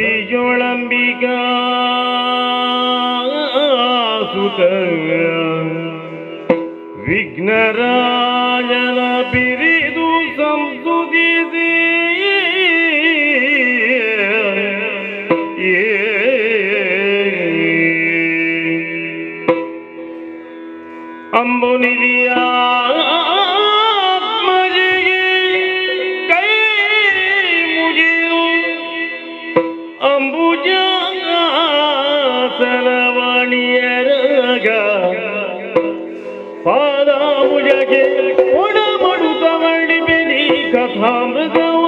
ಭಕ್ತಿಯೊಳಂಬಿಗಾ ಸುತ ವಿಘ್ನರಾಜನ ಬಿರಿದು ಸಂಸುದಿಸಿ ಅಂಬುನಿಲಿಯ ಪಾದಾಮುಜಗೆ ಒಡಮಡುತ್ತ ಮಡಿಬೆನಿ ಕಥಾಮೃತವು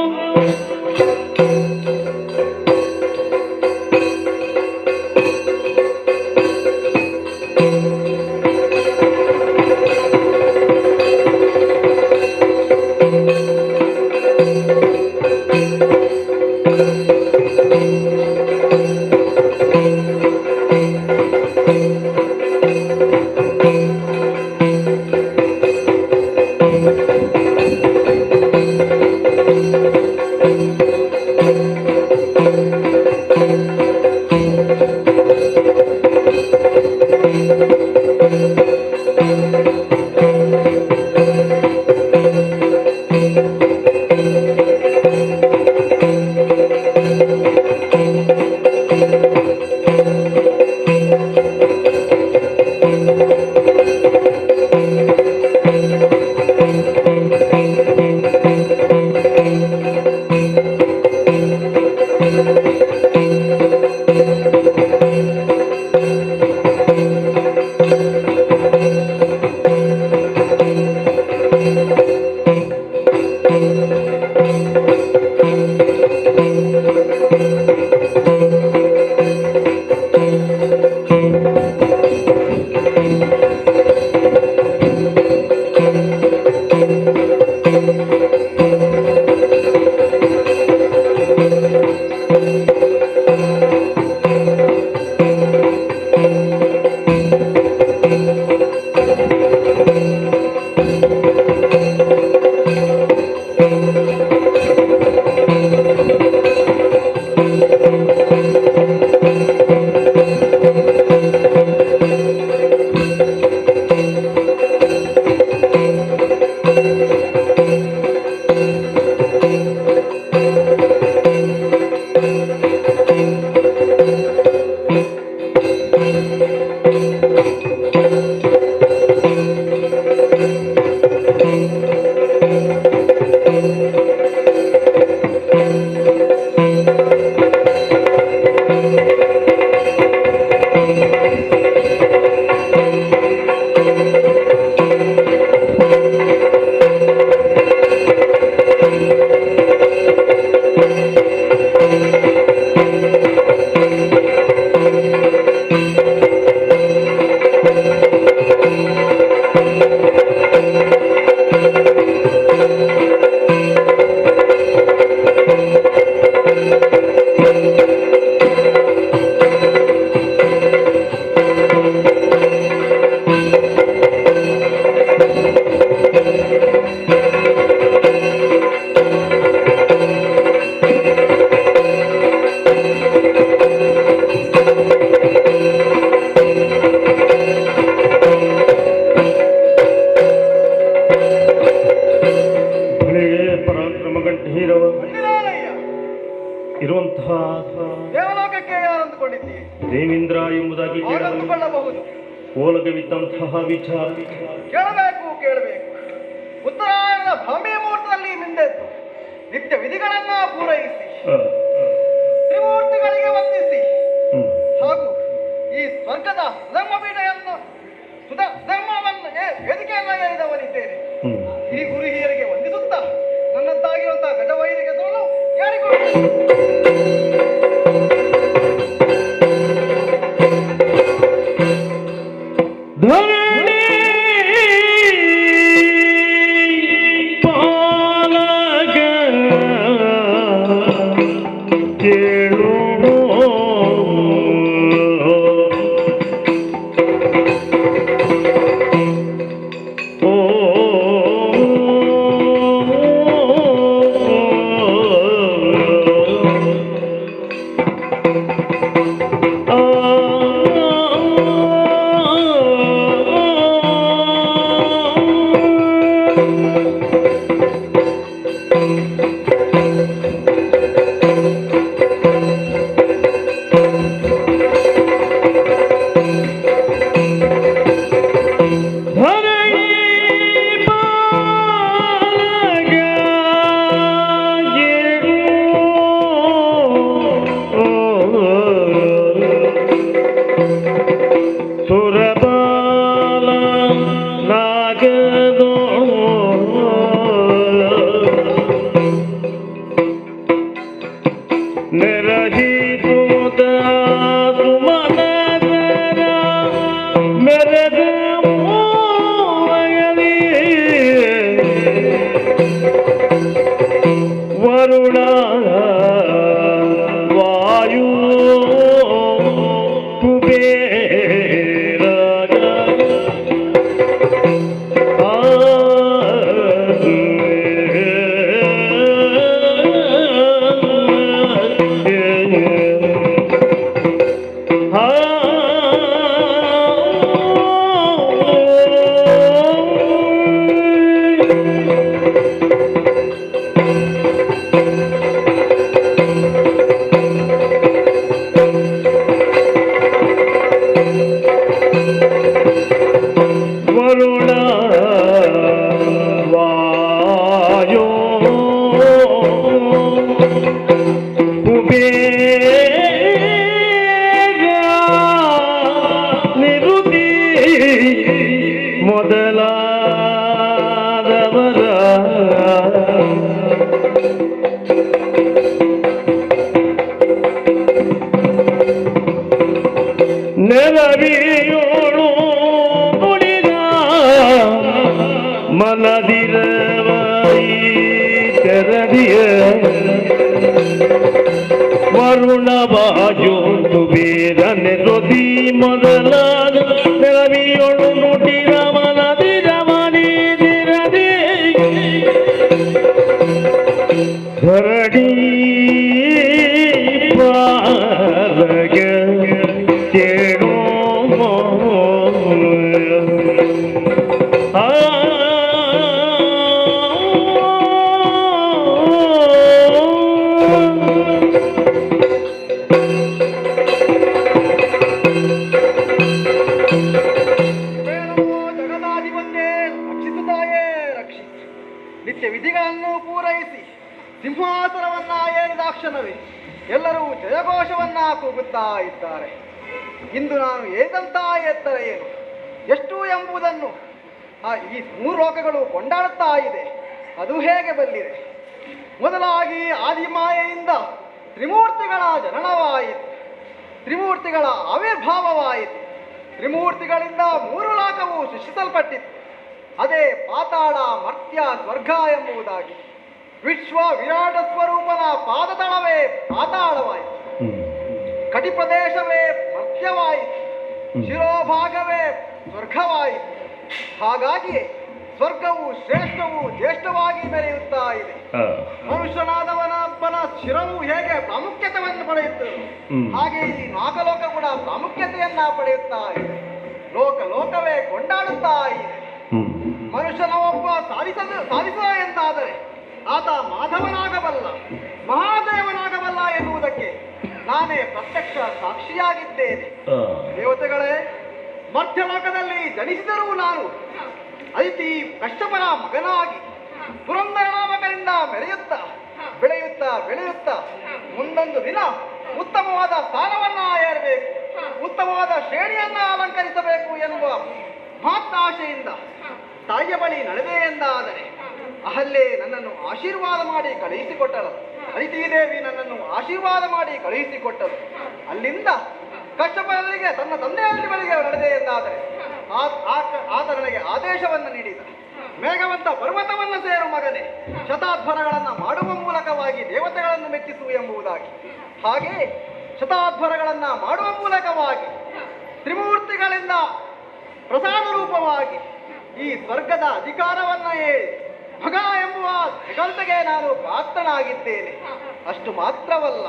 ಇರುವಂತಹ ದೇವಲೋಕಕ್ಕೆ ಅಂದುಕೊಂಡಿದ್ದೀವಿ ದೇವೇಂದ್ರ ಎಂಬುದಾಗಿ ಕೇಳಬಹುದು. ಓಲಗವಿದ್ದಂತಹ ವಿಚಾರ ಕೇಳಬೇಕು. ಉತ್ತರಾಯಣದ ಭ್ರಮೆ ಮುಹೂರ್ತದಲ್ಲಿ ಮಿಂದೆದ್ದು ನಿತ್ಯ ವಿಧಿಗಳನ್ನ ಪೂರೈಸಿ ಆ, ತ್ರಿಮೂರ್ತಿಗಳಿಗೆ ವಂದಿಸಿ ಹ್ಮ್. ಹಾಗೂ ಈ ಸ್ವರ್ಗದ ಧರ್ಮಪೀಠೆಯನ್ನು ಧರ್ಮವನ್ನು ವೇದಿಕೆಯನ್ನ ಏರಿದವನಿದ್ದೇನೆ. ಹ್ಮ್. ಈ ಗುರು ಹಿರಿಯರಿಗೆ ವಂದಿಸುತ್ತಾ ನನ್ನದ್ದಾಗಿರುವಂತಹ ಗಜವೈರಿಗೆ ಸೋಲು ಯಾರಿಗೂ ಧರಣಿ ಪಾಲಕ ಕೇಳು ಓ ಸುರಬಾಲ ನಾಗದೋ ನೆರಹಿತುದ ಸುಮನಗರ ಮೆರೆದ ಮೂವಗಲಿ ವರುಣ ವಾಯು ಕುಬೇರ ವರುಣ ವಾಯೋ ಕುಬೇರ ನಿರುತಿ ಮೊದಲಾದವರ ನೆರವಿಯೋಳು ನುಡಿದ ಮನದಿರವೈ ತೆರದಿಯ ವರುಣವಾಯು ಕುಬೇರ ನೆರದಿ ಮೊದಲಾದ ನೆರವಿಯೋಳು ನುಡಿದ ಮನದಿರವನಿದಿರದಿ ಧರಣಿ ಪಾಲಕ ಕೇಳು ಆ ಜಗದಾಧಿಪತ್ಯೆ ರಕ್ಷಿಸುತ್ತಾಯೇ ರಕ್ಷಿಸಿ ನಿತ್ಯ ವಿಧಿಗಳನ್ನು ಪೂರೈಸಿ ಸಿಂಹಾಸನವನ್ನ ಏರಿದಾಕ್ಷಣವೇ ಎಲ್ಲರೂ ಜಯಘೋಷವನ್ನ ಕೂಗುತ್ತಾ ಇದ್ದಾರೆ. ಇಂದು ನಾನು ಏದಂತ ಎತ್ತರ ಏನು ಎಷ್ಟು ಎಂಬುದನ್ನು ಈ ಮೂರು ಲೋಕಗಳು ಕೊಂಡಾಡುತ್ತಾ ಇದೆ. ಅದು ಹೇಗೆ ಬಲ್ಲಿದೆ? ಮೊದಲಾಗಿ ಆದಿಮಾಯೆಯಿಂದ ತ್ರಿಮೂರ್ತಿಗಳ ಜನನವಾಯಿತು, ತ್ರಿಮೂರ್ತಿಗಳ ಆವಿರ್ಭಾವವಾಯಿತು, ತ್ರಿಮೂರ್ತಿಗಳಿಂದ ಮೂರು ಲೋಕವು ಸೃಷ್ಟಿಸಲ್ಪಟ್ಟಿತ್ತು. ಅದೇ ಪಾತಾಳ ಮರ್ತ್ಯ ಸ್ವರ್ಗ ಎಂಬುದಾಗಿ ವಿಶ್ವ ವಿರಾಟ ಸ್ವರೂಪನ ಪಾದತಳವೇ ಪಾತಾಳವಾಯಿತು, ಕಟಿ ಪ್ರದೇಶವೇ ಮರ್ತ್ಯವಾಯಿತು, ಶಿರೋಭಾಗವೇ ಸ್ವರ್ಗವಾಯಿತು. ಹಾಗಾಗಿ ಸ್ವರ್ಗವು ಶ್ರೇಷ್ಠವು ಜ್ಯೇಷ್ಠವಾಗಿ ಮೆರೆಯುತ್ತಾ ಇದೆ. ಮನುಷ್ಯನಾದವನೊಬ್ಬನ ಶಿರವು ಹೇಗೆ ಪ್ರಾಮುಖ್ಯತೆಯನ್ನು ಪಡೆಯುತ್ತದೆ, ಹಾಗೆ ಈ ನಾಗಲೋಕ ಕೂಡ ಪ್ರಾಮುಖ್ಯತೆಯನ್ನ ಪಡೆಯುತ್ತಾ ಇದೆ. ಲೋಕವೇ ಕೊಂಡಾಡುತ್ತಾ ಇದೆ. ಮನುಷ್ಯನ ಒಬ್ಬ ಸಾಧಿಸ ಎಂದಾದರೆ ಆತ ಮಾಧವನಾಗಬಲ್ಲ, ಮಹಾದೇವನಾಗಬಲ್ಲ ಎನ್ನುವುದಕ್ಕೆ ನಾನೇ ಪ್ರತ್ಯಕ್ಷ ಸಾಕ್ಷಿಯಾಗಿದ್ದೇನೆ. ದೇವತೆಗಳೇ, ಮಧ್ಯಲೋಕದಲ್ಲಿ ಜನಿಸಿದರೂ ನಾನು ಐತಿ ಕಶ್ಯಪನ ಮಗನಾಗಿ ಪುರಂದರ ನಾಮಕರಿಂದ ಮೆರೆಯುತ್ತಾ ಬೆಳೆಯುತ್ತಾ ಮುಂದೊಂದು ದಿನ ಉತ್ತಮವಾದ ಸ್ಥಾನವನ್ನ ಏರಬೇಕು, ಉತ್ತಮವಾದ ಶ್ರೇಣಿಯನ್ನ ಅಲಂಕರಿಸಬೇಕು ಎನ್ನುವ ಮಹತ್ತಾಶೆಯಿಂದ ತಾಯಿಯ ಬಳಿ ನಡೆದೆ ಎಂದಾದರೆ ಅಹಲ್ಯೆ ನನ್ನನ್ನು ಆಶೀರ್ವಾದ ಮಾಡಿ ಕಳುಹಿಸಿಕೊಟ್ಟಳು. ಅದಿತಿದೇವಿ ನನ್ನನ್ನು ಆಶೀರ್ವಾದ ಮಾಡಿ ಕಳುಹಿಸಿಕೊಟ್ಟಳು. ಅಲ್ಲಿಂದ ಕಶ್ಯಪನಿಗೆ ತನ್ನ ತಂದೆಯಲ್ಲಿ ಬಳಿಗೆ ನಡೆದೆ ಎಂದಾದರೆ ಆತ ನನಗೆ ಆದೇಶವನ್ನು ನೀಡಿದ. ಮೇಘವಂತ ಪರ್ವತವನ್ನು ಸೇರು ಮಗನೇ, ಶತಾಧ್ವರಗಳನ್ನು ಮಾಡುವ ಮೂಲಕವಾಗಿ ದೇವತೆಗಳನ್ನು ಮೆಚ್ಚಿಸು ಎಂಬುದಾಗಿ, ಹಾಗೆ ಶತಾಧ್ವರಗಳನ್ನು ಮಾಡುವ ಮೂಲಕವಾಗಿ ತ್ರಿಮೂರ್ತಿಗಳಿಂದ ಪ್ರಸಾದ ರೂಪವಾಗಿ ಈ ಸ್ವರ್ಗದ ಅಧಿಕಾರವನ್ನು ಹೇಳಿ ಮಗ ಎಂಬುವ ಹೆಗಲ್ತೆಗೆ ನಾನು ಪಾತ್ರನಾಗಿದ್ದೇನೆ. ಅಷ್ಟು ಮಾತ್ರವಲ್ಲ,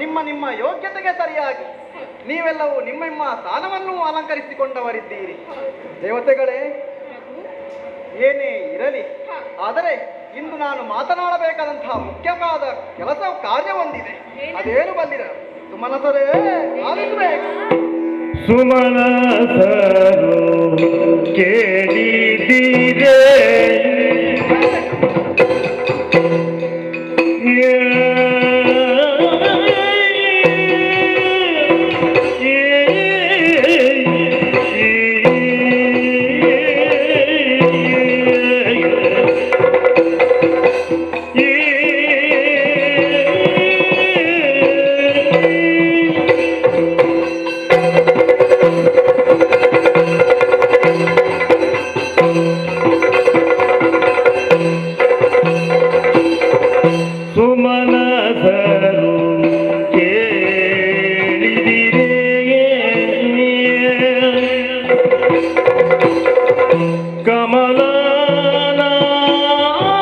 ನಿಮ್ಮ ನಿಮ್ಮ ಯೋಗ್ಯತೆಗೆ ಸರಿಯಾಗಿ ನೀವೆಲ್ಲವೂ ನಿಮ್ಮ ನಿಮ್ಮ ಸ್ಥಾನವನ್ನು ಅಲಂಕರಿಸಿಕೊಂಡವರಿದ್ದೀರಿ. ದೇವತೆಗಳೇ, ಏನೇ ಇರಲಿ, ಆದರೆ ಇಂದು ನಾನು ಮಾತನಾಡಬೇಕಾದಂತಹ ಮುಖ್ಯವಾದ ಕೆಲಸ ಕಾರ್ಯ ಹೊಂದಿದೆ. ಅದೇನು ಬಂದಿರ ಸುಮನಸರೇ ಆಲಿಸಬೇಕು. ಸುಮನಸರು ಕೇಳಿದಿರೆ ಸುಮನಸರು ಕೇಳಿದಿರೆ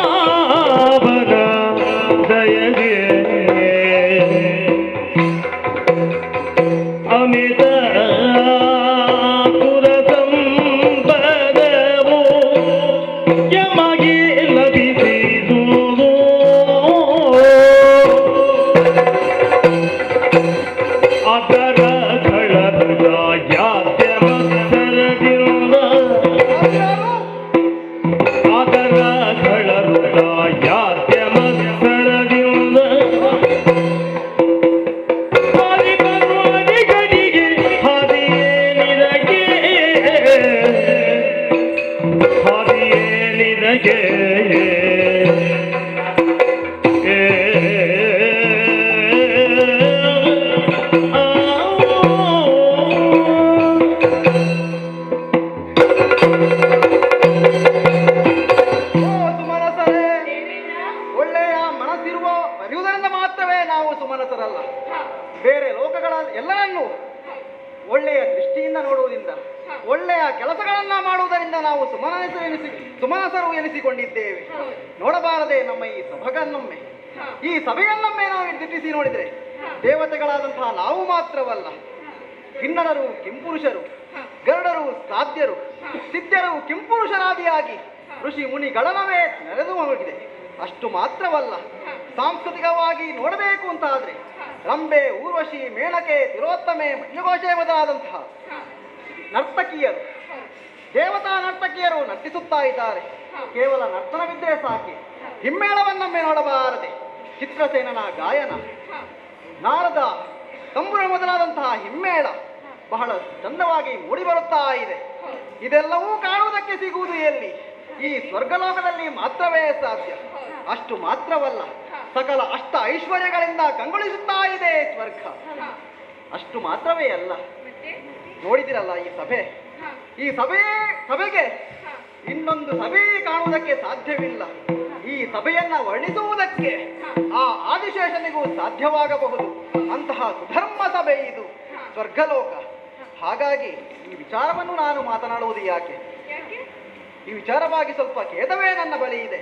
ಕಮಲನಾಭನ ದಯಗೆ ಅಮಿತ ಪುರಸಂಪದವು ಯಮಗೆ ಲಭಿಸಿದುದು. ಅದರ ಗಳದ ಯಾತ್ಯ ಮತ್ಸರದಿಂದ, ಅದರ ಗಳದ ಯಾತ್ಯ ಮತ್ಸರದಿಂದ ಹರಿಬರುವನಿಗನಿಗೆ ಹರಿಯೇನಿರಗೆ ಹರಿಯೇನಿರಗೆ ಒಳ್ಳೆಯ ಮನಸ್ಸಿರುವ ಬರೆಯುವುದರಿಂದ ಮಾತ್ರವೇ ನಾವು ಸುಮನಸರಲ್ಲ. ಬೇರೆ ಲೋಕಗಳ ಎಲ್ಲರನ್ನೂ ಒಳ್ಳೆಯ ದೃಷ್ಟಿಯಿಂದ ನೋಡುವುದರಿಂದ, ಒಳ್ಳೆಯ ಕೆಲಸಗಳನ್ನ ಮಾಡುವುದರಿಂದ ನಾವು ಸುಮನಸರು ಎನಿಸಿಕೊಂಡಿದ್ದೇವೆ. ನೋಡಬಾರದೆ ನಮ್ಮ ಈ ಸಭೆಯನ್ನೊಮ್ಮೆ, ಈ ಸಭೆಯನ್ನೊಮ್ಮೆ ನಾವು ದಿಟ್ಟಿಸಿ ನೋಡಿದರೆ ದೇವತೆಗಳಾದಂತಹ ನಾವು ಮಾತ್ರವಲ್ಲ, ಕಿನ್ನರರು ಕಿಂಪುರುಷರು, ಗರುಡರು ಸಾಧ್ಯರು, ಸಿದ್ಧರು ಕಿಂಪುರುಷರಾದಿಯಾಗಿ ಋಷಿ ಮುನಿಗಳನವೇ ನೆರೆದು ಹೋಗಿದೆ. ಅಷ್ಟು ಮಾತ್ರವಲ್ಲ, ಸಾಂಸ್ಕೃತಿಕವಾಗಿ ನೋಡಬೇಕು ಅಂತಾದ್ರೆ ರಂಬೆ, ಊರ್ವಶಿ, ಮೇನಕೆ, ತಿಲೋತ್ತಮೆ, ಮಂಜುಘೋಷೆ ಮೊದಲಾದಂತಹ ನರ್ತಕಿಯರು, ದೇವತಾ ನರ್ತಕಿಯರು ನರ್ತಿಸುತ್ತಾ ಇದ್ದಾರೆ. ಕೇವಲ ನರ್ತನವಿದ್ದರೆ ಸಾಕಿ, ಹಿಮ್ಮೇಳವನ್ನೊಮ್ಮೆ ನೋಡಬಾರದೆ. ಚಿತ್ರಸೇನನ ಗಾಯನ, ನಾರದ ತಂಬುರ ಮೊದಲಾದಂತಹ ಹಿಮ್ಮೇಳ ಬಹಳ ಚಂದವಾಗಿ ಮೂಡಿಬರುತ್ತಾ ಇದೆ. ಇದೆಲ್ಲವೂ ಕಾಣುವುದಕ್ಕೆ ಸಿಗುವುದು ಎಲ್ಲಿ? ಈ ಸ್ವರ್ಗಲೋಕದಲ್ಲಿ ಮಾತ್ರವೇ ಸಾಧ್ಯ. ಅಷ್ಟು ಮಾತ್ರವಲ್ಲ, ಸಕಲ ಅಷ್ಟ ಐಶ್ವರ್ಯಗಳಿಂದ ಕಂಗೊಳಿಸುತ್ತಾ ಇದೆ ಸ್ವರ್ಗ. ಅಷ್ಟು ಮಾತ್ರವೇ ಅಲ್ಲ, ನೋಡಿದಿರಲ್ಲ ಈ ಸಭೆ, ಈ ಸಭೆಗೆ ಇನ್ನೊಂದು ಸಭೆ ಕಾಣುವುದಕ್ಕೆ ಸಾಧ್ಯವಿಲ್ಲ. ಈ ಸಭೆಯನ್ನ ವರ್ಣಿಸುವುದಕ್ಕೆ ಆ ಆದಿಶೇಷನಿಗೂ ಸಾಧ್ಯವಾಗಬಹುದು. ಅಂತಹ ಸುಧರ್ಮ ಸಭೆ ಇದು ಸ್ವರ್ಗಲೋಕ. ಹಾಗಾಗಿ ಈ ವಿಚಾರವನ್ನು ನಾನು ಮಾತನಾಡುವುದು ಯಾಕೆ? ಈ ವಿಚಾರವಾಗಿ ಸ್ವಲ್ಪ ಖೇದವೇ ನನ್ನ ಬಳಿ ಇದೆ.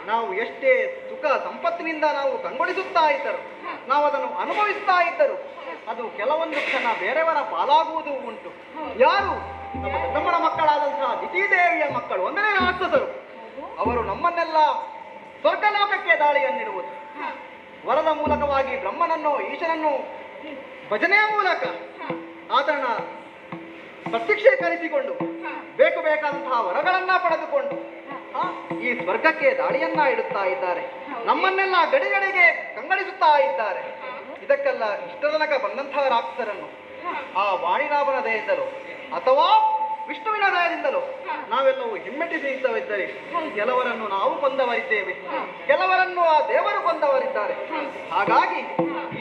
ನಾವು ಎಷ್ಟೇ ಸುಖ ಸಂಪತ್ತಿನಿಂದ ನಾವು ಕಂಗೊಳಿಸುತ್ತಾ ಇದ್ದರು, ನಾವು ಅದನ್ನು ಅನುಭವಿಸ್ತಾ ಇದ್ದರು, ಅದು ಕೆಲವೊಂದು ಕ್ಷಣ ಬೇರೆಯವರ ಪಾಲಾಗುವುದು ಉಂಟು. ಯಾರು? ನಮ್ಮ ದೊಡ್ಡಮ್ಮನ ಮಕ್ಕಳಾದಂತಹ ದಿತಿದೇವಿಯ ಮಕ್ಕಳು, ಒಂದನೇ ರಾಕ್ಷಸರು. ಅವರು ನಮ್ಮನ್ನೆಲ್ಲ ಸ್ವರ್ಗಲೋಕಕ್ಕೆ ದಾಳಿಯನ್ನಿಡುವುದು. ವರದ ಮೂಲಕವಾಗಿ ಬ್ರಹ್ಮನನ್ನು, ಈಶನನ್ನು ಭಜನೆಯ ಮೂಲಕ ಆತನ ಪ್ರತ್ಯಕ್ಷೀಕರಿಸಿಕೊಂಡು ಬೇಕು ಬೇಕಾದಂತಹ ವರಗಳನ್ನ ಪಡೆದುಕೊಂಡು ಈ ಸ್ವರ್ಗಕ್ಕೆ ದಾಳಿಯನ್ನ ಇಡುತ್ತಾ ಇದ್ದಾರೆ. ನಮ್ಮನ್ನೆಲ್ಲ ಗಡಿಗಡಿಗೆ ಕಂಗಡಿಸುತ್ತಾ ಇದ್ದಾರೆ. ಇದಕ್ಕೆಲ್ಲ ಇಷ್ಟ ತನಕ ಬಂದಂತಹ ರಾಕ್ಷಸರನ್ನು ಆ ವಾಣಿನಾಭನ ದಯೆಯಿಂದಲೋ ಅಥವಾ ವಿಷ್ಣುವಿನ ದಯದಿಂದಲೋ ನಾವೆಲ್ಲವೂ ಹಿಮ್ಮೆಟ್ಟಿಸಿದ್ದವಿದ್ದರೆ ಕೆಲವರನ್ನು ನಾವು ಕೊಂದವರಿದ್ದೇವೆ, ಕೆಲವರನ್ನು ಆ ದೇವರು ಕೊಂದವರಿದ್ದಾರೆ. ಹಾಗಾಗಿ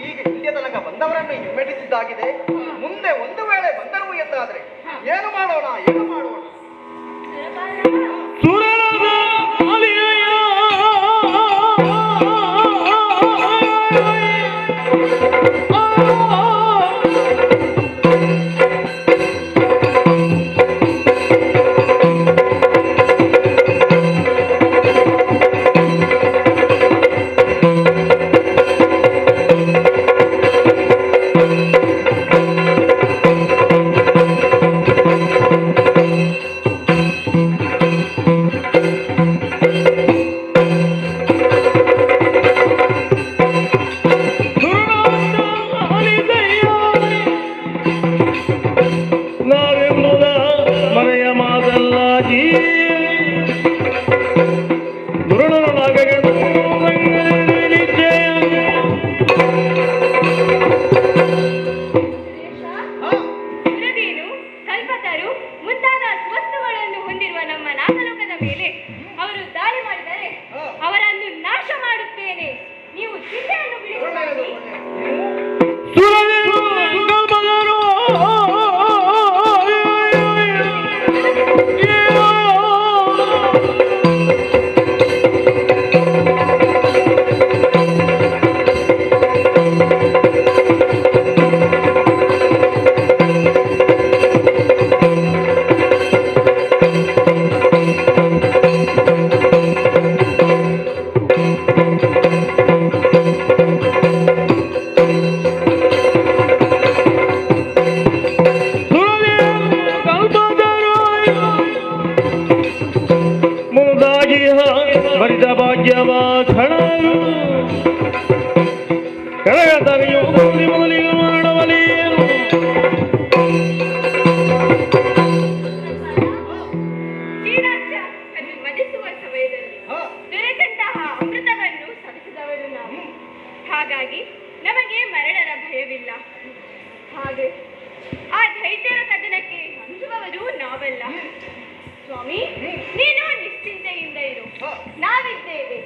ಈಗ ಇಲ್ಲಿಯ ತನಕ ಬಂದವರನ್ನು ಹಿಮ್ಮೆಟ್ಟಿಸಿದ್ದಾಗಿದೆ. ಮುಂದೆ ಒಂದು ವೇಳೆ ಬಂದರು ಎಂದಾದ್ರೆ ಏನು ಮಾಡೋಣ, ಏನು ಮಾಡೋಣ? ಸುರನದ ಅಲಿಯ ಹಾಗಾಗಿ ನಮಗೆ ಮರಣದ ಭಯವಿಲ್ಲ. ಹಾಗೆ ಆ ದೈತ್ಯರ ಕದನಕ್ಕೆ ಅಂಜುವವರು ನಾವಲ್ಲ. ಸ್ವಾಮಿ, ನೀನು ನಿಶ್ಚಿಂತೆಯಿಂದ ಇರು, ನಾವಿದ್ದೇವೆ.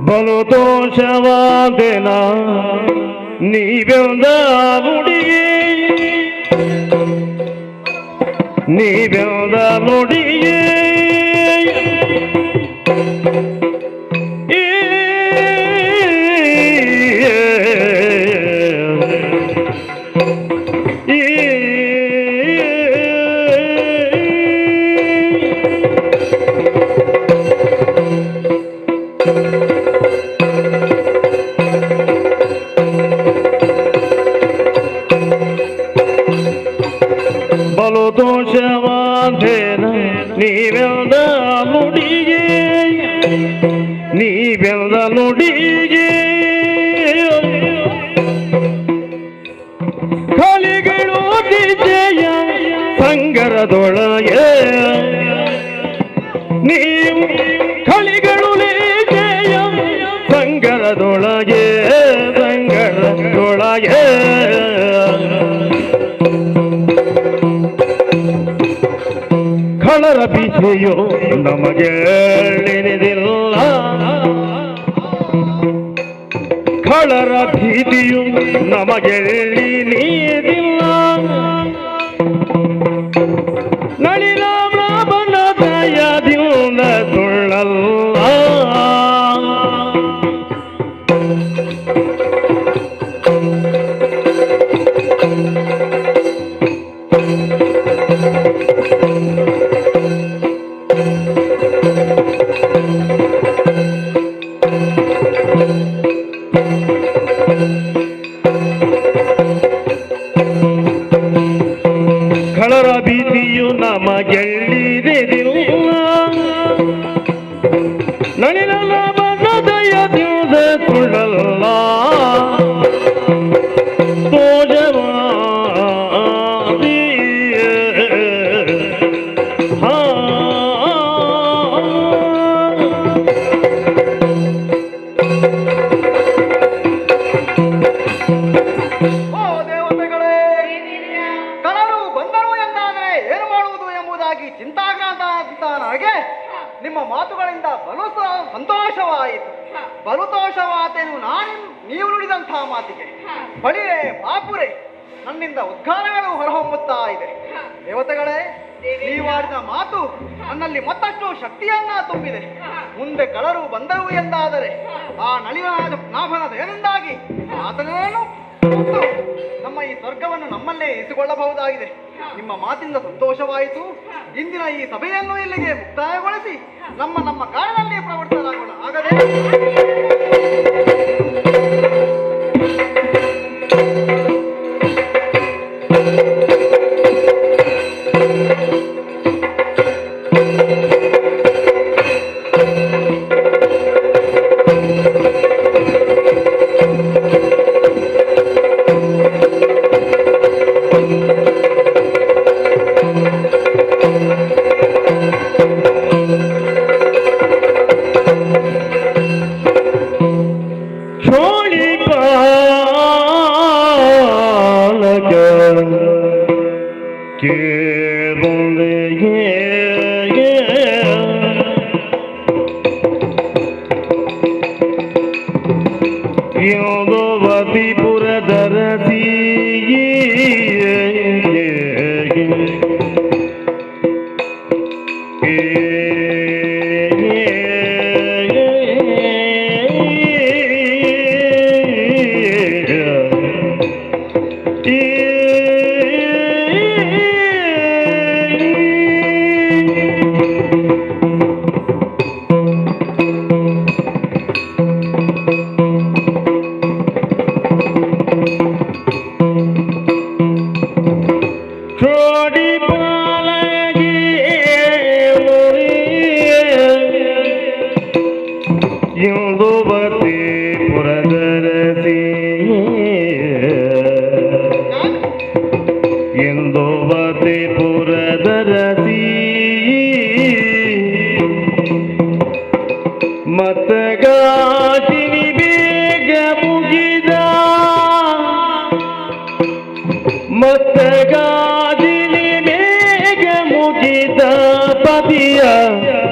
ಬಲು ದೋಷವಾದೆನ ನೀವೆಂದ ನುಡಿಯೇ, ನೀವೆಂದ ನುಡಿಯೇ ಬಲು ದೋಷವಾದೇನ ನೀವೆಂದ ನುಡಿಯೇ, ನೀವೆಂದ ನುಡಿಯೇ ಕಲಿಗಳು ನಿಜಯ ಸಂಗರದೊಳಗೆ, ನೀವು ಕಲಿಗಳು ನಿಜಯ ಸಂಗರದೊಳಗೆ, ಸಂಗರದೊಳಗೆ ಕಳರ ಬೀಜೆಯೋ ನಮಗೆ ನೆನೆದಿಲ್ಲ, ಕಳರ ಭೀತಿಯು ನಮಗೆ ನೀರಿಲ್ಲ. ನಳಿನಾಭನ ದಯದಿಂದ ಸುಳ್ಳಲ್ಲ, ಕಳರ ಭೀತಿಯು ನಮಗೆಲ್ಲಿದಿಲ್ಲ. ನಳಿನಾಭನ ದಯದಿಂದ ಸುಳ್ಳಲ್ಲ, ಸೋಜವಾದಿ ಸಂತೋಷವಾಯಿತು. ಹ. ಬಲುತೋಷವಾತೆನು ನೀವು ನುಡಿದಂತಹ ಮಾತಿಗೆ. ಹ. ಬಳಿರೆ ಬಾಪುರೆ, ನನ್ನಿಂದ ಉದ್ಘಾನಗಳು ಹೊರಹೊಮ್ಮುತ್ತಾ ಇದೆ. ಹ. ದೇವತೆಗಳೇ, ದೇವೇಂದ್ರ. ನೀವಾಡಿದ ಮಾತು ನನ್ನಲ್ಲಿ ಮತ್ತಷ್ಟು ಶಕ್ತಿಯನ್ನ ತುಂಬಿದೆ. ಹ. ಮುಂದೆ ಕಳರು ಬಂದರು ಎಂದಾದರೆ ಹ. ಆ ನಾಭನ ದಯದಿಂದಾಗಿ ಆತನೇನು ನಮ್ಮ ಈ ಸ್ವರ್ಗವನ್ನು ನಮ್ಮಲ್ಲೇ ಇರಿಸಿಕೊಳ್ಳಬಹುದಾಗಿದೆ. ನಿಮ್ಮ ಮಾತಿಂದ ಸಂತೋಷವಾಯಿತು. ಇಂದಿನ ಈ ಸಭೆಯನ್ನು ಇಲ್ಲಿಗೆ ಮುಕ್ತಾಯಗೊಳಿಸಿ ನಮ್ಮ ನಮ್ಮ ಕಾರಣದಲ್ಲಿ ಪ್ರವರ್ತರಾಗೋಣ. ಆಗದೆ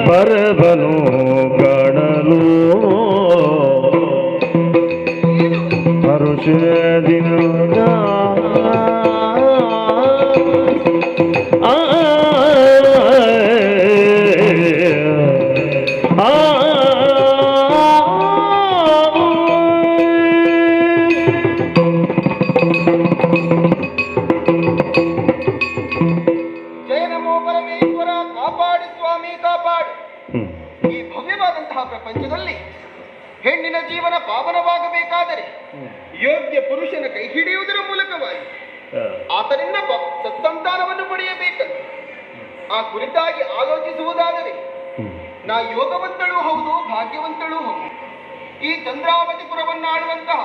ಬರಬನು ಕಾಣಲು ಹರುಷದಿಂದ ಪ್ರಪಂಚದಲ್ಲಿ ಹೆಣ್ಣಿನ ಜೀವನ ಪಾವನವಾಗಬೇಕಾದರೆ ಯೋಗ್ಯ ಪುರುಷನ ಕೈ ಹಿಡಿಯುವುದರ ಮೂಲಕವಾಗಿ ಆತನಿಂದ ಸತ್ಸಂತಾನವನ್ನು ಪಡೆಯಬೇಕಂತೆ. ಆ ಕುರಿತಾಗಿ ಆಲೋಚಿಸುವುದಾದರೆ ನಾ ಯೋಗವಂತಳೂ ಹೌದು, ಭಾಗ್ಯವಂತಳೂ ಹೌದು. ಈ ಚಂದ್ರಾವತಿಪುರವನ್ನಾಡುವಂತಹ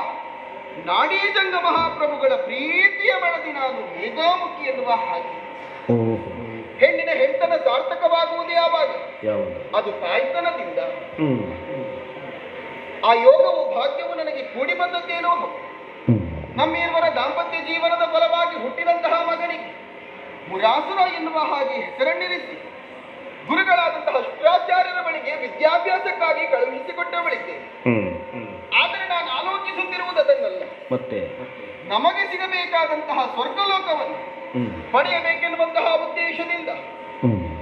ನಾಡೀ ಜಂಗ ಮಹಾಪ್ರಭುಗಳ ಪ್ರೀತಿಯ ಮನದಿ ನಾನು ಮೇಘಾಮುಖಿ ಎನ್ನುವ ಹಾಗೆ. ಹೆಣ್ಣಿನ ಹೆಂಡತನ ಸಾರ್ಥಕವಾಗುವುದು ಯಾವಾಗ? ಅದು ತಾಯ್ತನದಿಂದ. ಆ ಯೋಗವು ಭಾಗ್ಯವು ನನಗೆ ಕೂಡಿ ಬಂದದ್ದೇನೋ. ನಮ್ಮಿರುವರ ದಾಂಪತ್ಯ ಜೀವನದ ಫಲವಾಗಿ ಹುಟ್ಟಿದಂತಹ ಮಗನಿಗೆ ಮುರಾಸುರ ಎನ್ನುವ ಹಾಗೆ ಹೆಸರನ್ನಿರಿಸಿ ಗುರುಗಳಾದಂತಹ ಶುಕ್ರಾಚಾರ್ಯರ ಬಳಿಗೆ ವಿದ್ಯಾಭ್ಯಾಸಕ್ಕಾಗಿ ಕಳುಹಿಸಿಕೊಟ್ಟವಳಿದ್ದೆ. ಆದರೆ ನಾನು ಆಲೋಚಿಸುತ್ತಿರುವುದನ್ನಲ್ಲ, ಮತ್ತೆ ನಮಗೆ ಸಿಗಬೇಕಾದಂತಹ ಸ್ವರ್ಗಲೋಕವನ್ನು ಪಡೆಯಬೇಕೆನ್ನುವಂತಹ ಉದ್ದೇಶದಿಂದ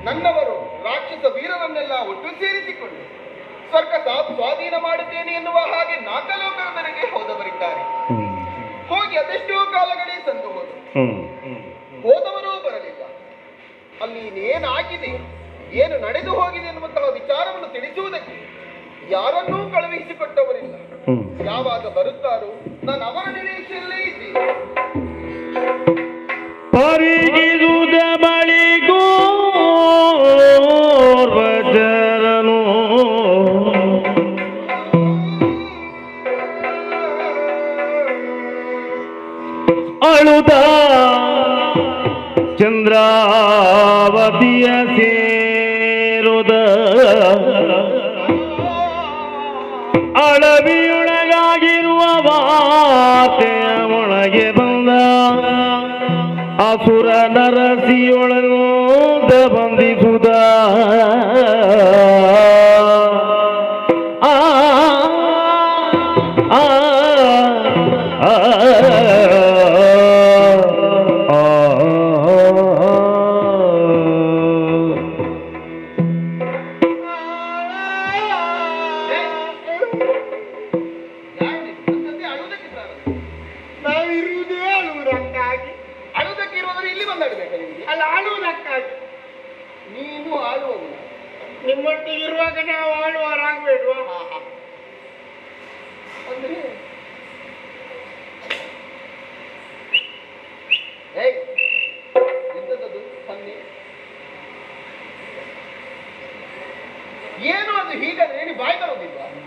ನನ್ನವರು ರಾಕ್ಷಸ ವೀರರನ್ನೆಲ್ಲ ಒಟ್ಟು ಸೇರಿಸಿಕೊಂಡು ಸ್ವರ್ಗ ಸ್ವಾಧೀನ ಮಾಡುತ್ತೇನೆ ಎನ್ನುವ ಹಾಗೆ ನಾಗಲೋಕದವರೆಗೆ ಹೋದವರಿದ್ದಾರೆ. ಹೋಗಿ ಅದೆಷ್ಟೋ ಕಾಲಗಳೇ ಸಂದು ಹೋದವರೂ ಬರಲಿಲ್ಲ. ಅಲ್ಲಿ ಇನ್ನೇನಾಗಿದೆ, ಏನು ನಡೆದು ಹೋಗಿದೆ ಎನ್ನುವಂತಹ ವಿಚಾರವನ್ನು ತಿಳಿಸುವುದಕ್ಕೆ ಯಾರನ್ನೂ ಕಳುಹಿಸಿಕೊಟ್ಟವರಿಲ್ಲ. ಯಾವಾಗ ಬರುತ್ತಾರೋ ನಾನು ಅವರ ನಿರೀಕ್ಷೆಯಲ್ಲೇ ಇದ್ದೀನಿ. ಪರಿಗಿರುವುದ ಬಳಿಗೂ ವಜ್ರನು ಅಳುದ ಚಂದ್ರಾವತಿಯ ಸೇರುದ ಅಳವಿಯೊಳಗಾಗಿರುವ ವಾರ್ತೆಯ ಒಳಗೆ ಬಂದ ಅಸುರ ನರಸಿಯೊಳನೋದ ಬಂದಿಸುದ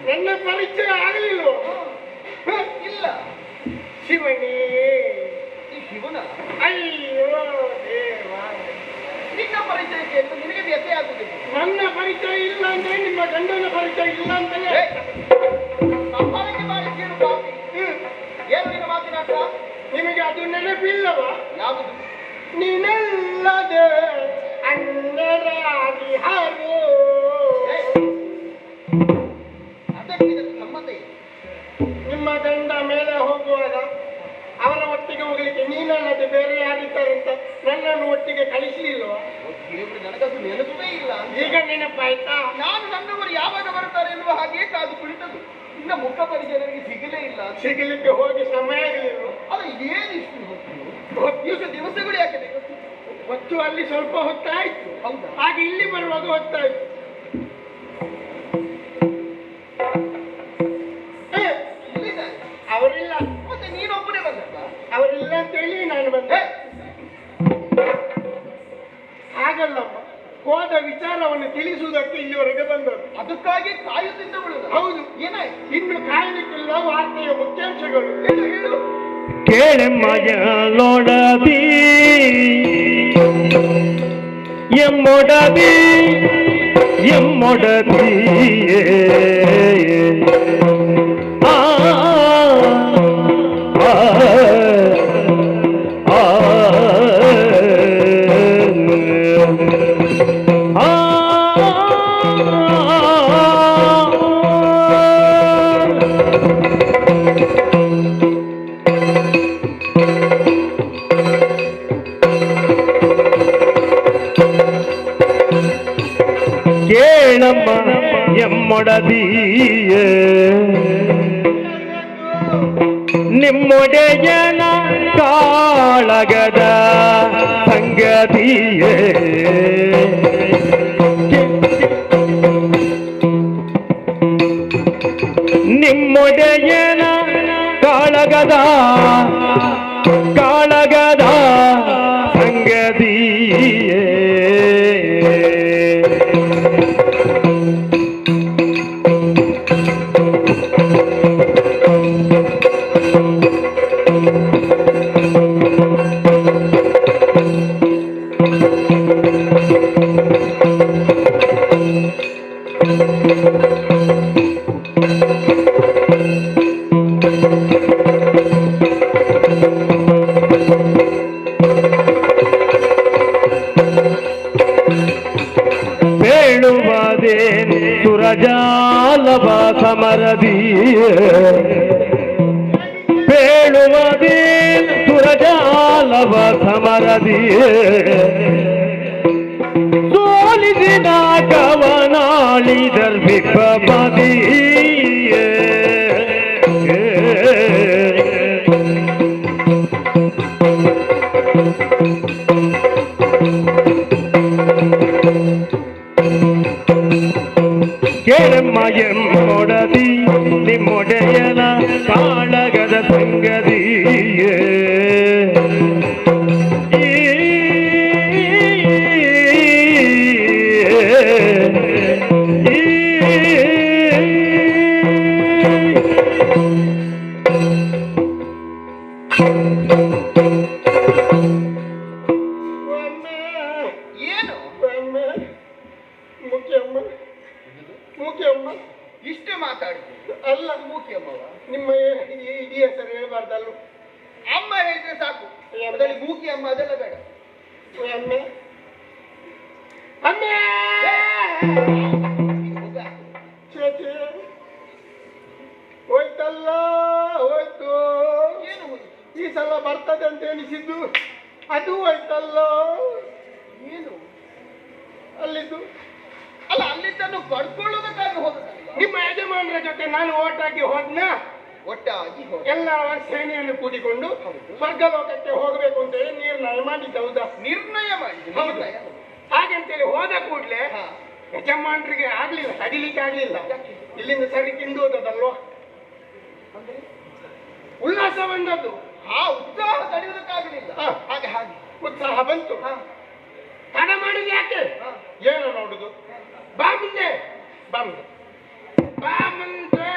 ನನ್ನ ಪರಿಚಯ ಆಗಲಿಲ್ವೋ? ಇಲ್ಲ. ಶಿವನೇ, ಈ ಶಿವನ ಅಯ್ಯೋ ದೇವ, ನಿನ್ನ ಪರಿಚಯಕ್ಕೆ ಅಂತ ನಿನಗೆ ವ್ಯತ್ಯಯ ಆಗುವುದಿಲ್ಲ. ನನ್ನ ಪರಿಚಯ ಇಲ್ಲ ಅಂದ್ರೆ ನಿಮ್ಮ ಗಂಡನ ಪರಿಚಯ ಇಲ್ಲ ಅಂತಲೇ. ಸಂಪಾದನೆ ಮಾಡಿ ಕೇಳು ಪಾಪಿ. ಏನು ನಿನ್ನ ಮಾತಿನ ಅರ್ಥ? ನಿಮಗೆ ಅದು ನೆನಪಿಲ್ಲವಾ? ಯಾವುದು? ನೀನೆಲ್ಲದೆ ಅಣ್ಣರಾಗಿ ಹಾರು. ಅದಕ್ಕೆ ಇದಕ್ಕೆ ಸಂಬಂಧ ಇದೆ. ನಿಮ್ಮ ಗಂಡ ಮೇಲೆ ಹೋಗುವಾಗ ಅವರ ಒಟ್ಟಿಗೆ ಹೋಗ್ಲಿಕ್ಕೆ ನೀನಲ್ಲದೆ ಬೇರೆ ಯಾರಿದ್ದಾರೆ ಅಂತ ನನ್ನನ್ನು ಒಟ್ಟಿಗೆ ಕಳಿಸಲಿಲ್ವಾ? ದೇವರು ನನಗದು ನೆನಪೇ ಇಲ್ಲ. ಈಗ ನೆನಪಾಯ್ತಾ? ನಾನು ನನ್ನವರು ಯಾವಾಗ ಬರ್ತಾರೆ ಎನ್ನುವ ಹಾಗೆ ಕಾದು ಕುಳಿತದ್ದು. ಇನ್ನ ಮುಖ ಪರಿಚಯ ನನಗೆ ಸಿಗಲೇ ಇಲ್ಲ. ಸಿಗಲಿಕ್ಕೆ ಹೋಗಿ ಸಮಯ ಆಗಲಿಲ್ಲ. ಅದು ಏನಿಷ್ಟು ದಿವಸಗಳು ಯಾಕೆ ಬೇಕು? ಹೊತ್ತು ಅಲ್ಲಿ ಸ್ವಲ್ಪ ಹೊತ್ತಾಯ್ತು. ಹೌದಾ? ಹಾಗೆ ಇಲ್ಲಿ ಬರುವಾಗ ಹೊತ್ತಾಯ್ತು. ಇಲ್ಲಿದ್ದಾರೆ. ಅವರಿಲ್ಲ. ಮತ್ತೆ ನೀನೊಬ್ಬನೇ ಬಂದಲ್ಲ? ಅವರಿಲ್ಲ ಅಂತ ಹೇಳಿ ನಾನು ಬಂದೆ. ಹಾಗಲ್ಲಮ್ಮ, ಹೋದ ವಿಚಾರವನ್ನು ತಿಳಿಸುವುದಕ್ಕೆ ಇಲ್ಲಿವರೆಗೆ ಬಂದದ್ದು. ಅದಕ್ಕಾಗಿ ಕಾಯುತ್ತಿದ್ದ ಬಿಡುದು. ಹೌದು. ಏನಾಯ್ತು? ಇನ್ನು ಕಾಯಲಿಕ್ಕಿಲ್ಲ. ವಾರ್ತೆಯ ಮುಖ್ಯಾಂಶಗಳು ಹೇಳು ಹೇಳು. ಕೇಳೆಮ್ಮಯಲೊಡದಿ ಎಮ್ಮೊಡದಿ ಎಮ್ಮೊಡದಿಯೇ ಆ ಆ ಆ ಕೇಳಮ್ಮ ಎಮ್ಮೊಡದಿಯೇ ನಿಮ್ಮೊಡೆಯನ ಕಾಳಗದ ಸಂಗತಿಯೇ ನಿಮ್ಮೊಡೆಯನ ಕಾಳಗದ ಸಂಗತಿಯೇ ಬೇಳುವುದೇನು ಸುರಜಾಲವ ಸಮರದಿಯೇ ಬೇಳುವುದೇನು ಸುರಜಾಲವ ಸಮರದಿಯೇ ಸೋಲಿಸಿದ ಕವನಾಳಿದರ್ ಬಿಬ್ಬದಿಯೇ ಕೇಳಮ್ಮ ಎಮ್ಮೊಡದಿ ನಿಮ್ಮೊಡೆಯನ ಕಾಳಗದ ಸಂಗತಿಯೇ ಏನು? ಮುಖ್ಯಮ್ಮ ಇಷ್ಟೇ ಮಾತಾಡಿದ್ದು ಅಲ್ಲ. ಮೂಕಿಯಮ್ಮವ? ನಿಮ್ಮ ಇಡೀ ಹೆಸರು ಹೇಳ್ಬಾರ್ದಲ್ಲ. ಅಮ್ಮ ಹೇಳಿದ್ರೆ ಸಾಕು. ಅದರಲ್ಲಿ ಮೂಕಿ ಅಮ್ಮ ಅದೆಲ್ಲ ಬೇಡ. ಅಮ್ಮೆ ಅಮ್ಮೆ ಚೇತಿ ಹೋಯ್ತಲ್ಲ, ಹೋಯ್ತು. ಏನು ಹೋಯ್ತು? ಈ ಸಲ ಬರ್ತದೆ ಅಂತ ಎಣಿಸಿದ್ದು ಅದು ಹೋಯ್ತಲ್ಲ. ಏನು ಅಲ್ಲಿದ್ದು ಅಲ್ಲ, ಅಲ್ಲಿದ್ದನ್ನು ಪಡ್ಕೊಳ್ಳೋದಕ್ಕಾಗಿ ಹೋದದಲ್ಲ. ನಿಮ್ಮ ಯಜಮಾನರ ಜೊತೆ ನಾನು ಓಟಾಗಿ ಹೋದ್ನ. ಒಟ್ಟಾಗಿ ಹೋದ. ಎಲ್ಲ ಸೇನೆಯನ್ನು ಕೂಡಿಕೊಂಡು ಸ್ವರ್ಗಲೋಕಕ್ಕೆ ಹೋಗಬೇಕು ಅಂತ ಹೇಳಿ ನಿರ್ಣಯ ಮಾಡಿದ್ದ. ಹೌದಾ? ನಿರ್ಣಯ ಮಾಡಿದ್ದು. ಹೌದು. ನಿರ್ಣಯ. ಹಾಗಂತೇಳಿ ಹೋದ ಕೂಡ್ಲೆ ಹಾ. ಯಜಮಾನರಿಗೆ ಆಗ್ಲಿಲ್ಲ, ತಡಿಲಿಕ್ಕೆ ಆಗ್ಲಿಲ್ಲ. ಇಲ್ಲಿಂದ ಸರಿ ತಿಂದು ಹೋದದಲ್ವಾ, ಅಂದ್ರೆ ಉಲ್ಲಾಸ ಬಂದದ್ದು. ಆ ಉತ್ಸಾಹ ತಡೆಯುವುದಕ್ಕಾಗಲಿಲ್ಲ. ಹಾ. ಹಾಗೆ ಹಾಗೆ ಉತ್ಸಾಹ ಬಂತು. ಹಾ. ತಡ ಮಾಡುದು ಯಾಕೆ? ಹಾ. ಏನು ನೋಡುದು? ಬಾ ಮುಂದೆ, ಬಾ ಮುಂದೆ, ಬಾ ಮುಂದೆ.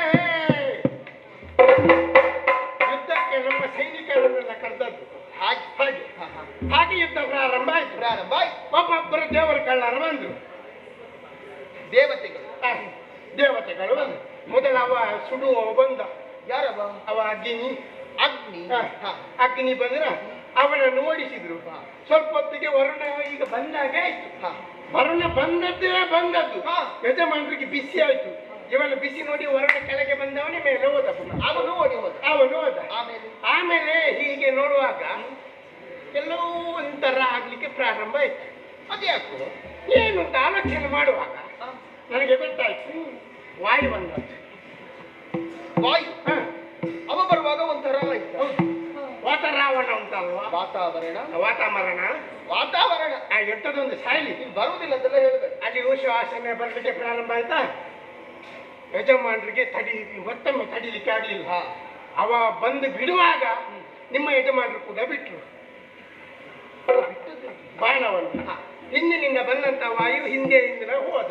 ಮೊದಲ ಅವ ಸುಡುವ ಬಂದ. ಯಾರವ? ಅವ ಅಗ್ನಿ. ಅಗ್ನಿ. ಅಗ್ನಿ ಬಂದ್ರ ಅವನನ್ನು ಓಡಿಸಿದ್ರು. ಸ್ವಲ್ಪ ಹೊತ್ತಿಗೆ ವರುಣ ಈಗ ಬಂದಾಗ ಆಯ್ತು. ವರುಣ ಬಂದದ್ದು ಯಜಮಾನರಿಗೆ ಬಿಸಿ ಆಯ್ತು. ಇವನು ಬಿಸಿ ನೋಡಿ ವರುಣ ಕೆಳಗೆ ಬಂದವನೇ ಮೇಲೆ ಹೋದ. ಅವನು ಹೋದ. ಆಮೇಲೆ ಹೀಗೆ ನೋಡುವಾಗ ಎಲ್ಲವೂ ಒಂಥರ ಆಗ್ಲಿಕ್ಕೆ ಪ್ರಾರಂಭ ಆಯ್ತು. ಅದ್ಯಾಕು? ಏನು ಅಂತ ಆಲೋಚನೆ ಮಾಡುವಾಗ ನನಗೆ ಗೊತ್ತಾಯ್ತು, ವಾಯು ಬಂದದ್ದು. ವಾಯು ಅವ ಬರುವಾಗ ಒಂಥರ ಆಯ್ತು. ವಾತಾವರಣ ಉಂಟಲ್ವಾ? ವಾತಾವರಣ ಎಂಟದೊಂದು ಶೈಲಿ ಬರುವುದಿಲ್ಲ ಅಂತೆಲ್ಲ ಹೇಳ್ಬೇಕು. ಅಲ್ಲಿ ಉಶ್ವಾಸನೆ ಬರಲಿಕ್ಕೆ ಪ್ರಾರಂಭ ಆಯ್ತಾ. ಯಜಮಾನರಿಗೆ ಮತ್ತೊಮ್ಮೆ ತಡಿಲಿಕ್ಕೆ ಆಗ್ಲಿಲ್ಲ. ಅವ ಬಂದು ಬಿಡುವಾಗ ನಿಮ್ಮ ಯಜಮಾನರು ಕೂಡ ಬಿಟ್ರು ಬಾಣವನ್ನು. ಹಿಂದಿನಿಂದ ಬಂದಂತ ವಾಯು ಹಿಂದಿನ ಹೋದ.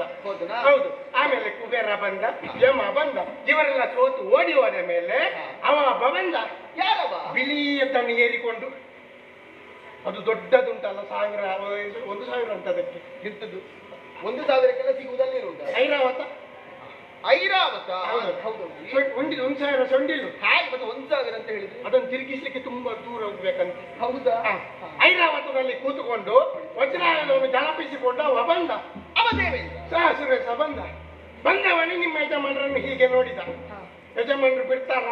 ಹೌದು. ಆಮೇಲೆ ಕುಬೇರ ಬಂದ, ಯಮ ಬಂದ, ಇವರೆಲ್ಲ ಸೋತು ಓಡಿ ಹೋದ ಮೇಲೆ ಅವ ಬಂದ. ಯಾರವ? ಬಿಳಿಯದ್ದನ್ನು ಏರಿಕೊಂಡು, ಅದು ದೊಡ್ಡದುಂಟಲ್ಲ, 1,000 ಅಂತ ಅದಕ್ಕೆ ಎಂತದ್ದು? 1,000ಕ್ಕೆಲ್ಲ ಸಿಗುವುದಲ್ಲಿ ಐರಾವತ. ಹೌದು. 1,000 ಸೊಂಡಿಲು. ಹಾಗೆ ಮತ್ತೆ 1,000 ಅಂತ ಹೇಳಿದ್ರು. ಅದನ್ನು ತಿರುಗಿಸ್ಲಿಕ್ಕೆ ತುಂಬಾ ದೂರ ಹೋಗ್ಬೇಕಂತ. ಹೌದಾ? ಐರಾವತದಲ್ಲಿ ಕೂತುಕೊಂಡು ವಜ್ರಾಯುಧವನ್ನು ಜಲಪಿಸಿಕೊಂಡು ಅವ ಬಂದ. ಅವ ದೇವೇಂದ್ರ ಸುರೇಶ ಬಂದವನೇ ನಿಮ್ಮ ಯಜಮಾನರನ್ನು ಹೀಗೆ ನೋಡಿದ. ಯಜಮಾನರು ಬಿಡ್ತಾರ?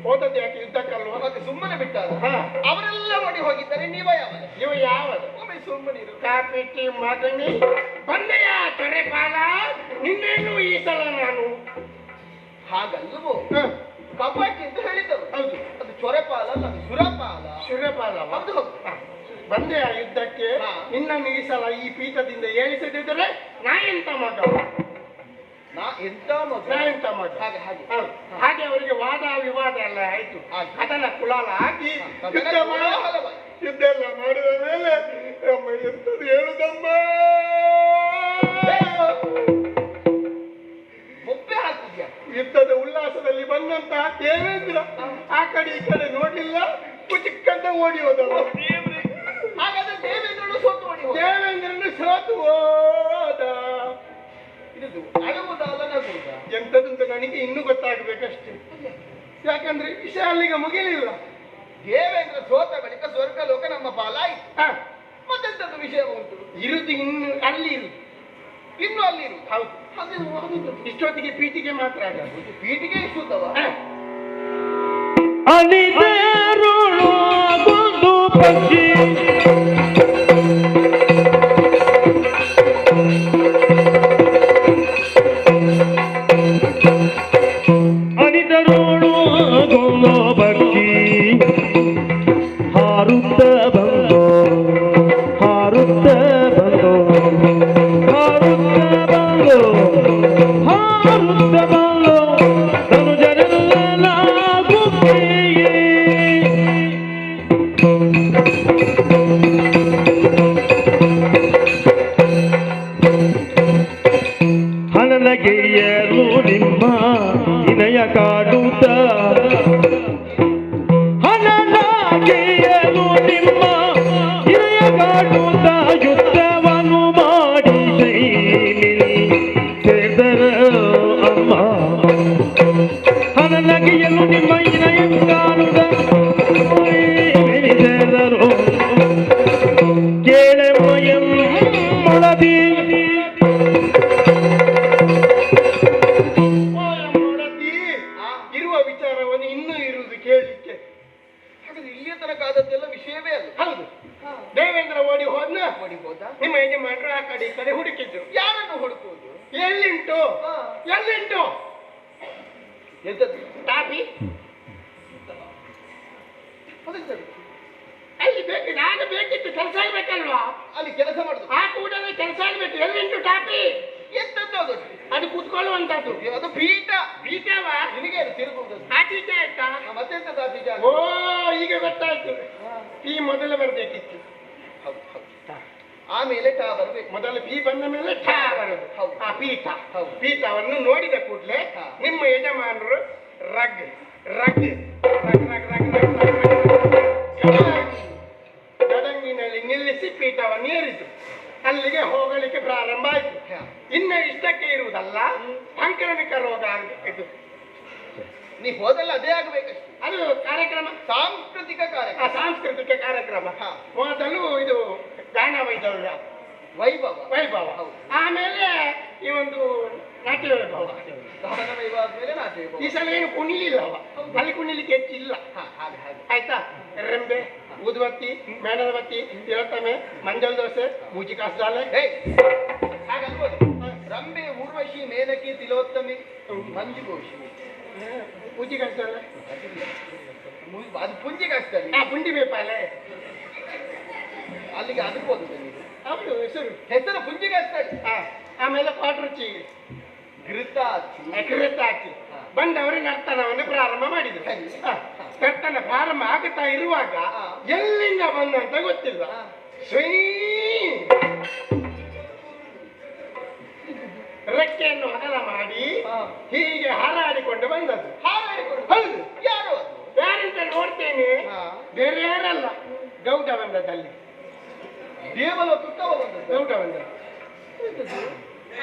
ಹೋದದ್ದು ಯಾಕೆ? ಯುದ್ಧಕ್ಕಲ್ವ? ಮತ್ತೆ ಸುಮ್ಮನೆ ಬಿಟ್ಟಾರ? ಅವರೆಲ್ಲ ಓಡಿ ಹೋಗಿದ್ದಾರೆ. ಇವ ಯಾವದು? ಒಮ್ಮೆ ಸುಮ್ಮನಿರು. ಕಾಪಿಟಿ ಮಗನಿ ಬಂದೆಯ ತೊರೆಪಾಲ, ನಿನ್ನೇನು ಈ ಸಲ ನಾನು ಹಾಗಲ್ವೋ? ಕಪಾಟಿ ಅಂತ ಹೇಳಿದರು. ಹೌದು. ಅದು ಚೊರೆಪಾಲ ಅಲ್ಲ, ಅದು ಸುರಪಾಲ. ಹೌದು. ಬಂದೆ ಆ ಯುದ್ಧಕ್ಕೆ. ನಿನ್ನನ್ನು ಈ ಸಲ ಈ ಪೀಠದಿಂದ ಏಳಿಸದಿದ್ದರೆ ನಾ ಎಂತ ಮಗ? ಹಾಗೆ ಅವರಿಗೆ ವಾದ ವಿವಾದ ಎಲ್ಲ ಆಯ್ತು. ಅದನ್ನ ಕುಲಾಲ ಹಾಕಿ ಯುದ್ಧ ಎಲ್ಲ ಮಾಡಿದ ಮೇಲೆ ಎಂತದ್ದು ಹೇಳುದಮ್ಮ, ಯುದ್ಧದ ಉಲ್ಲಾಸದಲ್ಲಿ ಬಂದಂತಹ ದೇವೇಂದ್ರ ಆ ಕಡೆ ಈ ಕಡೆ ನೋಡ್ಲಿಲ್ಲ, ಕುಚಿಕ್ಕಂತ ಓಡಿ ಹೋದವ. ಹಾಗಾದ್ರೆ ದೇವೇಂದ್ರನು ಸೋತು ಹೋದ. ಅಳುವುದಲ್ಲ ನಗುವುದ? ಎಂತದಂತ ನನಗೆ ಇನ್ನೂ ಗೊತ್ತಾಗಬೇಕಷ್ಟೇ. ಯಾಕಂದ್ರೆ ವಿಷಯ ಅಲ್ಲಿಗೆ ಮುಗಿಲಿಲ್ಲ. ದೇವೇಂದ್ರ ಸೋತ ಬಳಿಕ ಸ್ವರ್ಗ ಲೋಕ ನಮ್ಮ ಪಾಲಾಯಿತು. ಮತ್ತೆಂತದ್ದು ವಿಷಯ ಉಂಟು? ಇರುದು ಇನ್ನು ಅಲ್ಲಿ ಇರುದು. ಹೌದು. ಇಷ್ಟೊತ್ತಿಗೆ ಪೀಠಿಗೆ ಮಾತ್ರ ಆಗದು. ಪೀಠಿಗೆ ಇಷ್ಟುತ್ತವ? ಪಕ್ಷಿ ಅನಿತರೋಳು ಗೋಲೋ ಪಕ್ಷಿ ಹಾರುತ್ತ ಬಂದು ಹಾರುತ್ತ ಬಂದು ಹಾರುತ್ತ ಬಂದು ಹಾರುತ್ತ ಬಂದು ತನು ಜನರೆಲ್ಲ ಗುಬ್ಬಿಯೇ ಹನನಗೆಯರು ನಿಮ್ಮ ಇನಯ ಕಾಡುತ್ತ ಹನನಗೆಯರು ನಿಮ್ಮ ಇನಯ ಕಾಡುತ್ತ ಯುದ್ಧವನ್ನು ಮಾಡಿ ಸೇರಿದರು ಅಮ್ಮ. ಹನನಗೆಯಲು ನಿಮ್ಮ ಇನಯ ಕಾಡುತ್ತ ಸೇರಿದರು ಕೇಳೆಮಯಂ ಮೊಳದಿ ಇರುವ ವಿಚಾರವನ್ನು ಇನ್ನೂ ಇರುವುದು ಕೇಳಲಿಕ್ಕೆ. ಹಾಗಾದ್ರೆ ಇಲ್ಲಿಯ ತನಕ ಆದದ್ದೆಲ್ಲ ವಿಷಯವೇ ಅಲ್ಲ. ಹೌದು. ದೇವೇಂದ್ರ ಓಡಿ ಹೋದ. ನಿಮ್ಮ ಯಜಮಾನರು ಆ ಕಡೆ ಈ ಕಡೆ ಹುಡುಕಿದ್ರು. ಯಾರನ್ನು ಹುಡುಕುವುದು? ಎಲ್ಲಿಂಟು ಎಂತದ್ದು? ಟಾಪಿ ಅಲ್ಲಿ ಬೇಕು. ನಾನು ಬೇಕಿತ್ತು, ಕೆಲಸ ಆಗ್ಬೇಕಲ್ವಾ? ಅಲ್ಲಿ ಕೆಲಸ ಮಾಡುದು. ಆ ಕೂಡಲೇ ಕೆಲಸ ಆಗ್ಬೇಕು. ಎಲ್ಲಿಂಟು ಟಾಪಿ? ಎಂತದ್ದು ಅದು? ಅದು ಕೂತ್ಕೊಳ್ಳುವಂತದ್ದು. ಅದು ಪೀಠ. ಪೀಠವ? ನಿನಗೆ ತಿರುಗುವುದು. ಆ ಪೀಠ ಆಯ್ತಾ? ಮತ್ತೆಂತದ್ದು ಆ ಪೀಠ? ಓ, ಈಗ ಗೊತ್ತಾಯ್ತು. ಈ ಮೊದಲು ಬರಬೇಕಿತ್ತು. ಆಮೇಲೆ ಟಾ ಬರಬೇಕು. ಮೊದಲು ಪಿ ಬಂದ ಮೇಲೆ ಠಾ ಬರೋದು. ಆ ಪೀಠ. ಪೀಠವನ್ನು ನೋಡಿದ ಕೂಡಲೇ ನಿಮ್ಮ ಯಜಮಾನರು ರಗ್ ರಗ್ ರಗ್ ರಗ್ ರಗ್ ರಗ್ ಗಡಂಗಿನಲ್ಲಿ ನಿಲ್ಲಿಸಿ ಪೀಠವನ್ನು ಏರಿತು. ಅಲ್ಲಿಗೆ ಹೋಗಲಿಕ್ಕೆ ಪ್ರಾರಂಭ ಆಯಿತು. ಇನ್ನು ಇಷ್ಟಕ್ಕೆ ಇರುವುದಲ್ಲ, ಸಾಂಕ್ರಾಮಿಕ ರೋಗ ಇದು ನೀ ಹೋದಲ್ಲ ಅದೇ ಆಗ್ಬೇಕಷ್ಟೇ. ಅದು ಕಾರ್ಯಕ್ರಮ ಸಾಂಸ್ಕೃತಿಕ ಕಾರ್ಯಕ್ರಮ. ಸಾಂಸ್ಕೃತಿಕ ಕಾರ್ಯಕ್ರಮ. ಹಾ. ಮೊದಲು ಇದು ಗಾನ ವೈಭವ ವೈಭವ ವೈಭವ, ಹೌದು. ಆಮೇಲೆ ಈ ಒಂದು ನಾಟ್ಯ ವೈಭವ. ಗಾನ ವೈಭವ ಆದ್ಮೇಲೆ ನಾಟ್ಯ ವೈಭವ. ಈ ಸಲ ಏನು ಕುಣಿಲಿಲ್ಲ ಅವ, ಅಲ್ಲಿ ಕುಣಿಲಿಕ್ಕೆ ಹೆಚ್ಚಿಲ್ಲ. ಹಾಗೆ ಹಾಗೆ. ಆಯ್ತಾ? ರೆಂಬೆ, ಊದುಬತ್ತಿ, ಮೇಣದ ಬತ್ತಿ, ತಿಳತಮೆ, ಮಂಜಲ್ ದೋಸೆ, ಮೂಚಿ ಕಾಸ್ದಾಲೆ. ಏಯ್, ಹಾಗಲ್ಬೋದು. ರಂಬೆ, ಊರ್ವಶಿ, ಮೇನಕಿ, ತಿಲೋತ್ತಮಿ, ಮಂಜು ಘೋಷಿ. ಮೂಚಿ ಕಾಸ್ದಾಲೆ ಅದು ಪುಂಜಿಗೆ ಆಗ್ತದೆ. ಪುಂಡಿ ಬೇಪಾಲೆ ಅಲ್ಲಿಗೆ ಅದಕ್ಕೋದು ನೀವು. ಹೌದು, ಹೆಸರು ಹೆಸರು ಪುಂಜಿಗೆ ಆಗ್ತದೆ. ಆಮೇಲೆ ಪಾಟ್ರುಚಿ ಘೃತಾಚಿ. ಹಾಕಿ ಬಂದವರು ನರ್ತನವನ್ನು ಪ್ರಾರಂಭ ಮಾಡಿದ್ರು. ನರ್ತನ ಪ್ರಾರಂಭ ಆಗುತ್ತಾ ಇರುವಾಗ ಎಲ್ಲಿಂದ ಬಂದಂತ ಗೊತ್ತಿಲ್ಲ. ಸ್ವೀ ರೆಕ್ಕೆಯನ್ನು ಅಗಲ ಮಾಡಿ ಹೀಗೆ ಹಾರಾಡಿಕೊಂಡು ಬಂದದ್ದು. ಹಾರಾಡಿಕೊಂಡು ಹೌದು. ಯಾರು ಅದು? ಯಾರಂತ ನೋಡ್ತೇನೆ, ಬೇರೆ ಯಾರಲ್ಲ, ಗೌಡ ಬಂದದ್ದಲ್ಲಿ. ದೇವಲ ತುತ್ತವ ಬಂದದ್ದು. ಗೌಡ ಬಂದ.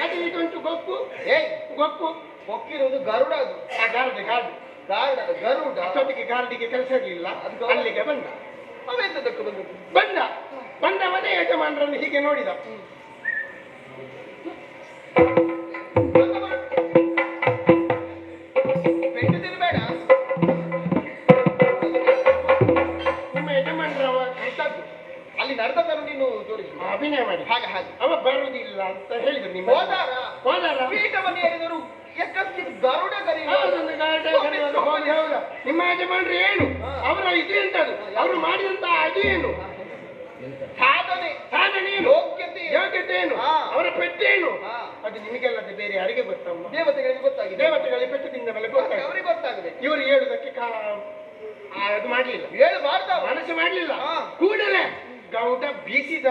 ಅದು ಇದೊಂಚು ಗೊಪ್ಪು. ಏಯ್, ಗೊಪ್ಪು ಕೊಕ್ಕಿರುವುದು ಗರುಡ. ಅದು ಗಾರ್ಡ್ ಗಾರ್ಡ್ ಗಾರ್ಡ ಗರುಡ. ಅಷ್ಟೊತ್ತಿಗೆ ಗಾರ್ಡಿಗೆ ಕೆಲಸ ಇರಲಿಲ್ಲ, ಅಲ್ಲಿಗೆ ಬಂದ. ಅವೆಂತದಕ್ಕೆ ಬಂದದ್ದು? ಬಂದವನೇ ಯಜಮಾನರನ್ನು ಹೀಗೆ ನೋಡಿದ. ಪೆಟ್ಟು ತಿನ್ಬೇಡ. ನಿಮ್ಮ ಯಜಮಾನರವ ಎಂತದ್ದು? ಅಲ್ಲಿ ನಡೆದದನ್ನು ನೀನು ತೋರಿಸು. ಅಭಿನಯ ಮಾಡಿ. ಹಾಗೆ ಹಾಗೆ. ಅವ ಬರುವುದಿಲ್ಲ ಅಂತ ಹೇಳಿದ್ರು. ನಿಮ್ಮ ಹೋದಾರ ಪೀಠವನ್ನು ಏರಿದರು. ಎಕ್ಕಸ್ತಿದ್ದು ಗರುಡ ಗರಿ. ಹೌದೊಂದು ಗಾರ್ಡ್ ಹೋಗಿ. ಹೌದಾ? ನಿಮ್ಮ ಯಜಮಾನರು ಏನು ಅವರ ಇದು ಎಂತದು, ಅವರು ಮಾಡಿದಂತ ಅದು ಏನು ಸಾಧನೆ ಏನು, ಯೋಗ್ಯತೆ ಏನು, ಹಾ. ಅವರ ಪೆಟ್ಟೇನು, ಹಾ. ಅದು ನಿಮಗೆಲ್ಲದೆ ಬೇರೆ ಯಾರಿಗೆ ಗೊತ್ತಮ್ಮ? ದೇವತೆಗಳಿಗೆ ಗೊತ್ತಾಗಿದೆ. ದೇವತೆಗಳಿಗೆ ಪೆಟ್ಟು ತಿಂದ ಮೇಲೆ ಗೊತ್ತಾಗ. ಅವರಿಗೆ ಗೊತ್ತಾಗಬೇಕು. ಇವರು ಹೇಳುದಕ್ಕೆ ಅದು ಮಾಡ್ಲಿಲ್ಲ, ಹೇಳು ಮಾಡ್ದ ಮನಸ್ಸು ಮಾಡ್ಲಿಲ್ಲ. ಹಾ. ಕೂಡಲೇ ಗೌಡ ಬೀಸಿದ,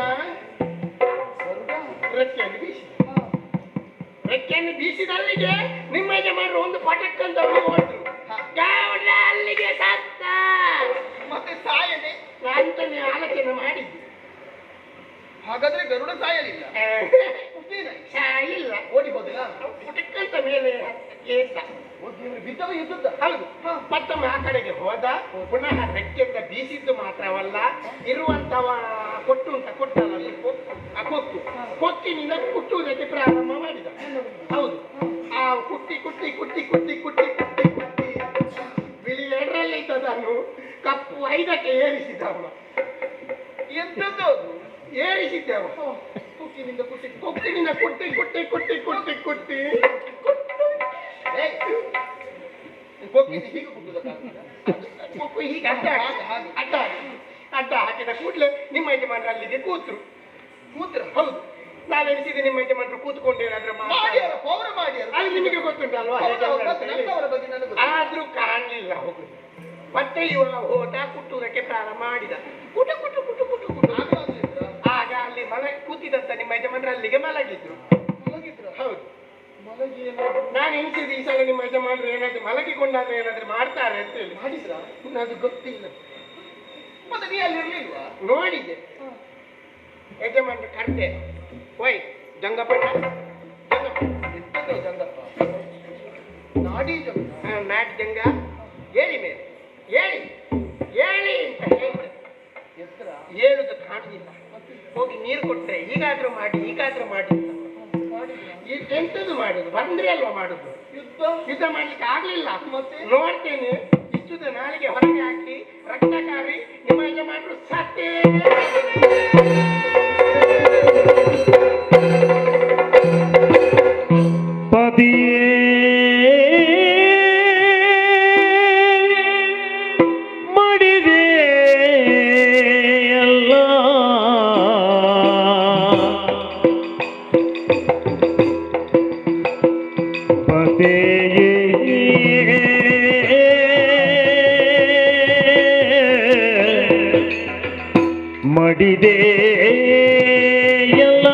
ರೆಕ್ಕೆಯನ್ನು ಬೀಸಿದ. ರೆಕ್ಕೆಯನ್ನು ಬೀಸಿದಲ್ಲಿಗೆ ನಿಮ್ಮ ಯಜಮಾನರು ಒಂದು ಪಟಕ್ ಅಂತ ಹೊರಟರು. ಗೌಡ ಅಲ್ಲಿಗೆ ಸತ್ತ. ಮತ್ತೆ ಸಾಯದೆ ಅಂತ ನೀವು ಆಲೋಚನೆ ಮಾಡಿದ್ದು. ಹಾಗಾದ್ರೆ ಗರುಡ ಸಾಯಲಿಲ್ಲ. ಇಲ್ಲ, ಓಡಿ ಹೋದಿಲ್ಲ. ಪುಟಕ್ಕಂತ ಮೇಲೆ ಏತ ಬಿದ್ದವ ಯುದ್ಧದ. ಹೌದು. ಮತ್ತೊಮ್ಮೆ ಆ ಕಡೆಗೆ ಹೋದ. ಪುನಃ ರೆಕ್ಕೆಯಿಂದ ಬೀಸಿದ್ದು ಮಾತ್ರವಲ್ಲ, ಇರುವಂತವ ಕೊಟ್ಟಲ್ಲ ಆ ಕೊಕ್ಕಿನಿಂದ ಕುಟ್ಟುವುದಕ್ಕೆ ಪ್ರಾರಂಭ ಮಾಡಿದ. ಹೌದು. ಆ ಕುಟ್ಟಿ ಬಿಳಿ 2ರಲ್ಲಿ ಇದ್ದದನ್ನು ಕಪ್ಪು 5ಕ್ಕೆ ಏರಿಸಿದ ಅವನು. ಎಂತದ್ದು ಅದು? ಏರಿಸಿದ್ದೆವು. ಕುಕ್ಕಿನಿಂದ ಕುಟ್ಟಿ ಕೊಕ್ಕಿನ ಹೀಗೆ ಕುಟ್ಟುವುದಕ್ಕಾಗ್ತದ? ಕೊಕ್ಕು ಹೀಗೆ ಅಡ್ಡ ಹಾಕಿದ ಕೂಡಲೇ ನಿಮ್ಮ ಯಜಮಾನರು ಅಲ್ಲಿಗೆ ಕೂತ್ರು. ಹೌದು. ನಾವೆನಿಸಿದೆ ನಿಮ್ಮ ಯಜಮಾನರು ಕೂತ್ಕೊಂಡೇನಾದ್ರೂ ಮಾಡ್ಯಾರ, ಪೌರ ಮಾಡ್ಯಾರ. ಅದು ನಿಮಗೆ ಗೊತ್ತುಂಟಲ್ವಾ? ನನ್ನವರ ಬಗ್ಗೆ ನನಗೆ ಗೊತ್ತು. ಆದ್ರೂ ಕಾಣಲಿಲ್ಲ ಹೋಗುದು. ಮತ್ತೆ ಇವ ಹೋದ, ಕುಟ್ಟುವುದಕ್ಕೆ ಪ್ರಾರಂಭ ಮಾಡಿದ. ಕುಟು ಆಗ ಅಲ್ಲಿ ಕೂತಿದಂತ ನಿಮ್ಮ ಯಜಮಾನರು ಅಲ್ಲಿಗೆ ಮಲಗಿದ್ರು. ಹೌದು. ನಾನು ಎನಿಸಿದೆ ಈ ಸಲ ನಿಮ್ಮ ಯಜಮಾನರು ಏನಾದ್ರು ಮಲಗಿಕೊಂಡಾದ್ರೆ ಏನಾದ್ರು ಮಾಡ್ತಾರೆ ಅಂತ ಹೇಳಿ. ಮಾಡಿದ್ರ? ಅದು ಗೊತ್ತಿಲ್ಲ. ಮತ್ತೆ ನೀ ಅಲ್ಲಿ ಇರ್ಲಿಲ್ವಾ? ನೋಡಿದೆ. ಯಜಮಾನರು ಕರ್ತೆ, ಓಯ್ ಜಂಗಪಣ್ಣ, ಎಂತದ್ದು ಜಂಗಪ್ಪ? ನಾಡಿ ಜಂಗ. ಮ್ಯಾಟ್ ಜಂಗ, ಹೇಳಿ ಮೇಲೆ ಹೇಳಿ ಅಂತ ಹೇಳಿದ. ಎತ್ತರ ಹೇಳುದು ಕಾಣಲಿಲ್ಲ. ಹೋಗಿ ನೀರು ಕೊಟ್ರೆ ಹೀಗಾದ್ರೂ ಮಾಡಿ ಅಂತ. ಎಂತದ್ದು ಮಾಡುದು? ಬಂದ್ರೆ ಅಲ್ವಾ ಮಾಡುದು. ಯುದ್ಧ ಮಾಡ್ಲಿಕ್ಕೆ ಆಗ್ಲಿಲ್ಲ. ನೋಡ್ತೇನೆ ಇಷ್ಟುದ ನಾಳೆಗೆ ಹೊರಗೆ ಹಾಕಿ ರಕ್ತಕಾರಿ ನಿಮ್ಮ ಯಜಮಾನರು ಸತ್ತೇ. ಪದಿಯೇ ಮಾಡಿದೆ ಎಲ್ಲ ಪದೆಯೇ ಮಡಿದೆ ಎಲ್ಲ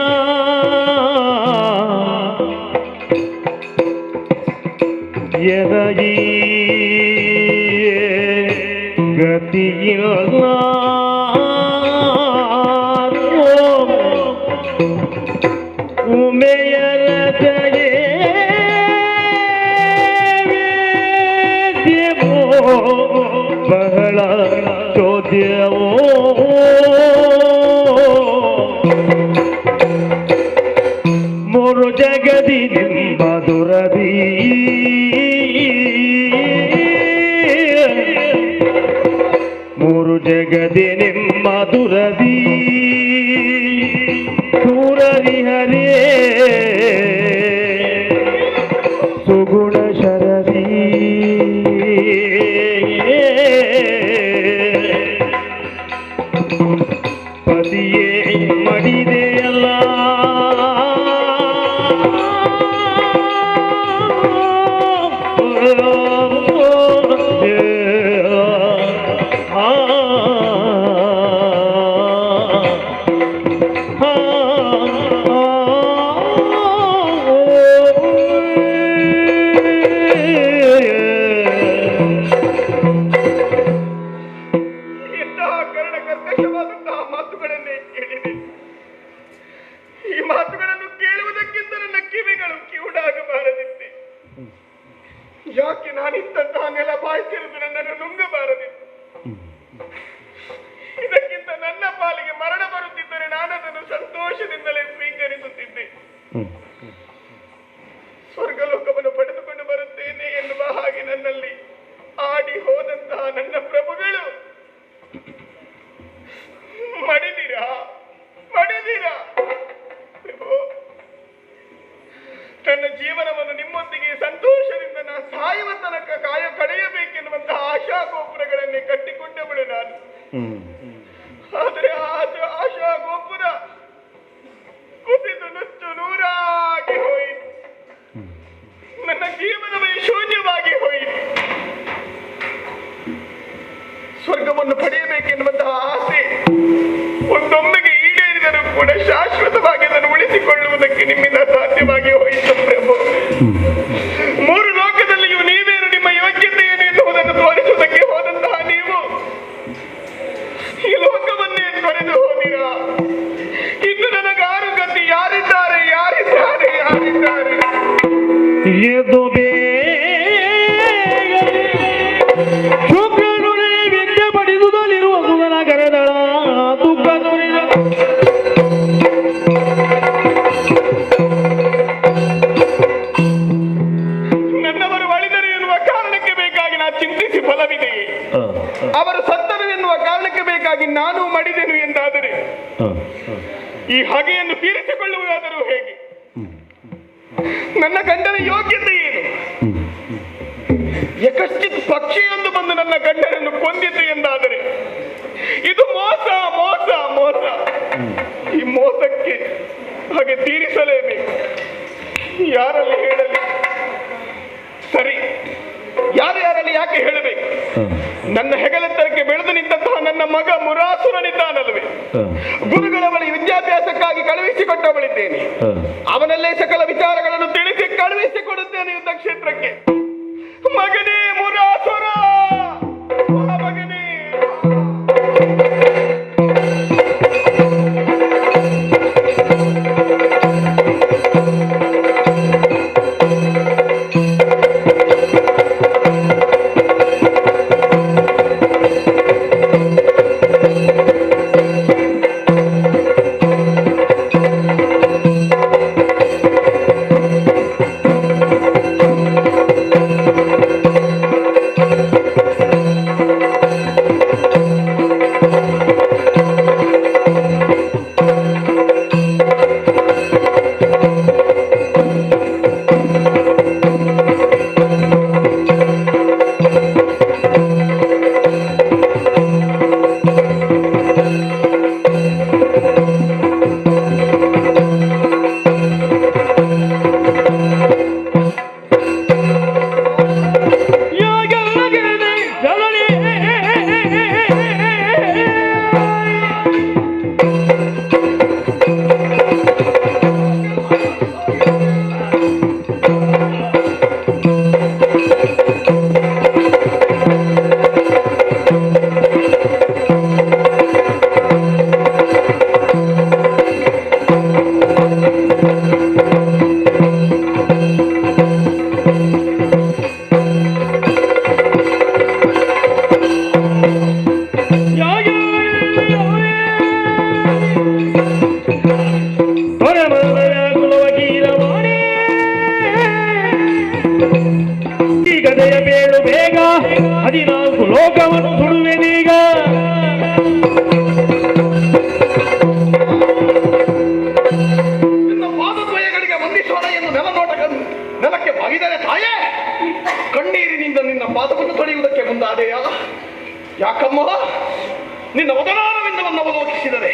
ಎದಗಿ ಗತಿಯಿಲ್ಲ ಉಮೆಯರ ದಯೆ ಜಗದೆ ನಿಮ್ಮ ದುರದಿ ಸೂರರಿ ಹರೇ ಸುಗುಣ ಶರದಿ ಪತಿಯೇ ಮಡಿದೆಯಲ್ಲ ಇಂತಹ ಕರ್ಣ ಕರ್ಕಶವಾದಂತಹ ಮಾತುಗಳನ್ನೇ ಕೇಳಿದೆ. ಈ ಮಾತುಗಳನ್ನು ಕೇಳುವುದಕ್ಕಿಂತ ನನ್ನ ಕಿವಿಗಳು ಕಿವುಡಾಗಬಾರದಿತ್ತೆ. ಯಾಕೆ ನಾನಿದ್ದಂತಹ ನೆಲ ಬಾಯ್ತಿರುವುದು ನನ್ನನ್ನು ನುಂಗಬಾರದಿತ್ತು. ಇದಕ್ಕಿಂತ ನನ್ನ ಪಾಲಿಗೆ ಮರಣ ಬರುತ್ತಿದ್ದರೆ ನಾನದನ್ನು ಸಂತೋಷದಿಂದಲೇ ಸ್ವೀಕರಿಸುತ್ತಿದ್ದೆ. ಸ್ವರ್ಗಲೋಕವನ್ನು ಪಡೆದುಕೊಂಡು ಬರುತ್ತೇನೆ ಎನ್ನುವ ಹಾಗೆ ನನ್ನಲ್ಲಿ ಆಡಿ ಹೋದಂತಹ ನನ್ನ ಪ್ರಭುಗಳು ಮಡಿದಿರಾ ಪ್ರಭು, ನನ್ನ ಜೀವನವನ್ನು ನಿಮ್ಮೊಂದಿಗೆ ಸಂತೋಷದಿಂದ ನಾ ಸಾಯುವ ತನಕ ಕಳೆಯಬೇಕೆನ್ನುವಂತಹ ಆಶಾ ಗೋಪುರಗಳನ್ನೇ ಕಟ್ಟಿಕೊಂಡವಳು ನಾನು. ಆದರೆ ಆಶಾ ಗೋಪುರ ಕುಸಿದು ನುಚ್ಚು ನೂರಾಗಿ ಹೋಯಿತು. ನನ್ನ ಜೀವನವೇ ಶೂನ್ಯವಾಗಿ ಹೋಯಿತು. ಸ್ವರ್ಗವನ್ನು ಪಡೆಯಬೇಕೆನ್ನುವಂತಹ ಆಸೆ ಒಂದೊಮ್ಮೆಗೆ ಈಡೇರಿದರೂ ಕೂಡ ಶಾಶ್ವತವಾಗಿ ಅದನ್ನು ಉಳಿಸಿಕೊಳ್ಳುವುದಕ್ಕೆ ನಿಮ್ಮಿಂದ ಸಾಧ್ಯವಾಗಿ ಹೋಯಿತು ಪ್ರಭು. ಮೂರು ಲೋಕದಲ್ಲಿಯೂ ನೀವೇನು ನಿಮ್ಮ ಯೋಗ್ಯತೆ ಏನು ಎನ್ನುವುದನ್ನು ತೋರಿಸುವುದಕ್ಕೆ ಹೋದಂತಹ ನೀವು ಈ ಲೋಕವನ್ನೇ ತೊರೆದು ಹೋದಿರಾ. ಇನ್ನು ನನಗಾರು ಗತಿ ಯಾರಿದ್ದಾರೆ? ಎದು ಶುಕ್ರನುರೇ ವಿದ್ಯೆ ಪಡಿಸುವುದಲ್ಲಿರುವ ಸುಧನ ಕರೆದಳ ದುಃಖ ದೊರೆದ ನನ್ನವರು ಒಳಿದರು ಎನ್ನುವ ಕಾರಣಕ್ಕೆ ಬೇಕಾಗಿ ನಾ ಚಿಂತಿಸಿ ಫಲವಿದೆಯೇ? ಅವರು ಸತ್ತರು ಎನ್ನುವ ಕಾರಣಕ್ಕೆ ಬೇಕಾಗಿ ನಾನು ಮಡಿದೆನು ಎಂದಾದರೆ ಈ ಹಗೆಯನ್ನು ತೀರಿಸಿಕೊಳ್ಳುವುದಾದರೂ ಹೇಗೆ? ನನ್ನ ಗಂಡನ ಯೋಗ್ಯತೆ ಏನು? ಯಕಶ್ಚಿತ್ ಪಕ್ಷಿಯೊಂದು ಬಂದು ನನ್ನ ಗಂಡನನ್ನು ಕೊಂದಿತು ಎಂದಾದರೆ ಇದು ಮೋಸ ಮೋಸ ಮೋಸ. ಈ ಮೋಸಕ್ಕೆ ಹಾಗೆ ತೀರಿಸಲೇಬೇಕು. ಯಾರಲ್ಲಿ ಹೇಳಲಿ? ಸರಿ, ಯಾರ್ಯಾರಲ್ಲಿ ಯಾಕೆ ಹೇಳಬೇಕು? ನನ್ನ ಹೆಗಲೆತ್ತರಕ್ಕೆ ಬೆಳೆದು ನಿಂತಹ ನನ್ನ ಮಗ ಮುರಾಸುರನಿದ್ದಾನಲ್ವೇ, ಗುರುಗಳ ಬಳಿ ವಿದ್ಯಾಭ್ಯಾಸಕ್ಕಾಗಿ ಕಳುಹಿಸಿಕೊಟ್ಟವಳಿದ್ದೇನೆ. ಅವನಲ್ಲೇ ಸಕಲ ವಿಚಾರಗಳನ್ನು ತಿಳಿಸಿ ಕಳುಹಿಸಿಕೊಡುತ್ತೇನೆ ಯುದ್ಧ ಕ್ಷೇತ್ರಕ್ಕೆ. ಮಗನೇ ಮುರಾಸುರ, ಮಗನೇ. ಈ ಗದೆಯ ಬೇಳು ಬೇಗ 14 ಲೋಕವನ್ನು ಸುಡುವೆನೀಗ. ನಿನ್ನ ಪಾದದ್ವಯಗಳಿಗೆ ವಂದಿಸೋಣ ಎಂದು ನೆಲಕ್ಕೆ ಬಾಗಿದರೆ ತಾಯೇ, ಕಣ್ಣೀರಿನಿಂದ ನಿನ್ನ ಪಾದವನ್ನು ತೊಳೆಯುವುದಕ್ಕೆ ಮುಂದಾದೆಯ? ಯಾಕಮ್ಮ? ನಿನ್ನ ವದನಾರವಿಂದವನ್ನು ಅವಲೋಕಿಸಿದರೆ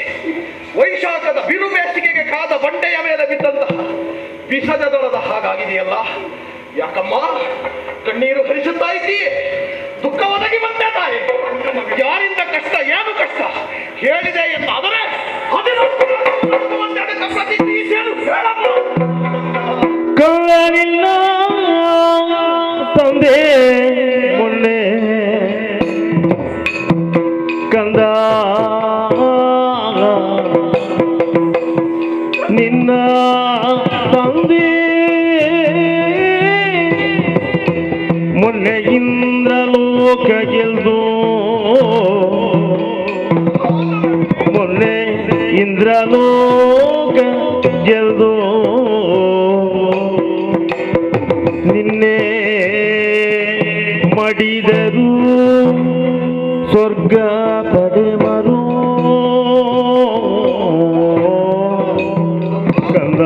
ವೈಶಾಖದ ಬಿರು ಬೇಸಿಗೆಗೆ ಕಾದ ಬಂಡೆಯ ಮೇಲೆ ಬಿದ್ದಂತಹ ಬಿಸಜದಳದ ಹಾಗಾಗಿದೆಯಲ್ಲ. ಯಾಕಮ್ಮ ಕಣ್ಣೀರು ಹರಿಸುತ್ತಾ ಇದ್ದೀಯೇ? ದುಃಖ ಒದಗಿ ಬಂದೆ ತಾಯಿ. ಯಾರಿಂದ ಕಷ್ಟ, ಏನು ಕಷ್ಟ ಹೇಳಿದೆ ಎಂದಾದರೆ ಕಳ್ಳನಿಲ್ಲ ತಂದೆ ಮೊನ್ನೆ ಕಂದ ನಿನ್ನ ತಂದೆ ಮೊನ್ನೆ ಇಂದ್ರಲೋಕ ಗೆಲ್ದು ಮೊನ್ನೆ ಇಂದ್ರಲೋಕ ಗೆಲ್ದು ನಿನ್ನೆ ಮಡಿದರು ಸ್ವರ್ಗ ಪಡೆವರು ಕಂದ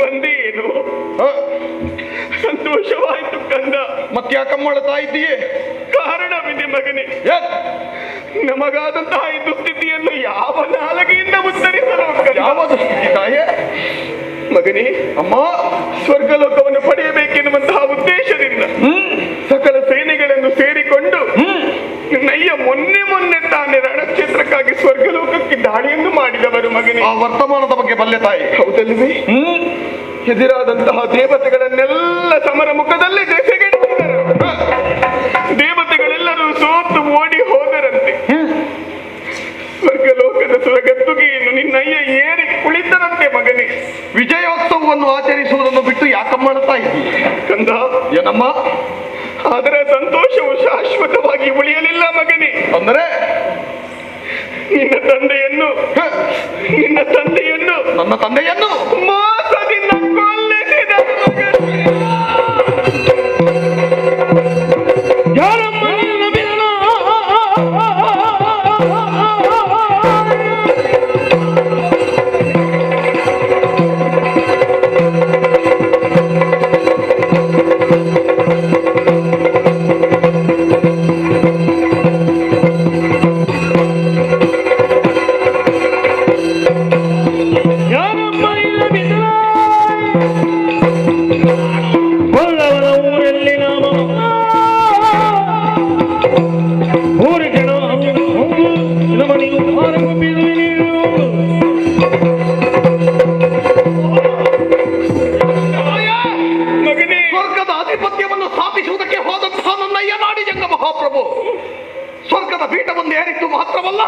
ಬಂದೇನು ಸಂತೋಷವಾಯ್ತು ಕಂದ. ಮತ್ತ್ಯಾಕಮ್ಮ ಮಾಡ್ತಾ ಇದ್ದೀಯೇ? ಕಾರಣವಿದೆ ಮಗನೇ. ನಮಗಾದಂತಹ ಈ ದುಸ್ಥಿತಿಯನ್ನು ಯಾವ ನಾಲಗೆಯಿಂದ ಉತ್ತರಿಸಲು ಯಾವುದು ತಾಯೇ? ಮಗನೇ, ಅಮ್ಮ, ಸ್ವರ್ಗಲೋಕವನ್ನು ಪಡೆಯಬೇಕೆನ್ನುವಂತಹ ಉದ್ದೇಶದಿಂದ ಸಕಲ ಸೇನೆಗಳನ್ನು ಸೇರಿಕೊಂಡು ನಯ್ಯ ಮೊನ್ನೆ ತಾನೇ ರಣಕ್ಷೇತ್ರಕ್ಕಾಗಿ ಸ್ವರ್ಗಲೋಕಕ್ಕೆ ದಾಳಿಯನ್ನು ಮಾಡಿದವರು ಮಗನೇ. ಆ ವರ್ತಮಾನದ ಬಗ್ಗೆ ಬಲ್ಲೆ ತಾಯಿ. ಹೌದಲ್ವೇ? ಎದುರಾದಂತಹ ದೇವತೆಗಳನ್ನೆಲ್ಲ ಸಮರ ಮುಖದಲ್ಲಿ ದೆಸೆಗೆಟ್ಟಿದ್ದಾರೆ. ದೇವತೆಗಳೆಲ್ಲರೂ ಸೋತು ಓಡಿ ಹೋದರಂತೆ. ಸ್ವರ್ಗಲೋಕದ ಸ್ವರ್ಗದ್ದುಗೆಯನ್ನು ನಿನ್ನಯ್ಯ ಏರಿ ಕುಳಿತರಂತೆ ಮಗನೇ. ವಿಜಯೋತ್ಸವವನ್ನು ಆಚರಿಸುವುದನ್ನು ಬಿಟ್ಟು ಯಾಕಮ್ಮ ಮಾಡ್ತಾ ಇದ್ದೀ? ಕಂದ, ಏನಮ್ಮ? ಅದರ ಸಂತೋಷವು ಶಾಶ್ವತವಾಗಿ ಉಳಿಯಲಿಲ್ಲ ಮಗನೇ. ಅಂದರೆ ನಿನ್ನ ತಂದೆಯನ್ನು ನನ್ನ ತಂದೆಯನ್ನು ಮೋಸದಿಂದ ಕೊಲ್ಲಿಸಿದ ಯಾರಮ್ಮ ನಿನ್ನ ಬಿಡಲ? ಯಾರಮ್ಮ ನಿನ್ನ ಬಿಡಲ? ಬಲ್ಲವನ ಊರಲ್ಲಿ ನಾಮ ಊರಿಗೆ ನಮ್ಮ ನೀವು ಆರಂಭಿಸುವೆ ನೀನು. ಮಗನೇ, ಸ್ವರ್ಗದ ಆಧಿಪತ್ಯವನ್ನು ಸ್ಥಾಪಿಸುವುದಕ್ಕೆ ಹೋದಂತಹ ನನ್ನಯ್ಯ ನಾಡಿಜಂಗ ಮಹಾಪ್ರಭು ಸ್ವರ್ಗದ ಪೀಠವನ್ನು ಏರಿತ್ತು ಮಾತ್ರವಲ್ಲ,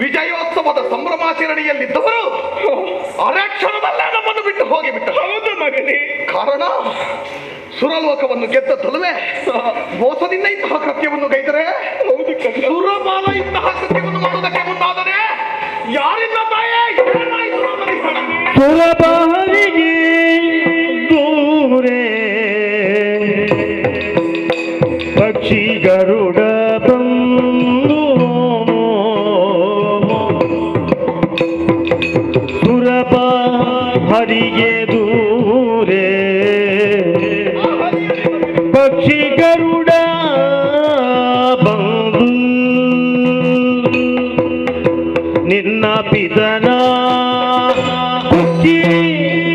ವಿಜಯೋತ್ಸವದ ಸಂಭ್ರಮಾಚರಣೆಯಲ್ಲಿದ್ದವರು ಅರಕ್ಷಣದಲ್ಲೇ ನಮ್ಮನ್ನು ಬಿಟ್ಟು ಹೋಗಿಬಿಟ್ಟರು. ಹೌದು ಮಗನೇ. ಕಾರಣ ಸುರಲೋಕವನ್ನು ಗೆದ್ದದ್ದಲ್ಲವೇ ಮೋಸದಿಂದ ಇಂತಹ ಕೃತ್ಯವನ್ನು ಗೈದರೆ? ಹೌದು ಕಂದ. ಸುರಪಾಲ ಇಂತಹ ಕೃತ್ಯವನ್ನು ಮಾಡುವುದಕ್ಕೆ ಮುಂದಾದರೆ ಯಾರಿಂದ ತಾಯೇ? ಏನಾಯಿತು ನಮ್ಮಲ್ಲಿ ಕಣನೆ? ಸುರಬಾಲಿಗೆ ದೂರೇ ಪಕ್ಷಿ ಗರುಡ ಬಂದು ಸುರಪ ಹರಿಗೆ ದೂರೇ ಪಕ್ಷಿ ಗರುಡ ಬಂದು ನಿನ್ನ ಪಿತನ ಕುಕ್ಕಿ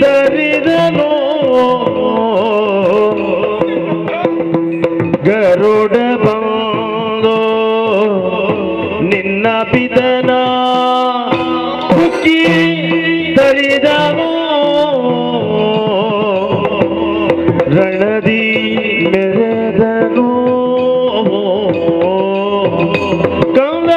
ತರಿದನೋ ಗರುಡ ಬಂದು ನಿನ್ನ ಪಿತನ ಕುಕ್ಕಿ ತರಿದನೋ ರಣದಿ ಮೆರೆದನೋ ಕಂದ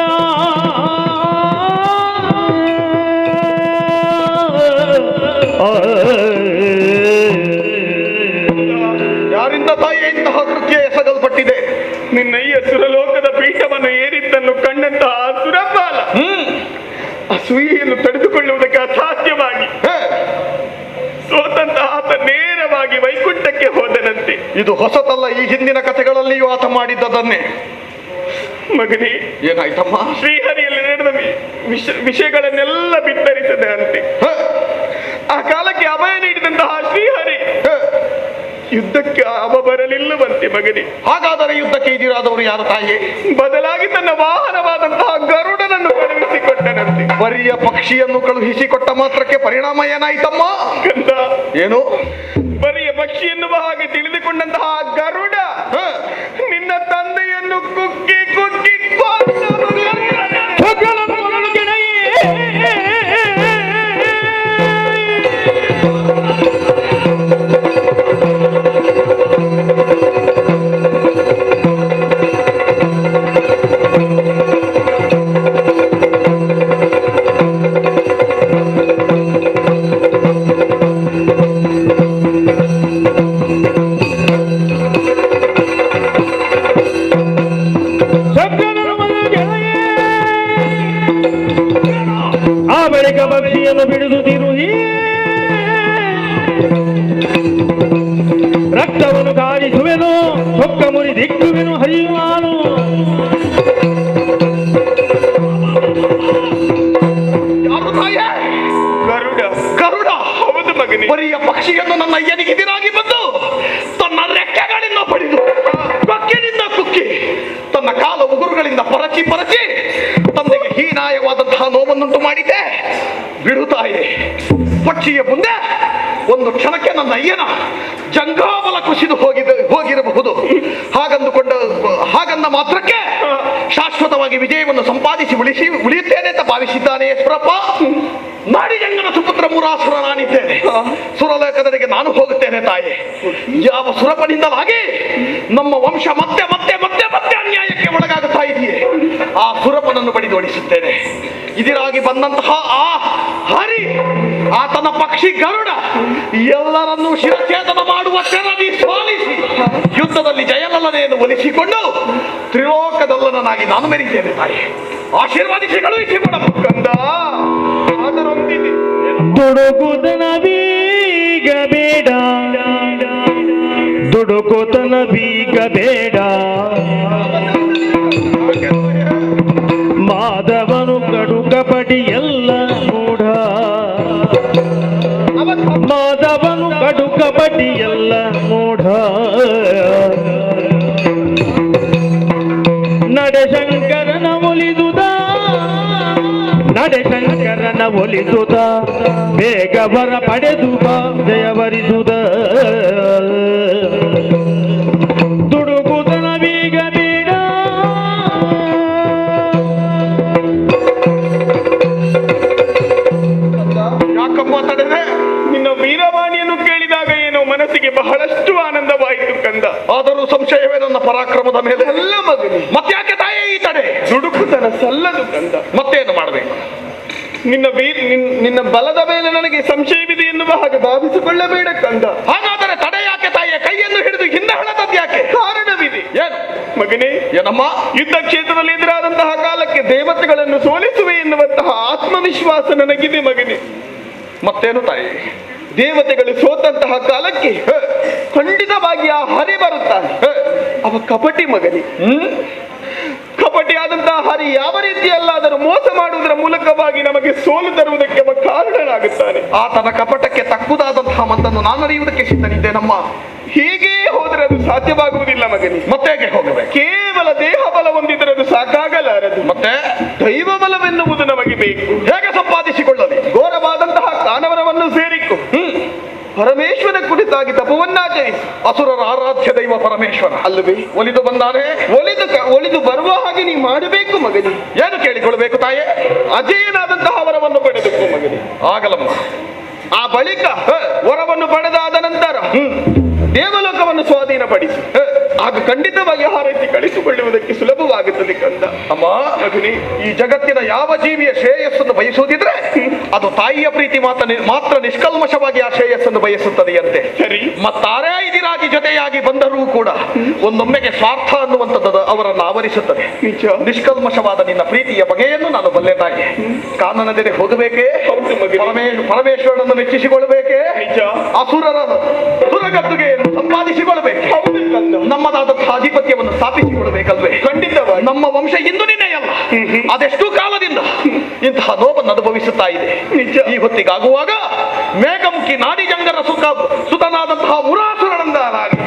ಯಾರಿಂದ ತಾಯಿ ಇಂತಹ ಕೃತ್ಯ ಎಸಗಲ್ಪಟ್ಟಿದೆ? ನಿನ್ನಯ್ಯ ಸುರಲೋಕದ ಪೀಠವನ್ನು ಏರಿದ್ದನ್ನು ಕಂಡಂತಹ ಸುರಪಾಲ ಅಸೂಯೆಯನ್ನು ತಡೆದುಕೊಳ್ಳುವುದಕ್ಕೆ ಅಸಾಧ್ಯವಾಗಿ ಇದು ಹೊಸತಲ್ಲ, ಈ ಹಿಂದಿನ ಕಥೆಗಳಲ್ಲಿಯೂ ಆತ ಮಾಡಿದ್ದದನ್ನೇ. ಮಗನೇ, ಏನಾಯ್ತಮ್ಮ? ಶ್ರೀಹರಿಯಲ್ಲಿ ನಡೆದ ವಿಷಯಗಳನ್ನೆಲ್ಲ ಬಿತ್ತರಿಸದೆ ಅಂತೆ. ಆ ಕಾಲಕ್ಕೆ ಅಭಯ ನೀಡಿದಂತಹ ಶ್ರೀಹರಿ ಯುದ್ಧಕ್ಕೆ ಅವ ಬರಲಿಲ್ಲವಂತೆ ಮಗನೇ. ಹಾಗಾದರೆ ಯುದ್ಧಕ್ಕೆ ಇದಿರಾದವರು ಯಾರು ತಾಯಿ? ಬದಲಾಗಿ ತನ್ನ ವಾಹನವಾದಂತಹ ಗರುಡನನ್ನು ಕಳುಹಿಸಿಕೊಟ್ಟನಂತೆ. ಬರಿಯ ಪಕ್ಷಿಯನ್ನು ಕಳುಹಿಸಿಕೊಟ್ಟ ಮಾತ್ರಕ್ಕೆ ಪರಿಣಾಮ ಏನಾಯ್ತಮ್ಮ? ಕಂದ, ಏನು? ಬರಿಯ ಪಕ್ಷಿ ಎನ್ನುವ ಹಾಗೆ ತಿಳಿದುಕೊಂಡಂತಹ ಗರುಡ ನಿನ್ನ ತಂದೆಯನ್ನು ಕುಕ್ಕಿ ಕುಕ್ಕಿ ಪಕ್ಷಿಯನ್ನು ಬಿಡಿದು ತಿರುಗಿ ರಕ್ತವನ್ನು ಕಾರಿಸುವೆನು, ಸೊಕ್ಕ ಮುರಿದಿಕ್ಕುವೆನು ಹರಿಯುವಾನು. ಗರುಡ. ಗರುಡ? ಹೌದು ಮಗನೇ. ಬರಿಯ ಪಕ್ಷಿಯನ್ನು ನನ್ನ ಅಯ್ಯನಿಗಿದಿರಾಗಿ ಬಂದು ತನ್ನ ರೆಕ್ಕೆಗಳಿಂದ ಪಡೆದು ಕೊಕ್ಕಿನಿಂದ ಕುಕ್ಕಿ ತನ್ನ ಕಾಲ ಉಗುರುಗಳಿಂದ ಪರಚಿ ಪರಚಿ ತಂದೆಗೆ ಹೀನಾಯವಾದಂತಹ ನೋವನ್ನುಂಟು ಮಾಡಿದ್ದೆ. ಬಿಡುತ್ತಾಯೆ, ಪಕ್ಷಿಯ ಮುಂದೆ ಒಂದು ಕ್ಷಣಕ್ಕೆ ನನ್ನ ಅಯ್ಯನ ಜಂಘಾಬಲ ಕುಸಿದು ಹೋಗಿರಬಹುದು. ಹಾಗಂದ ಮಾತ್ರಕ್ಕೆ ಶಾಶ್ವತವಾಗಿ ವಿಜಯವನ್ನು ಸಂಪಾದಿಸಿ ಉಳಿಯುತ್ತೇನೆ ಅಂತ ಭಾವಿಸಿದ್ದಾನೆ ಸುರಪ್ಪ. ನಾಡಿಜಂಗನ ಸುಪುತ್ರ ಮುರಾಸುರ ನಾನಿದ್ದೇನೆ. ಸುರಲೋಕದರಿಗೆ ನಾನು ಹೋಗುತ್ತೇನೆ ತಾಯಿ. ಯಾವ ಸುರಪನಿಂದಲಾಗಿ ನಮ್ಮ ವಂಶ ಮತ್ತೆ ಮತ್ತೆ ಮತ್ತೆ ಮತ್ತೆ ಅನ್ಯಾಯಕ್ಕೆ ಒಳಗಾಗುತ್ತಾ ಇದೆಯೇ, ಆ ಸುರಪನನ್ನು ಬಡಿದೋಡಿಸುತ್ತೇನೆ. ಇದಿರಾಗಿ ಬಂದಂತಹ ಆ ಹರಿ, ಆತನ ಪಕ್ಷಿ ಗರುಡ ಎಲ್ಲರನ್ನೂ ಶಿರಛೇದನ ಮಾಡುವ ತೆರದಿ ಸೋಲಿಸಿ ಯುದ್ಧದಲ್ಲಿ ಜಯಲಲನೆಯನ್ನು ಒಲಿಸಿಕೊಂಡು ತ್ರಿಲೋಕದಲ್ಲನಾಗಿ ನಾನು ಮೆರೀತೇನೆ ತಾಯಿ. ಆಶೀರ್ವಾದಿಸಿ ಕಳುಹಿಸಿಕೊಡ ಕಂದ. ಅದರೊಂದಿಗೆ ದುಡುಕುತನ ಬೀಗ ಬೇಡ, ದುಡುಕುತನ ಬೀಗ ಬೇಡ, ಮಾಧವನು ಕಡು ಕಪಟಿ ಎಲ್ಲ ಮೂಢ, ಮಾಧವನು ಕಡು ಕಪಟಿ ಎಲ್ಲ ಮೂಢ. ನಡೆಶಂಕರನ ಒಲಿದುದ, ನಡೆಶಂಕರನ ಒಲಿದುದ, ಬೇಗ ಬರ ಪಡೆದು ಬಾ ಜಯವರಿಸುದ. ದುಡುಕುತನ ಬೀಗ ಬೇಡ. ಯಾಕಮ್ಮ ತಡೆದೆ? ನಿನ್ನ ವೀರವಾಣಿಯನ್ನು ಕೇಳಿದಾಗ ಏನೋ ಮನಸ್ಸಿಗೆ ಬಹಳಷ್ಟು ಆನಂದವಾಯಿತು ಕಂದ. ಆದರೂ ಸಂಶಯವೇ ನನ್ನ ಪರಾಕ್ರಮದ ಮೇಲೆ. ಅಲ್ಲ ಮಗನೇ, ಮತ್ತ್ಯಾಕೆ ತಾಯೇ ಈ ತಡೆ? ದುಡುಕುತನ ಸಲ್ಲದು ಕಂದ. ಮತ್ತೇನು ಮಾಡಬೇಕು? ನಿನ್ನ ಬಲದ ಮೇಲೆ ನನಗೆ ಸಂಶಯವಿದೆ ಎನ್ನುವ ಹಾಗೆ ಭಾವಿಸಿಕೊಳ್ಳಬೇಡ ಕಂದ. ಹಾಗಾದರೆ ತಡೆ ಯಾಕೆ ತಾಯಿಯ ಕೈಯನ್ನು ಹಿಡಿದು ಹಿಂದೆ ಹೊಳೆದದ್ದು ಯಾಕೆ? ಕಾರಣವಿದೆ. ಏನು ಮಗನೇ, ಏನಮ್ಮ? ಯುದ್ಧ ಕ್ಷೇತ್ರದಲ್ಲಿ ಎದುರಾದಂತಹ ಕಾಲಕ್ಕೆ ದೇವತೆಗಳನ್ನು ಸೋಲಿಸುವೆ ಎನ್ನುವಂತಹ ಆತ್ಮವಿಶ್ವಾಸ ನನಗಿದೆ ಮಗನೇ. ಮತ್ತೇನು ತಾಯಿ? ದೇವತೆಗಳು ಸೋತಂತಹ ಕಾಲಕ್ಕೆ ಖಂಡಿತವಾಗಿ ಆ ಹರಿ ಬರುತ್ತಾನೆ. ಅವ ಕಪಟಿ ಮಗನೇ. ಕಪಟಿಯಾದಂತಹ ಹರಿ ಯಾವ ರೀತಿಯಲ್ಲಾದರೂ ಮೋಸ ಮಾಡುವುದರ ಮೂಲಕವಾಗಿ ನಮಗೆ ಸೋಲು ತರುವುದಕ್ಕೆ ಅವ ಕಾರಣನಾಗುತ್ತಾನೆ. ಆತನ ಕಪಟಕ್ಕೆ ತಕ್ಕುದಾದಂತಹ ಮದ್ದನ್ನು ನಾನು ಅರಿಯುವುದಕ್ಕೆ ಸಿದ್ಧನಿದ್ದೇನಮ್ಮ. ಹೀಗೆ ಹೋದರೆ ಅದು ಸಾಧ್ಯವಾಗುವುದಿಲ್ಲ ಮಗನೇ. ಮತ್ತೇಗೆ ಹೋಗಬೇಕು? ಕೇವಲ ದೇಹ ಬಲ ಹೊಂದಿದರೆ ಅದು ಸಾಕಾಗಲಾರದು. ಮತ್ತೆ ದೈವ ಬಲವೆನ್ನುವುದು ನಮಗೆ ಬೇಕು. ಹೇಗೆ ಸಂಪಾದಿಸಿಕೊಳ್ಳಲಿ? ಘೋರವಾದಂತಹ ಕಾನವರವನ್ನು ಸೇರಿಕು ಪರಮೇಶ್ವರ ಕುರಿತಾಗಿ ತಪವನ್ನಾಚರಿಸಿ. ಅಸುರರ ಆರಾಧ್ಯ ದೈವ ಪರಮೇಶ್ವರ ಅಲ್ಲವೇ? ಒಲಿದು ಬಂದಾನೆ. ಒಲಿದು ಬರುವ ಹಾಗೆ ನೀ ಮಾಡಬೇಕು ಮಗನೇ. ಏನು ಕೇಳಿಕೊಳ್ಬೇಕು ತಾಯೇ? ಅಜೇಯನಾದಂತಹ ವರವನ್ನು ಪಡೆದಕ್ಕೂ ಮಗನೇ. ಆಗಲಮ್ಮ. ಆ ಬಳಿಕ ವರವನ್ನು ಪಡೆದಾದ ನಂತರ ದೇವಲೋಕವನ್ನು ಸ್ವಾಧೀನಪಡಿಸಿ ಆಗ ಖಂಡಿತವಾಗಿ ಹಾರೈಸಿ ಕಳಿಸಿಕೊಳ್ಳುವುದಕ್ಕೆ ಸುಲಭವಾಗುತ್ತದೆ ಕಂದ. ಅಮ್ಮ ಮಗನೇ, ಈ ಜಗತ್ತಿನ ಯಾವ ಜೀವಿಯ ಶ್ರೇಯಸ್ಸನ್ನು ಬಯಸುವುದಿದ್ರೆ ಅದು ತಾಯಿಯ ಪ್ರೀತಿ ಮಾತ್ರ ನಿಷ್ಕಲ್ಮಶವಾಗಿ ಆ ಶ್ರೇಯಸ್ಸನ್ನು ಬಯಸುತ್ತದೆಯಂತೆ. ಸರಿ. ಮತ್ತಾರೇ ಇದಿರಾಗಿ ಜೊತೆಯಾಗಿ ಬಂದರೂ ಕೂಡ ಒಂದೊಮ್ಮೆಗೆ ಸ್ವಾರ್ಥ ಅನ್ನುವಂಥದ್ದು ಅವರನ್ನು ಆವರಿಸುತ್ತದೆ. ನಿಜ. ನಿಷ್ಕಲ್ಮಶವಾದ ನಿನ್ನ ಪ್ರೀತಿಯ ಬಗೆಯನ್ನು ನಾನು ಬಲ್ಲೆ ತಾಯಿ. ಕಾನನದೆಡೆ ಹೋಗಬೇಕೇ? ಹೌದು ಮಗನೇ. ಪರಮೇಶ್ವರನನ್ನು ಮೆಚ್ಚಿಸಿಕೊಳ್ಳಬೇಕೇ? ನಿಜ. ಅಸುರರ ಸುರಗದ್ದುಗೆ ಸಂಪಾದಿಸಿಕೊಳ್ಳಬೇಕು. ಹೌದು ನಮ್ಮದಾದಂತಹ ಆಧಿಪತ್ಯವನ್ನು ಸ್ಥಾಪಿಸಿಕೊಡಬೇಕಲ್ವೇ? ಖಂಡಿತವಾಗಿ. ನಮ್ಮ ವಂಶ ಇಂದು ನಿನ್ನೆಯಲ್ಲ, ಅದೆಷ್ಟು ಕಾಲದಿಂದ ಇಂತಹ ನೋವನ್ನು ಅನುಭವಿಸುತ್ತಾ ಇದೆ. ಈ ಹೊತ್ತಿಗಾಗುವಾಗ ಮೇಘಮುಖಿ ನಾಡಿಜಂಗರ ಸುತನಾದಂತಹ ಮುರಾಸುರನಂದಾಗಿ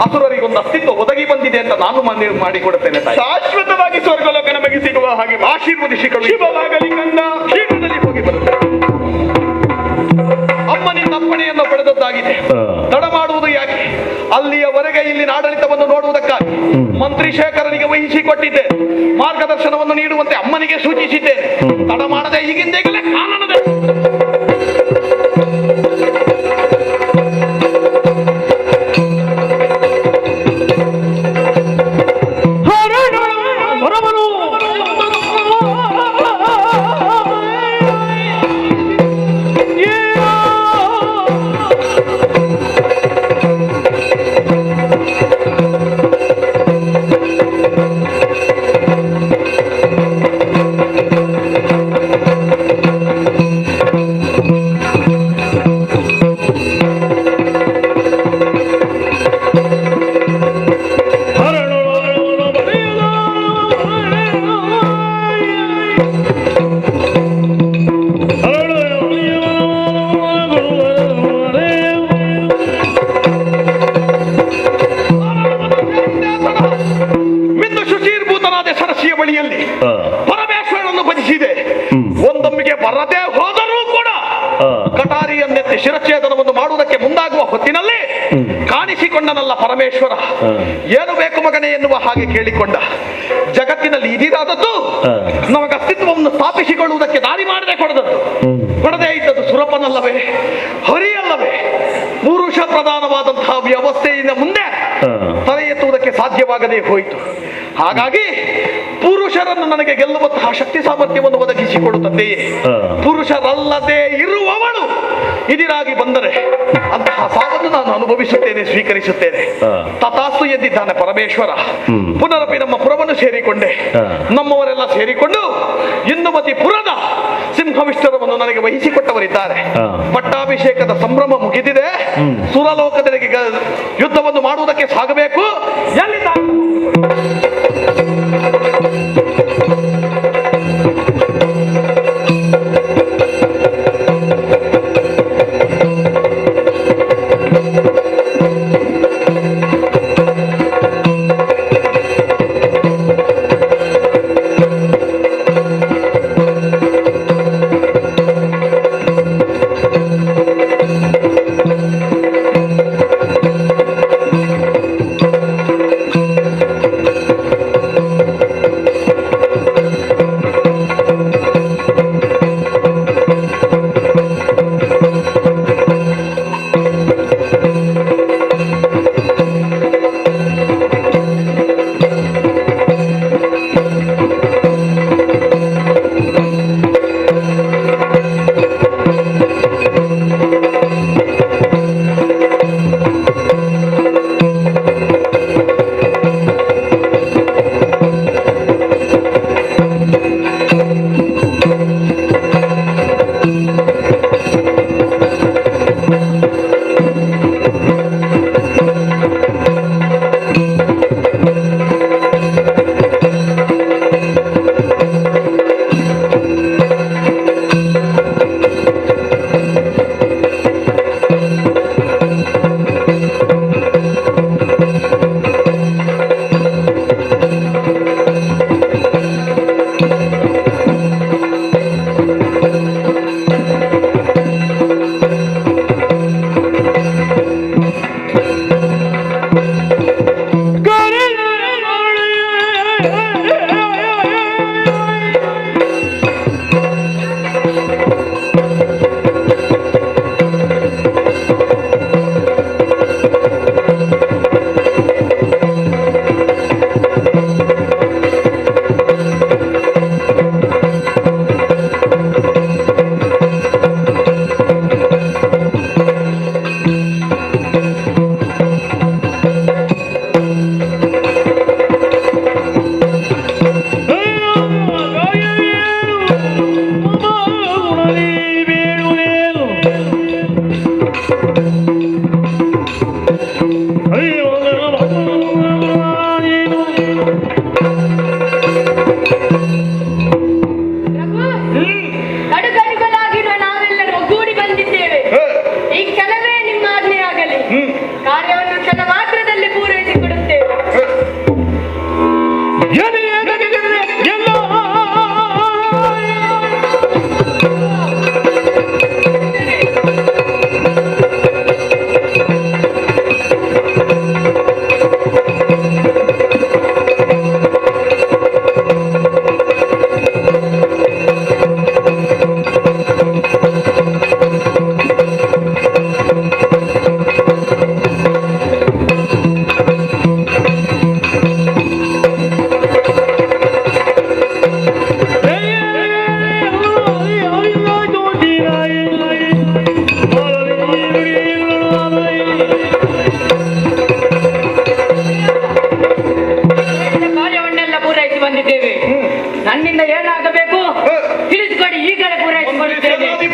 ಅಸುರರಿಗೊಂದು ಅಸ್ತಿತ್ವ ಒದಗಿ ಬಂದಿದೆ ಅಂತ ನಾನು ಮಾಡಿಕೊಡುತ್ತೇನೆ ತಾಯಿ. ಶಾಶ್ವತವಾಗಿ ಸ್ವರ್ಗಲೋಕ ನಮಗೆ ಸಿಗುವ ಹಾಗೆ ಆಶೀರ್ವದಿಸಿ ಶಿವವಾಗಲಿ ಕಂದ. ಶೀಘ್ರದಲ್ಲಿ ಹೋಗಿ ಬರುತ್ತೆ. ಅಮ್ಮನಿಂದ ಅಪ್ಪಣೆಯನ್ನು ಪಡೆದದ್ದಾಗಿದೆ. ತಡ ಮಾಡುವುದು ಯಾಕೆ? ಅಲ್ಲಿಯವರೆಗೆ ಇಲ್ಲಿನ ಆಡಳಿತವನ್ನು ನೋಡುವುದಕ್ಕಾಗಿ ಮಂತ್ರಿ ಶೇಖರನಿಗೆ ವಹಿಸಿಕೊಟ್ಟಿದ್ದೆ. ಮಾರ್ಗದರ್ಶನವನ್ನು ನೀಡುವಂತೆ ಅಮ್ಮನಿಗೆ ಸೂಚಿಸಿದ್ದೇನೆ. ತಡ ಮಾಡದೆ ಈಗಿಂದೀಗಲೇ ಕಾನನದ ಪರಮೇಶ್ವರನನ್ನು ಭಜಿಸಿದೆ. ಒಂದೊಮ್ಮಿಗೆ ಬರದೇ ಹೋದರೂ ಕೂಡ ಕಟಾರಿಯನ್ನೆತ್ತಿ ಶಿರಚ್ಛೇದನವನ್ನು ಮಾಡುವುದಕ್ಕೆ ಮುಂದಾಗುವ ಹೊತ್ತಿನಲ್ಲಿ ಕಾಣಿಸಿಕೊಂಡನಲ್ಲ ಪರಮೇಶ್ವರ. ಏನು ಬೇಕು ಮಗನೇ ಎನ್ನುವ ಹಾಗೆ ಕೇಳಿಕೊಂಡ. ಜಗತ್ತಿನಲ್ಲಿ ಇದಿರಾದದ್ದು ನಮಗೆ ಅಸ್ತಿತ್ವವನ್ನು ಸ್ಥಾಪಿಸಿಕೊಳ್ಳುವುದಕ್ಕೆ ದಾರಿ ಮಾಡದೆ ಕೊಡದೇ ಇದ್ದದ್ದು ಸುರಪನಲ್ಲವೇ, ಹರಿಯಲ್ಲವೇ? ಪುರುಷ ಪ್ರಧಾನವಾದಂತಹ ವ್ಯವಸ್ಥೆಯಿಂದ ಮುಂದೆ ತಲೆ ಎತ್ತುವುದಕ್ಕೆ ಸಾಧ್ಯವಾಗದೇ ಹೋಯಿತು. ಹಾಗಾಗಿ ಪುರುಷರನ್ನು ನನಗೆ ಗೆಲ್ಲುವಂತಹ ಶಕ್ತಿ ಸಾಮರ್ಥ್ಯವನ್ನು ಒದಗಿಸಿಕೊಡುತ್ತದೆಯೇ. ಪುರುಷರಲ್ಲದೆ ಇರುವವಳು ಇದಿರಾಗಿ ಬಂದರೆ ಅಂತಹ ಸಾವನ್ನು ನಾನು ಅನುಭವಿಸುತ್ತೇನೆ, ಸ್ವೀಕರಿಸುತ್ತೇನೆ. ತಥಾಸ್ತು ಎದ್ದಿದ್ದಾನೆ ಪರಮೇಶ್ವರ. ಪುನರಪಿ ನಮ್ಮ ಪುರವನ್ನು ಸೇರಿಕೊಂಡೆ. ನಮ್ಮವರೆಲ್ಲ ಸೇರಿಕೊಂಡು ಇಂದುಮತಿ ಪುರದ ಸಿಂಹವಿಷ್ಟರವನ್ನು ನನಗೆ ವಹಿಸಿಕೊಟ್ಟವರಿದ್ದಾರೆ. ಪಟ್ಟಾಭಿಷೇಕದ ಸಂಭ್ರಮ ಮುಗಿದಿದೆ. ಸುರಲೋಕದೆಡೆಗೆ ಯುದ್ಧವನ್ನು ಮಾಡುವುದಕ್ಕೆ ಸಾಗಬೇಕು.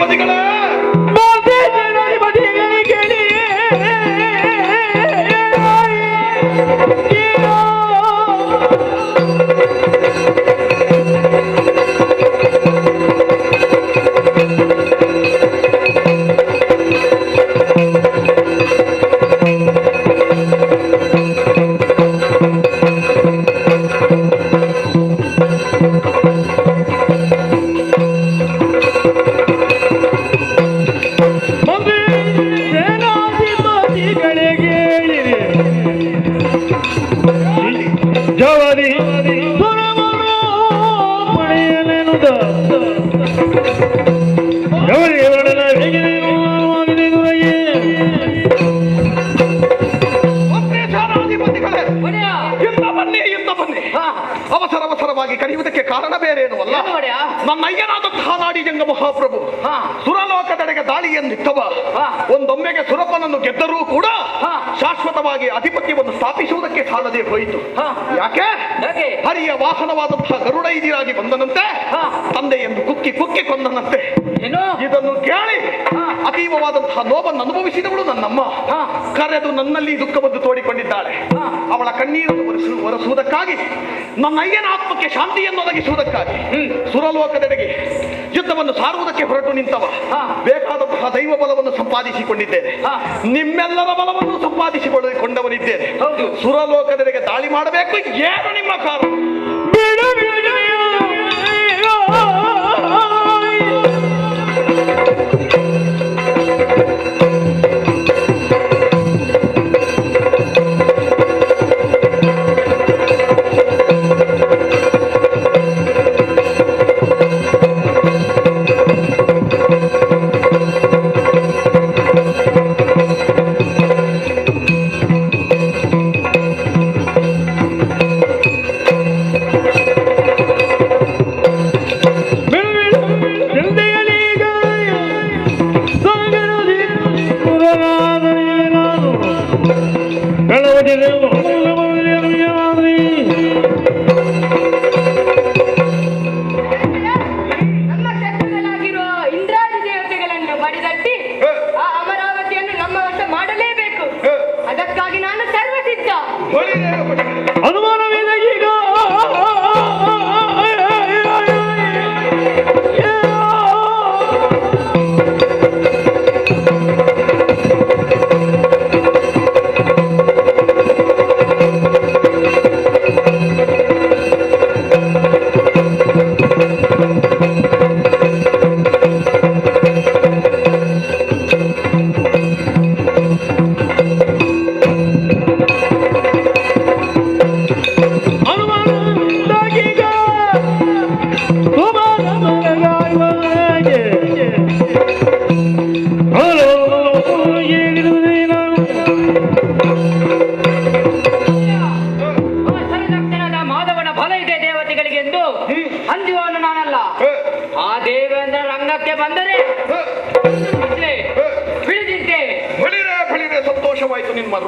ಸೇನಾಧಿಪತಿಗಳೇ ಅವಸರವಾಗಿ ಕರೆಯುವುದಕ್ಕೆ ಕಾರಣ ಬೇರೇನು ಅಲ್ಲ, ನನ್ನ ಅಯ್ಯನಾದಂತಹ ನಾಡಿಜಂಗ ಮಹಾಪ್ರಭು ಸುರಲೋಕದೆಡೆಗೆ ದಾಳಿಯನ್ನಿತ್ತವ ಒಂದೊಮ್ಮೆಗೆ ಸುರಪ್ಪನನ್ನು ಗೆದ್ದರೂ ಕೂಡ ಶಾಶ್ವತವಾಗಿ ಆಧಿಪತ್ಯವನ್ನು ಸ್ಥಾಪಿಸುವುದಕ್ಕೆ ಸಾಲದೆ ಹೋಯಿತು. ಯಾಕೆ? ಹರಿಯ ವಾಹನವಾದಂತಹ ಗರುಡ ಇದಿರಾಗಿ ಬಂದನಂತೆ, ತಂದೆಯನ್ನು ಕುಕ್ಕಿ ಕುಕ್ಕಿ ಕೊಂದನಂತೆ. ಇದನ್ನು ಕೇಳಿ ಅತೀವವಾದಂತಹ ನೋವನ್ನು ಅನುಭವಿಸಿದವಳು ನನ್ನಮ್ಮ. ಕರೆದು ನನ್ನಲ್ಲಿ ದುಃಖವನ್ನು ತೋಡಿಕೊಂಡಿದ್ದಾಳೆ. ಅವಳ ಕಣ್ಣೀರನ್ನು ಒರೆಸುವುದಕ್ಕಾಗಿ, ನನ್ನ ಅಯ್ಯನ ಆತ್ಮಕ್ಕೆ ಶಾಂತಿಯನ್ನು ಒದಗಿಸುವುದಕ್ಕಾಗಿ ಸುರಲೋಕದೆಡೆಗೆ ಯುದ್ಧವನ್ನು ಸಾರುವುದಕ್ಕೆ ಹೊರಟು ನಿಂತವ. ಬೇಕಾದಂತಹ ದೈವ ಬಲವನ್ನು ಸಂಪಾದಿಸಿಕೊಂಡಿದ್ದೇನೆ, ನಿಮ್ಮೆಲ್ಲರ ಬಲವನ್ನು ಸಂಪಾದಿಸಿಕೊಂಡವನಿದ್ದೇನೆ. ಸುರಲೋಕದೆಡೆಗೆ ದಾಳಿ ಮಾಡಬೇಕು, ಏನು ನಿಮ್ಮ ಕಾರಣ?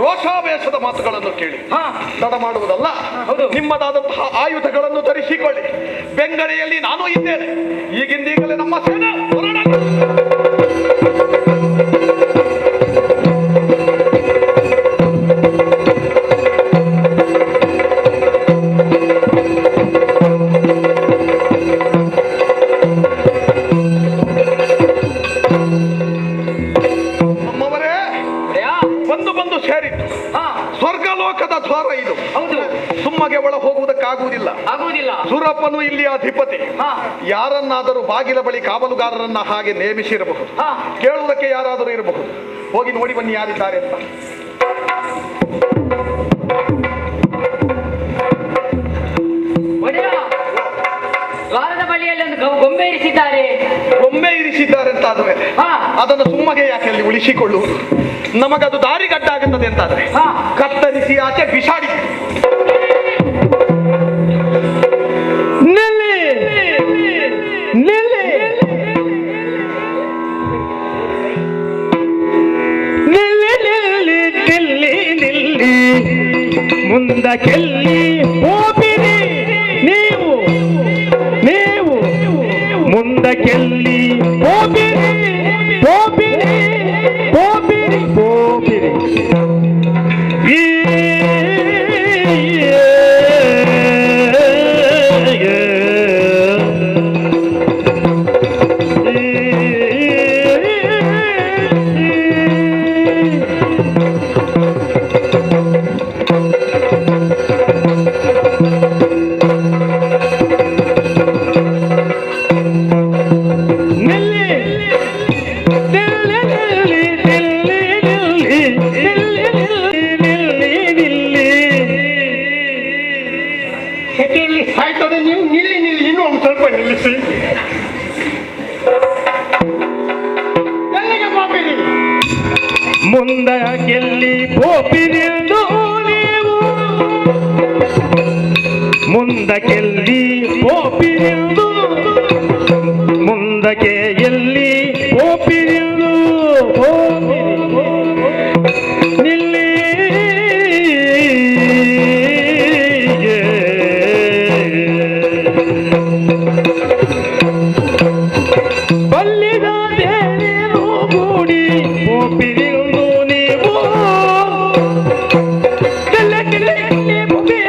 ರೋಷಾವೇಶದ ಮಾತುಗಳನ್ನು ಕೇಳಿ ತಡ ಮಾಡುವುದಲ್ಲ, ನಿಮ್ಮದಾದಂತಹ ಆಯುಧಗಳನ್ನು ಧರಿಸಿಕೊಳ್ಳಿ. ಬೆಂಗರೆಯಲ್ಲಿ ನಾನು ಇದ್ದೇನೆ. ಈಗಿಂದೀಗಲೇ ನಮ್ಮ ಸೇನೆ ಹೊರಡ. ಸ್ವರ್ಗಲೋಕದ ದ್ವಾರ ಇದು. ಸುಮ್ಮಗೆ ಒಳ ಹೋಗುವುದಕ್ಕಾಗುವುದಿಲ್ಲ. ಸುರಪ್ಪನು ಇಲ್ಲಿ ಅಧಿಪತಿ. ಯಾರನ್ನಾದರೂ ಬಾಗಿಲ ಬಳಿ ಕಾವಲುಗಾರರನ್ನ ಹಾಗೆ ನೇಮಿಸಿರಬಹುದು. ಕೇಳುವುದಕ್ಕೆ ಯಾರಾದರೂ ಇರಬಹುದು. ಹೋಗಿ ನೋಡಿ ಬನ್ನಿ ಯಾರಿದ್ದಾರೆ ಅಂತ. ದ್ವಾರದ ಬಳಿಯಲ್ಲಿ ಒಂದು ಗೊಂಬೆ ಇರಿಸಿದ್ದಾರೆ. ಗೊಂಬೆ ಇರಿಸಿದ್ದಾರೆ ಅಂತ ಆದ್ರೆ ಅದನ್ನು ಸುಮ್ಮಗೆ ಯಾಕೆ ಅಲ್ಲಿ ಉಳಿಸಿಕೊಳ್ಳುವುದು? ನಮಗದು ದಾರಿಗಡ್ಡಾಗುತ್ತದೆ ಅಂತಾದ್ರೆ ಕತ್ತರಿಸಿ ಆಚೆ ಬಿಸಾಡಿ. ಮುಂದಕ್ಕೆಲ್ಲಿ ಹೋಗಿರಿ ನೀವು ಮುಂದಕ್ಕೆಲ್ಲಿ ಹೋಗಿರಿ ಮುಂದಕ್ಕೆಲ್ಲಿ ಹೋಪಿನಿಂದು ನೀವು ಮುಂದಕ್ಕೆಲ್ಲಿ ಹೋಪಿನಿಂದು ಮುಂದಕ್ಕೆ ಎಲ್ಲಿ ಹೋಪಿನಿಂದು ನಿಲ್ಲಿ ಬಲ್ಲಿದ ದೇವೇನು ಗೂಡಿ ಹೋಪಿನಿಂದು ನೀವು ಕೆಲ್ಲ ಕೆಲ್ಲ ಹೋಗಿ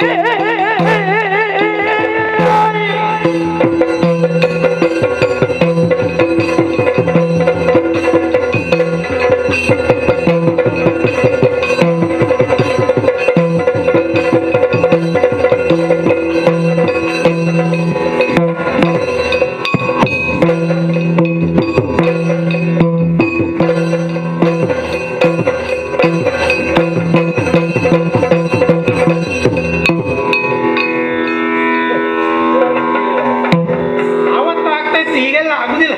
ಅವತ್ತು ಆಗ್ತಾ ಇತ್ತು, ಈಗೆಲ್ಲ ಆಗುದಿಲ್ಲ.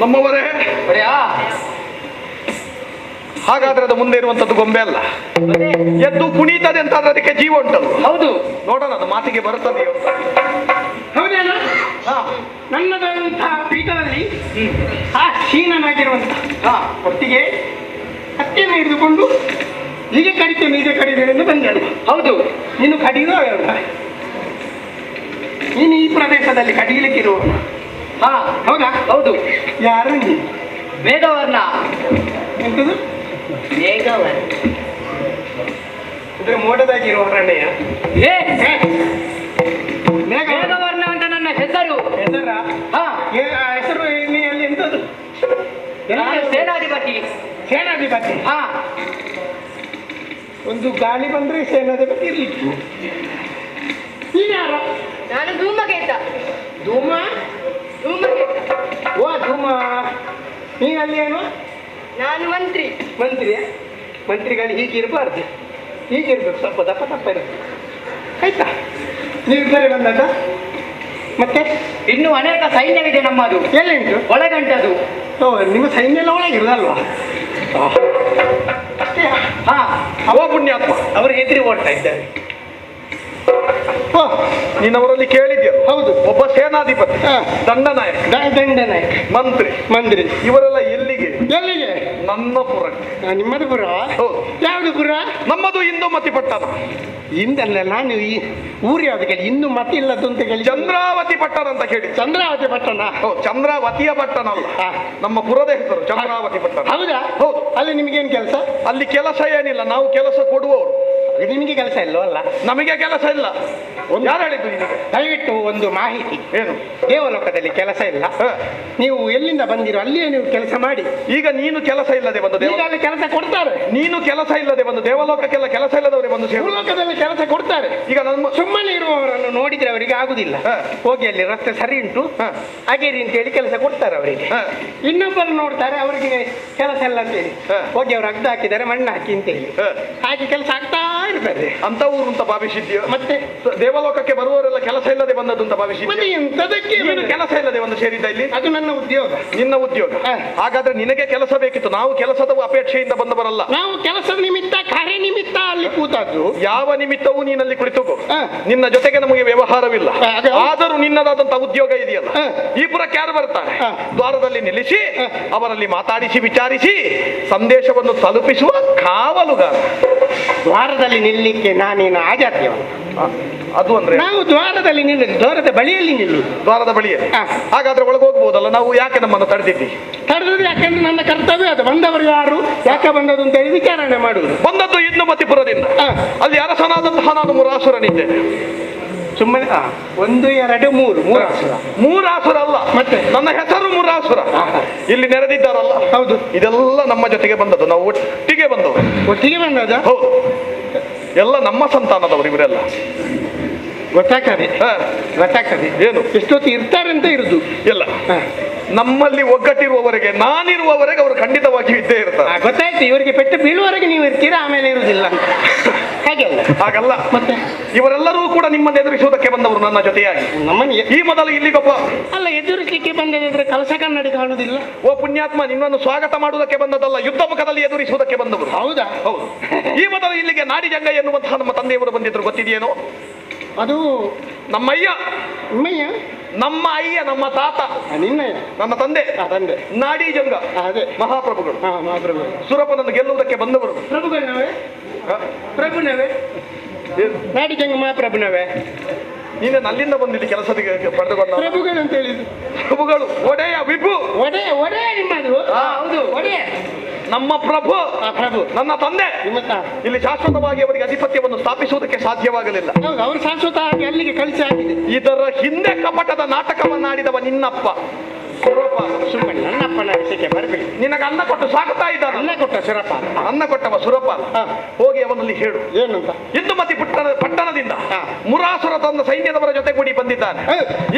ನಮ್ಮವರೇ, ಒಡೆಯಾ, ಹಾಗಾದ್ರೆ ಅದು ಮುಂದೆ ಇರುವಂತದ್ದು ಗೊಂಬೆ ಅಲ್ಲ, ಮತ್ತೆ? ಎದ್ದು ಕುಣಿತದೆ ಅಂತಾದ್ರೆ ಅದಕ್ಕೆ ಜೀವ ಉಂಟಲ್ಲ. ಹೌದು. ನೋಡೋಣ ಅದು ಮಾತಿಗೆ ಬರುತ್ತದೆ ಅಂತ. ಹೌದೇನ? ನನ್ನದಂತಹ ಪೀಠದಲ್ಲಿ ಆ ಕ್ಷೀಣನಾಗಿರುವಂತಹ ಒಟ್ಟಿಗೆ ಹತ್ಯೆಯನ್ನು ಹಿಡಿದುಕೊಂಡು ಹೀಗೆ ಕಡಿತೇನೆ ಹೀಗೆ ಕಡಿತೇನೆ ಎಂದು ಬಂದಲ್ಲ. ಹೌದು. ನೀನು ಕಡಿದೋ ನೀನು ಈ ಪ್ರದೇಶದಲ್ಲಿ ಕಡಿಲಿಕ್ಕಿರುವ? ಹಾ, ಹೌದಾ? ಹೌದು. ಯಾರು ನೀನು? ಮೇಘವರ್ಣ. ಎಂತದು? ಮೇಘವರ್ಣ. ಇದ್ರೆ ಮೋಡದಾಗಿರುವ ಅರಣ್ಯ. ಏ, ಮೇಘ ಮೇಘವರ್ಣ ಅಂತ ನನ್ನ ಹೆಸರು. ಹೆಸರ? ಹಾ, ಆ ಹೆಸರು ನೀ ಅಲ್ಲಿ ಎಂತದು? ನಾನು ಸೇನಾಧಿಪತಿ. ಸೇನಾಧಿಪತಿ. ಹಾ, ಒಂದು ಗಾಳಿ ಬಂದ್ರೆ ಸೇನಾಧಿಪತಿ ಇರ್ಲಿಕ್ಕೆ. ನೀನು ಯಾರು? ನಾನು ಧೂಮಕೇತ. ಧೂಮ? ಧೂಮಕೇತ. ಓ ಧೂಮ. ನೀನು ಅಲ್ಲಿ ಏನು? ನಾನು ಮಂತ್ರಿ. ಮಂತ್ರಿ. ಮಂತ್ರಿಗಳು ಹೀಗಿರಬಾರ್ದು, ಹೀಗಿರ್ಬೇಕು, ಸ್ವಲ್ಪ ದಪ್ಪ ದಪ್ಪ ಇರಬೇಕು, ಆಯ್ತಾ? ನೀವು ಬೇರೆ ಬಂದದ? ಮತ್ತೆ ಇನ್ನು ಅನೇಕ ಸೈನ್ಯವಿದೆ ನಮ್ಮದು. ಎಲ್ಲಿ ಉಂಟು? ಒಳಗಂಟದು. ಓ, ನಿಮ್ಮ ಸೈನ್ಯ ಎಲ್ಲ ಒಳಗಿರಲ್ವಾ? ಅಷ್ಟೇ. ಹಾ, ಓ ಪುಣ್ಯಾತ್ಮ, ಅವರು ಹೆದರಿ ಓಡ್ತಾ ಇದ್ದಾರೆ. ಓ, ನೀನವರಲ್ಲಿ ಕೇಳಿದ್ಯಲ್ಲ? ಹೌದು. ಒಬ್ಬ ಸೇನಾಧಿಪತಿ, ಹಾ. ದಂಡನಾಯಕ, ದಂಡನಾಯಕ, ಮಂತ್ರಿ, ಮಂತ್ರಿ. ಇವರೆಲ್ಲ ಎಲ್ಲಿಗೆ? ಎಲ್ಲಿಗೆ? ನನ್ನ ಪುರಕ್ಕೆ. ನಿಮ್ಮದು ಪುರ? ಹೌದು. ಯಾವುದು ಪುರ? ನಮ್ಮದು ಇಂದುಮತಿ ಪಟ್ಟಣ. ಇಂದಲ್ಲ, ನಾನು ಈ ಊರು ಯಾವ್ದು ಕೇಳಿ, ಇನ್ನು ಮತ್ತೆ ಇಲ್ಲದ್ದು ಅಂತ ಕೇಳಿ. ಚಂದ್ರಾವತಿ ಪಟ್ಟಣ ಅಂತ ಕೇಳಿ. ಚಂದ್ರಾವತಿ ಪಟ್ಟಣ? ಹೌದು, ಚಂದ್ರಾವತಿಯ ಪಟ್ಟಣ ಅಲ್ಲ, ಹಾ. ನಮ್ಮ ಪುರದ ಹೆಸರು ಚಂದ್ರಾವತಿ ಪಟ್ಟಣ. ಹೌದಾ? ಹೌದು. ಅಲ್ಲಿ ನಿಮಗೇನು ಕೆಲಸ? ಅಲ್ಲಿ ಕೆಲಸ ಏನಿಲ್ಲ, ನಾವು ಕೆಲಸ ಕೊಡುವವರು. ನಿಮಗೆ ಕೆಲಸ ಇಲ್ಲೋ ಅಲ್ಲ? ನಮಗೆ ಕೆಲಸ ಇಲ್ಲ. ಯಾರು ಹೇಳಿದ್ದು ನಿನಗೆ? ದಯವಿಟ್ಟು ಒಂದು ಮಾಹಿತಿ. ಏನು? ದೇವಲೋಕದಲ್ಲಿ ಕೆಲಸ ಇಲ್ಲ. ಹ. ನೀವು ಎಲ್ಲಿಂದ ಬಂದಿರೋ ಅಲ್ಲಿಯೇ ನೀವು ಕೆಲಸ ಮಾಡಿ. ಈಗ ನೀನು ಕೆಲಸ ಇಲ್ಲದೆ ಬಂದು ಈಗ ಅಲ್ಲಿ ಕೆಲಸ ಕೊಡ್ತಾರೆ. ನೀನು ಕೆಲಸ ಇಲ್ಲದೆ ಬಂದು ದೇವಲೋಕಕ್ಕೆಲ್ಲ ಕೆಲಸ ಇಲ್ಲದವರೇ ಬಂದು ಭೂಲೋಕದಲ್ಲಿ ಕೆಲಸ ಕೊಡ್ತಾರೆ. ಈಗ ನಮ್ಮ ಸುಮ್ಮನೆ ಇರುವವರನ್ನು ನೋಡಿದ್ರೆ ಅವರಿಗೆ ಆಗುದಿಲ್ಲ. ಹ. ಹೋಗಿ ಅಲ್ಲಿ ರಸ್ತೆ ಸರಿ ಉಂಟು, ಹ. ಹಾಗೇರಿ ಅಂತ ಹೇಳಿ ಕೆಲಸ ಕೊಡ್ತಾರೆ ಅವರಿಗೆ. ಹ. ಇನ್ನೊಬ್ಬರು ನೋಡ್ತಾರೆ, ಅವರಿಗೆ ಕೆಲಸ ಇಲ್ಲ ಅಂತ ಹೇಳಿ ಹ. ಹೋಗಿ ಅವರು ಅಗ್ದು ಹಾಕಿದ್ದಾರೆ, ಮಣ್ಣು ಹಾಕಿ ಅಂತ ಹೇಳಿ ಹ. ಹಾಗೆ ಕೆಲಸ ಆಗ್ತಾ ಇರ್ತದೆ. ಅಂತ ಊರು ಅಂತ ಭಾವಿಸಿದ್ಯೋ? ಮತ್ತೆ ದೇವಲೋಕಕ್ಕೆ ಬರುವವರೆಲ್ಲ ಕೆಲಸ ಇಲ್ಲದೆ ಬಂದದ್ದು ಅಂತ ಭಾವಿಸಿದ್ಯೋ? ಮತ್ತೆ ಎಂತದಕ್ಕೆ ನೀನು ಕೆಲಸ ಇಲ್ಲದೆ ಒಂದು ಸೇರಿದ್ದ ಇಲ್ಲಿ? ಅದು ನನ್ನ ಉದ್ಯೋಗ. ನಿನ್ನ ಉದ್ಯೋಗ? ಹ. ಹಾಗಾದ್ರೆ ನಿನಗೆ ಕೆಲಸ ಬೇಕಿತ್ತು. ನಾವು ಕೆಲಸದ ಅಪೇಕ್ಷೆಯಿಂದ ಬಂದವರಲ್ಲ. ನಾವು ಕೆಲಸದ ನಿಮಿತ್ತ, ಕಾರ್ಯ ನಿಮಿತ್ತ ಅಲ್ಲಿ ಕೂತದ್ದು. ಯಾವ ನಿಮಿತ್ತವೂ ನೀನಲ್ಲಿ ಕುಳಿತುಕೋ. ಹ. ನಿನ್ನ ಜೊತೆಗೆ ನಮಗೆ ವ್ಯವಹಾರವಿಲ್ಲ. ಹ, ಅದು ಹೌದು. ಆದರೂ ನಿನ್ನದಾದಂತ ಉದ್ಯೋಗ ಇದೆಯಲ್ಲ, ಹ. ಈ ಪುರಕ್ಕೆ ಯಾರು ಬರ್ತಾರೆ? ಹ. ದ್ವಾರದಲ್ಲಿ ನಿಲ್ಲಿಸಿ ಹ. ಅವರಲ್ಲಿ ಮಾತಾಡಿಸಿ ವಿಚಾರಿಸಿ ಸಂದೇಶವನ್ನು ತಲುಪಿಸುವ ಕಾವಲುಗಾರ. ದ್ವಾರದಲ್ಲಿ ನಿಲ್ಲಲಿಕ್ಕೆ ನಾನೇನು ಆಜಾತ್ಯವ? ಅದು ಅಂದ್ರೆ ನಾವು ದ್ವಾರದಲ್ಲಿ ನಿಲ್ಲುದು, ದ್ವಾರದ ಬಳಿಯಲ್ಲಿ ನಿಲ್ಲುದು. ದ್ವಾರದ ಬಳಿಯೇ. ಹ. ಹಾಗಾದ್ರೆ ಒಳಗೆ ಹೋಗ್ಬೋದಲ್ಲ? ನಾವು ಯಾಕೆ ನಮ್ಮನ್ನು ತಡೆದಿದ್ದಿ? ತಡೆದು ಯಾಕಂದ್ರೆ ನನ್ನ ಕರ್ತವ್ಯ ಅದು. ಬಂದವರು ಯಾರು, ಯಾಕೆ ಬಂದದ್ದು ಅಂತ ಹೇಳಿ ವಿಚಾರಣೆ ಮಾಡುವುದು. ಬಂದದ್ದು ಇಂದುಮತಿಪುರದಿಂದ. ಹ. ಅಲ್ಲಿ ಅರಸನಾದಂತಹ ನಾನು ಮುರಾಸುರನಿದ್ದೇನೆ. ಸುಮ್ಮನೆ ಒಂದು ಎರಡು ಮೂರು ಮೂರಾಸುರ. ಮೂರಾಸುರ ಅಲ್ಲ, ಮತ್ತೆ? ನನ್ನ ಹೆಸರು ಮುರಾಸುರ. ಇಲ್ಲಿ ನೆರೆದಿದ್ದಾರಲ್ಲ, ಹೌದು. ಇದೆಲ್ಲ ನಮ್ಮ ಜೊತೆಗೆ ಬಂದದ್ದು, ನಾವು ಒಟ್ಟಿಗೆ ಬಂದವರು. ಒಟ್ಟಿಗೆ ಬಂದದ? ಹೌದು, ಎಲ್ಲ ನಮ್ಮ ಸಂತಾನದವರು ಇವರೆಲ್ಲ. ಗೊತ್ತಾಗ್ತದೆ, ಹ. ಗೊತ್ತಾಗ್ತದೆ. ಏನು? ಎಷ್ಟೊತ್ತು ಇರ್ತಾರೆ ಅಂತ ಇರುದು ಇಲ್ಲ, ಹ. ನಮ್ಮಲ್ಲಿ ಒಗ್ಗಟ್ಟಿರುವವರೆಗೆ, ನಾನಿರುವವರೆಗೆ ಅವರು ಖಂಡಿತವಾಗಿ ಇದ್ದೇ ಇರ್ತಾರೆ. ಗೊತ್ತಾಯ್ತು. ಇವರಿಗೆ ಪೆಟ್ಟು ಬೀಳುವವರೆಗೆ ನೀವು ಇರ್ತೀರಾ, ಆಮೇಲೆ ಇರುವುದಿಲ್ಲ ಅಂತ. ಹಾಗೆ ಅಲ್ಲ? ಹಾಗಲ್ಲ. ಮತ್ತೆ ಇವರೆಲ್ಲರೂ ಕೂಡ ನಿಮ್ಮನ್ನು ಎದುರಿಸುವುದಕ್ಕೆ ಬಂದವರು ನನ್ನ ಜೊತೆಯಾಗಿ. ನಮ್ಮನ್ನು ಈ ಮೊದಲು ಇಲ್ಲಿಗೊಬ್ಬ ಅಲ್ಲ ಎದುರಿಸಲಿಕ್ಕೆ ಬಂದ ಇಲ್ಲದಿದ್ರೆ ಕಲಶ ಕನ್ನಡಿ ಕಾಣುವುದಿಲ್ಲ. ಓ ಪುಣ್ಯಾತ್ಮ, ನಿನ್ನನ್ನು ಸ್ವಾಗತ ಮಾಡುವುದಕ್ಕೆ ಬಂದದಲ್ಲ, ಯುದ್ಧ ಮುಖದಲ್ಲಿ ಎದುರಿಸುವುದಕ್ಕೆ ಬಂದವರು. ಹೌದಾ? ಹೌದು. ಈ ಮೊದಲು ಇಲ್ಲಿಗೆ ನಾಡಿಜಂಗ ಎನ್ನುವಂತಹ ನಮ್ಮ ತಂದೆಯವರು ಬಂದಿದ್ರು, ಗೊತ್ತಿದೆಯೇನೋ? ಅದು ನಮ್ಮ ಅಯ್ಯ, ಅಮ್ಮಯ್ಯ, ನಮ್ಮ ಅಯ್ಯ, ನಮ್ಮ ತಾತ, ನಿನ್ನಯ್ಯ, ನನ್ನ ತಂದೆ ತಂದೆ, ನಾಡಿಜಂಗ ಅದೇ ಮಹಾಪ್ರಭುಗಳು. ಮಹಾಪ್ರಭು. ಸುರಪನನ್ನು ಗೆಲ್ಲುವುದಕ್ಕೆ ಬಂದವರು. ಪ್ರಭುಗಳನವೇ? ಹ? ಪ್ರಭುನವೇ? ಏನು? ನಾಡಿಜಂಗ ಮಹಾಪ್ರಭುನವೇ? ನೀನು ಅಲ್ಲಿಂದ ಬಂದಿಲ್ಲಿ ಕೆಲಸಕ್ಕೆ ಪಡೆದು ಬಂದ ಪ್ರಭುಗಳು ಅಂತ ಹೇಳಿದ್ರು. ಪ್ರಭುಗಳು, ಒಡೆಯ ವಿಭು, ಒಡೆ ನಿಮ್ಮದು? ಹೌದು, ಒಡೆ ನಮ್ಮ ಪ್ರಭು, ಪ್ರಭು ನನ್ನ ತಂದೆ. ನಿಮ್ಮ ಇಲ್ಲಿ ಶಾಶ್ವತವಾಗಿ ಅವರಿಗೆ ಅಧಿಪತ್ಯವನ್ನು ಸ್ಥಾಪಿಸುವುದಕ್ಕೆ ಸಾಧ್ಯವಾಗಲಿಲ್ಲ. ಹೌದು, ಅವರು ಶಾಶ್ವತ ಆಗಿ ಅಲ್ಲಿಗೆ ಕಳಿಸಿ ಹಾಕಿದೆ. ಇದರ ಹಿಂದೆ ಕಪಟದ ನಾಟಕವನ್ನಾಡಿದವ ನಿನ್ನಪ್ಪ ಸುರಪ. ಸುಮ್ಮನೆ ನನ್ನಪ್ಪನ ವಿಷಯಕ್ಕೆ ಬರಬೇಡಿ. ನಿನಗೆ ಅನ್ನ ಕೊಟ್ಟು ಸಾಕುತ್ತಾ ಇದ್ದಾನೆ. ಅನ್ನ ಕೊಟ್ಟ ಸುರಪ, ಅನ್ನ ಕೊಟ್ಟವ ಸುರಪ. ಹೋಗಿ ಅವನಲ್ಲಿ ಹೇಳು, ಏನಂತ? ಇಂದುಮತಿ ಪಟ್ಟಣದಿಂದ ಮುರಾಸುರ ತಂದ ಸೈನ್ಯದವರ ಜೊತೆಗೂಡಿ ಬಂದಿದ್ದಾನೆ.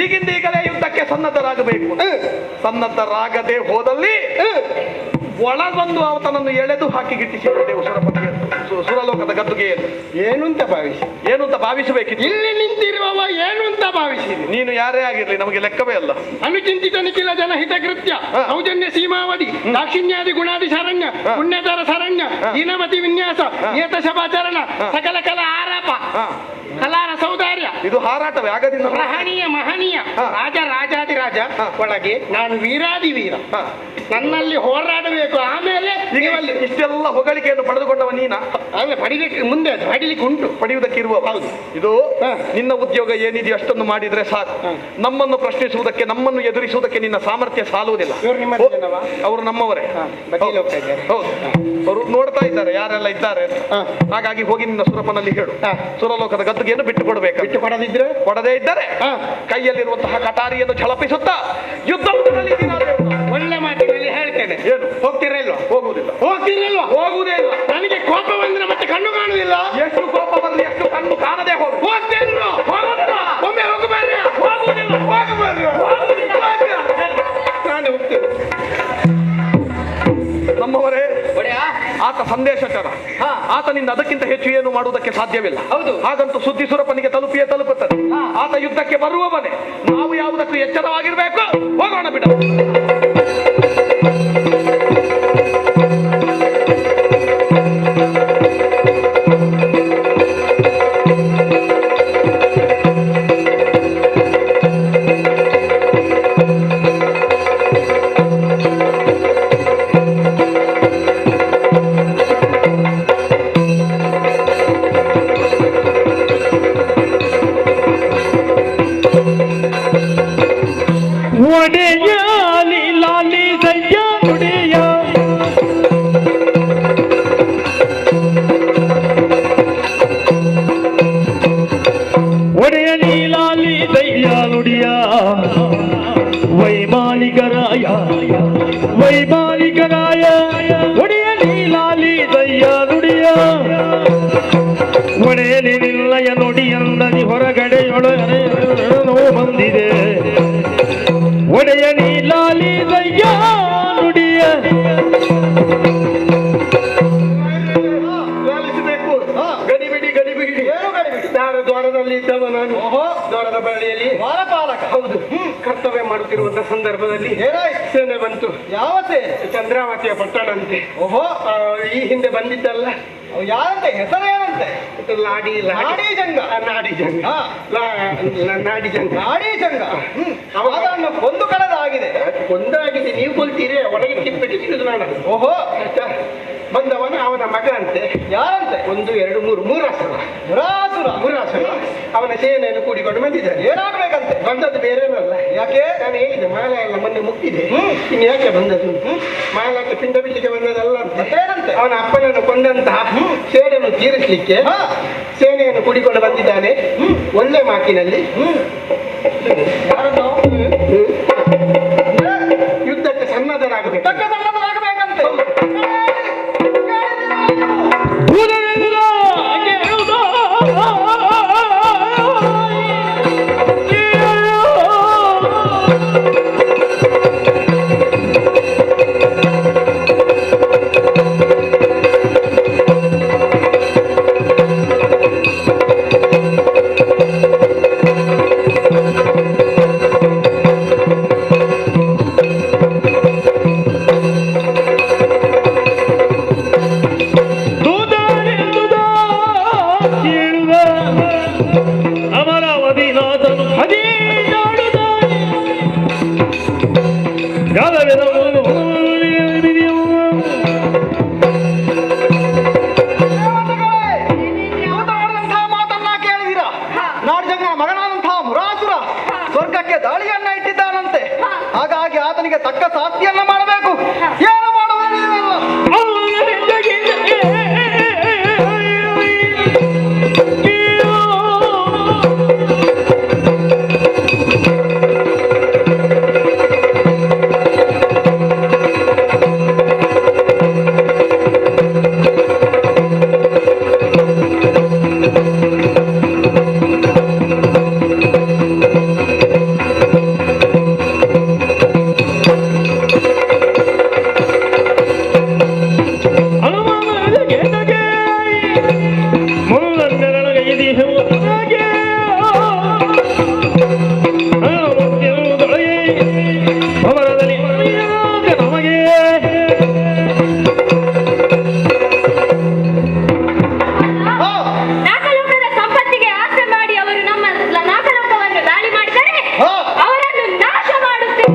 ಈಗಿಂದೀಗಲೇ ಯುದ್ಧಕ್ಕೆ ಸನ್ನದ್ಧರಾಗಬೇಕು. ಸನ್ನದ್ಧರಾಗದೆ ಹೋದಲ್ಲಿ ಒಳಗೊಂದು ಆತನನ್ನು ಎಳೆದು ಹಾಕಿ ಗಿಟ್ಟಿಸಿದ್ದೇವೆ ಸುರಪತಿಗೆ, ಸುರಲೋಕದ ಗದ್ದುಗೆ. ಏನು ಅಂತ ಭಾವಿಸಿ? ಏನು ಅಂತ ಭಾವಿಸಬೇಕಿತ್ತು. ಇಲ್ಲಿ ನಿಂತಿರುವವ ಏನು ಅಂತ ಭಾವಿಸಿದೆ? ನೀನು ಯಾರೇ ಆಗಿರ್ಲಿ ನಮಗೆ ಲೆಕ್ಕವೇ ಅಲ್ಲ. ಅನುಚಿಂತಿತ ನಿಖಿಲ ಜನಹಿತ ಕೃತ್ಯ, ಸೌಜನ್ಯ ಸೀಮಾವಧಿ, ದಾಕ್ಷಿಣ್ಯಾದಿ ಗುಣಾದಿ ಶರಣ್ಯ, ಪುಣ್ಯತರ ಶರಣ್ಯ, ದೀನಮತಿ ವಿನ್ಯಾಸ, ನಿಯತ ಶಭಾಚರಣ, ಸಕಲ ಕಲ ಆರಾಪ, ಕಲಾರ ಸೌದಾರ್ಯ, ಇದು ಹಾರಾಟವೇ ಆಗದಿಂದ ಮಹನೀಯ ಮಹನೀಯ ರಾಜ ರಾಜಾದಿರಾಜ ಒಳಗೆ ನಾನು ವೀರಾದಿ ವೀರ, ನನ್ನಲ್ಲಿ ಹೋರಾಡಬೇಕು. ಆಮೇಲೆ ಇಷ್ಟೆಲ್ಲ ಹೊಗಳಿಕೆಯನ್ನು ಪಡೆದುಕೊಂಡವ ನೀನ. ಆಮೇಲೆ ಪಡಿಲಿಕ್ಕೆ ಮುಂದೆ ಅದು ಪಡಿಲಿಕ್ಕೆ ಉಂಟು, ಪಡೆಯುವುದಕ್ಕೆ ಇರುವ. ಹೌದು. ಇದು ನಿನ್ನ ಉದ್ಯೋಗ ಏನಿದೆಯೋ ಅಷ್ಟನ್ನು ಮಾಡಿದ್ರೆ ಸಾಕು. ನಮ್ಮನ್ನು ಪ್ರಶ್ನಿಸುವುದಕ್ಕೆ, ನಮ್ಮನ್ನು ಎದುರಿಸುವುದಕ್ಕೆ ನಿನ್ನ ಸಾಮರ್ಥ್ಯ ಸಾಲುವುದಿಲ್ಲ. ಇವರು ನಿಮ್ಮ ಜನವಾ? ಅವರು ನಮ್ಮವರೇ. ಬದಿಯಲ್ಲಿ ಹೋಗ್ತಾ ಇದ್ದಾರೆ. ಹೌದು, ಅವರು ನೋಡ್ತಾ ಇದ್ದಾರೆ ಯಾರೆಲ್ಲ ಇದ್ದಾರೆ ಅಂತ. ಹಾಗಾಗಿ ಹೋಗಿ ನಿನ್ನ ಸುರಪನಲ್ಲಿ ಹೇಳು, ಸುರಲೋಕದ ಗದ್ದುಗೆಯನ್ನು ಬಿಟ್ಟು ಕೊಡಬೇಕು. ಬಿಟ್ಟು ಕೊಡದಿದ್ರೆ, ಕೊಡದೇ ಇದ್ದರೆ ಕೈಯಲ್ಲಿರುವಂತಹ ಕಟಾರಿಯನ್ನು ಛಳಪಿಸುತ್ತಾ ಯುದ್ಧ ಒಳ್ಳೆ ಮಾತಿನಲ್ಲಿ ಹೇಳ್ತೇನೆ. ಏನು? ಹೋಗ್ತೀರಾ ಇಲ್ವಾ? ಹೋಗುವುದಿಲ್ಲ. ಹೋಗ್ತೀರಲ್ವಾ? ಹೋಗುವುದೇ ಇಲ್ಲ. ನನಗೆ ಕೋಪ ಬಂದ್ರೆ ಮತ್ತೆ ಕಣ್ಣು ಕಾಣುವುದಿಲ್ಲ. ಎಷ್ಟು ಕೋಪ ಬರಲಿ, ಎಷ್ಟು ಕಣ್ಣು ಕಾಣದೆ ಹೋಗು. ಹೋಗ್ತೇನೆ. ಒಮ್ಮೆ ಹೋಗಬೇಡ್ರಿ. ಹೋಗುವುದಿಲ್ಲ. ನಾನು ಹೋಗ್ತೇನೆ. ನಮ್ಮವರೇ, ಆತ ಸಂದೇಶಚರ. ಆತನಿಂದ ಅದಕ್ಕಿಂತ ಹೆಚ್ಚು ಏನು ಮಾಡುವುದಕ್ಕೆ ಸಾಧ್ಯವಿಲ್ಲ. ಹಾಗಂತೂ ಸುದ್ದಿ ಸುರಪನಿಗೆ ತಲುಪಿಯೇ ತಲುಪುತ್ತದೆ. ಆತ ಯುದ್ಧಕ್ಕೆ ಬರುವವನೇ. ನಾವು ಯಾವುದಕ್ಕೂ ಎಚ್ಚರವಾಗಿರ್ಬೇಕು. ಹೋಗೋಣ ಬಿಡ. ಒಡೆಯ ಲಾಲಿ ದಯ್ಯ ನುಡಿಯ ಒಡೆಯ ನೀಲಾಲಿ ದಯ್ಯ ನುಡಿಯ ವೈಮಾನಿಕರಾಯ ವೈಮಾನಿಕರಾಯ ಒಡೆಯ ನೀಲಾಲಿ ದಯ್ಯ ನುಡಿಯ ಒಡೆಯಲಿ ನಿಲ್ಲಯ ನುಡಿಯಂದನಿ ಹೊರಗಡೆಯೊಳಗೆ ಬಂದಿದೆ. ಒಡೆಯ ನೀಲಾಲಿ ದಯ್ಯ ನುಡಿಯ ಲಾಲಿಸಬೇಕು. ಗಡಿಬಿಡಿ ಗಡಿಬಿಡಿ. ನಾನು ದ್ವಾರದಲ್ಲಿ ಇದ್ದವ. ನಾನು ದ್ವಾರದ ಬಳಿಯಲ್ಲಿ ದ್ವಾರಪಾಲಕ. ಹೌದು, ಕರ್ತವ್ಯ ಮಾಡುತ್ತಿರುವಂತಹ ಸಂದರ್ಭದಲ್ಲಿ ಸೇನೆ ಬಂತು. ಯಾವ ಸೇನೆ? ಚಂದ್ರಾವತಿಯ ಪಟ್ಟಣ ಅಂತೆ. ಈ ಹಿಂದೆ ಬಂದಿದ್ದಲ್ಲ. ಯಾರಂತೆ? ಹೆಸರೇನಂತೆ? ನಾಡಿಜಂಗ. ನಾಡಿಜಂಗ. ನಾಡಿಜಂಗ. ಅದನ್ನು ಕೊಂದು ಕಳೆದಾಗಿದೆ. ಕೊಂದಾಗಿದೆ. ನೀವು ಕೊಲ್ತೀರಿ, ಒಳಗೆ ಕಿಪ್ಪಿಟ್ಟಿದ್ದು ನಾನು. ಬಂದವನು ಅವನ ಮಗ ಅಂತೆ. ಯಾರಂತೆ? 1 2 3 ಮೂರಾಸುರ. ಮುರಾಸುರ ಅವನ ಸೇನೆಯನ್ನು ಕೂಡಿಕೊಂಡು ಬಂದಿದ್ದಾನೆ. ಏನಾಗ್ಬೇಕಂತೆ? ಬಂದದ್ದು ಬೇರೇನಲ್ಲ. ಯಾಕೆ? ನಾನು ಹೇಳಿದೆ ಮಾಲ ಎಲ್ಲ ಮೊನ್ನೆ ಮುಗ್ದಿದೆ. ಇನ್ನು ಯಾಕೆ ಬಂದದ್ದು? ಮಾಲಕ್ಕೆ ಪಿಂಡ ಬಿಡ್ಲಿಕ್ಕೆ ಬಂದದಲ್ಲ ಮತ್ತೇನಂತೆ? ಅವನ ಅಪ್ಪನನ್ನು ಕೊಂದಂತಹ ಸೇನೆಯನ್ನು ತೀರಿಸಲಿಕ್ಕೆ ಸೇನೆಯನ್ನು ಕೂಡಿಕೊಂಡು ಬಂದಿದ್ದಾನೆ. ಒಳ್ಳೆ ಮಾತಿನಲ್ಲಿ ಯಾರನ್ನು? ಯುದ್ಧಕ್ಕೆ ಸನ್ನದ್ಧರಾಗಬೇಕು. ಸನ್ನದ್ಧರಾಗಬೇಕಂತೆ. ಮಾತನ್ನ ಕೇಳಿದಿರಾ? ನಾಡಜಂಗನ ಮಗನಾದಂತಹ ಮುರಾಸುರ ಸ್ವರ್ಗಕ್ಕೆ ದಾಳಿಯನ್ನ ಇಟ್ಟಿದ್ದಾನಂತೆ. ಹಾಗಾಗಿ ಆತನಿಗೆ ತಕ್ಕ ಶಾಸ್ತಿಯನ್ನ ಮಾಡಬೇಕು. ಏನು ಮಾಡುವುದು ನೀವೆಲ್ಲ? ನಾಗಲೋಕದ ಸಂಪತ್ತಿಗೆ ಆಸೆ ಮಾಡಿ ಅವರು ನಮ್ಮ ನಾಗಲೋಕವನ್ನು ದಾಳಿ ಮಾಡಿದರೆ ಅವರನ್ನು ನಾಶ ಮಾಡುತ್ತೇವೆ.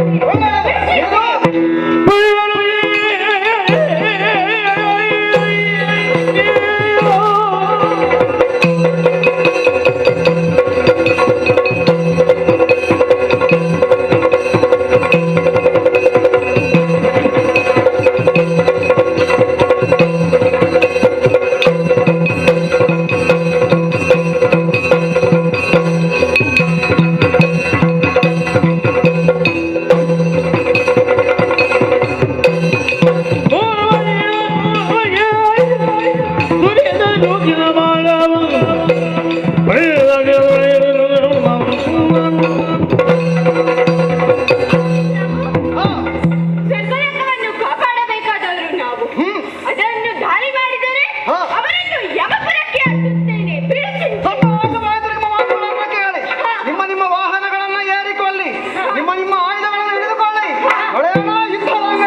ಸ್ವರ್ಗಲೋಕವನ್ನು ಕಾಪಾಡಬೇಕಾದವರು ನಾವು. ಅದನ್ನು ದಾಳಿ ಮಾಡಿದರೆ ಅವರನ್ನು ಯಮಪುರಕ್ಕೆ ಹಾಕುತ್ತೇನೆ. ಕೇಳಿ. ನಿಮ್ಮ ವಾಹನಗಳನ್ನ ಏರಿಕೊಳ್ಳಿ. ನಿಮ್ಮ ಆಯುಧಗಳನ್ನು ಹಿಡಿದುಕೊಳ್ಳಿ. ಹೊಳೆಯೋಣ, ಯುದ್ಧರಂಗ.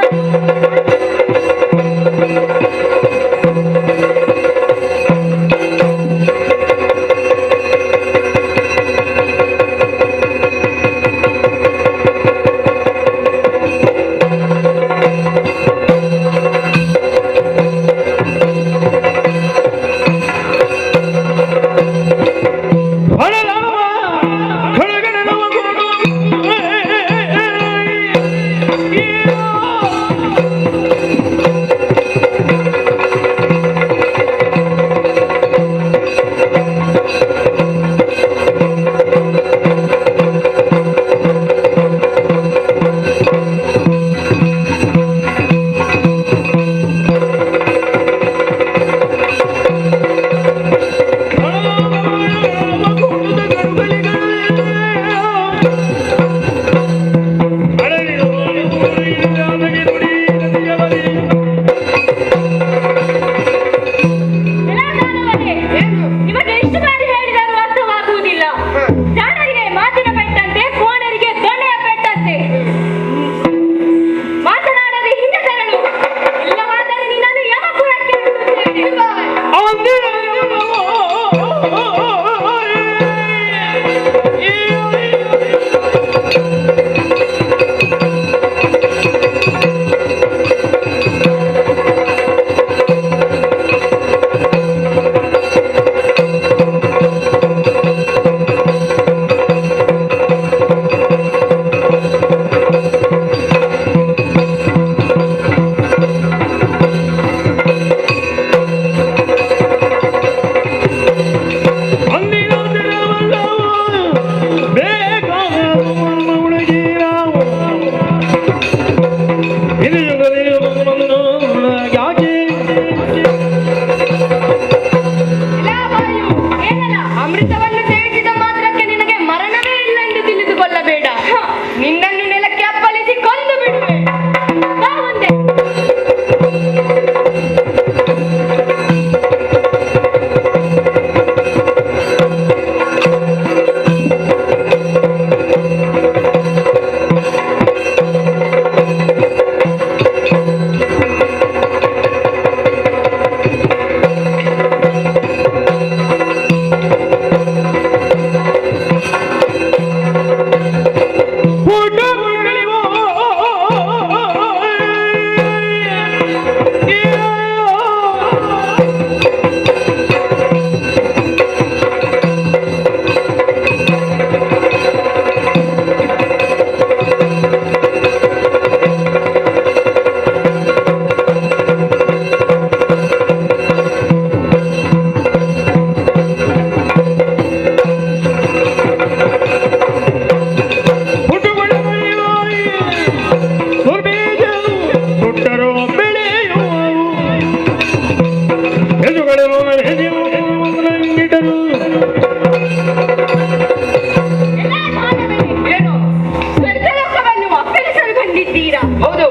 ಬಂದಿದ್ದೀರಾ? ಹೌದು.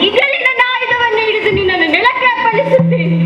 ಇದರಲ್ಲಿ ನನ್ನ ಆಯುಧವನ್ನು ಹಿಡಿದು ನಿನ್ನನ್ನು ನೆಲಕ್ಕೆ ಅಪ್ಪಳಿಸುತ್ತೇನೆ.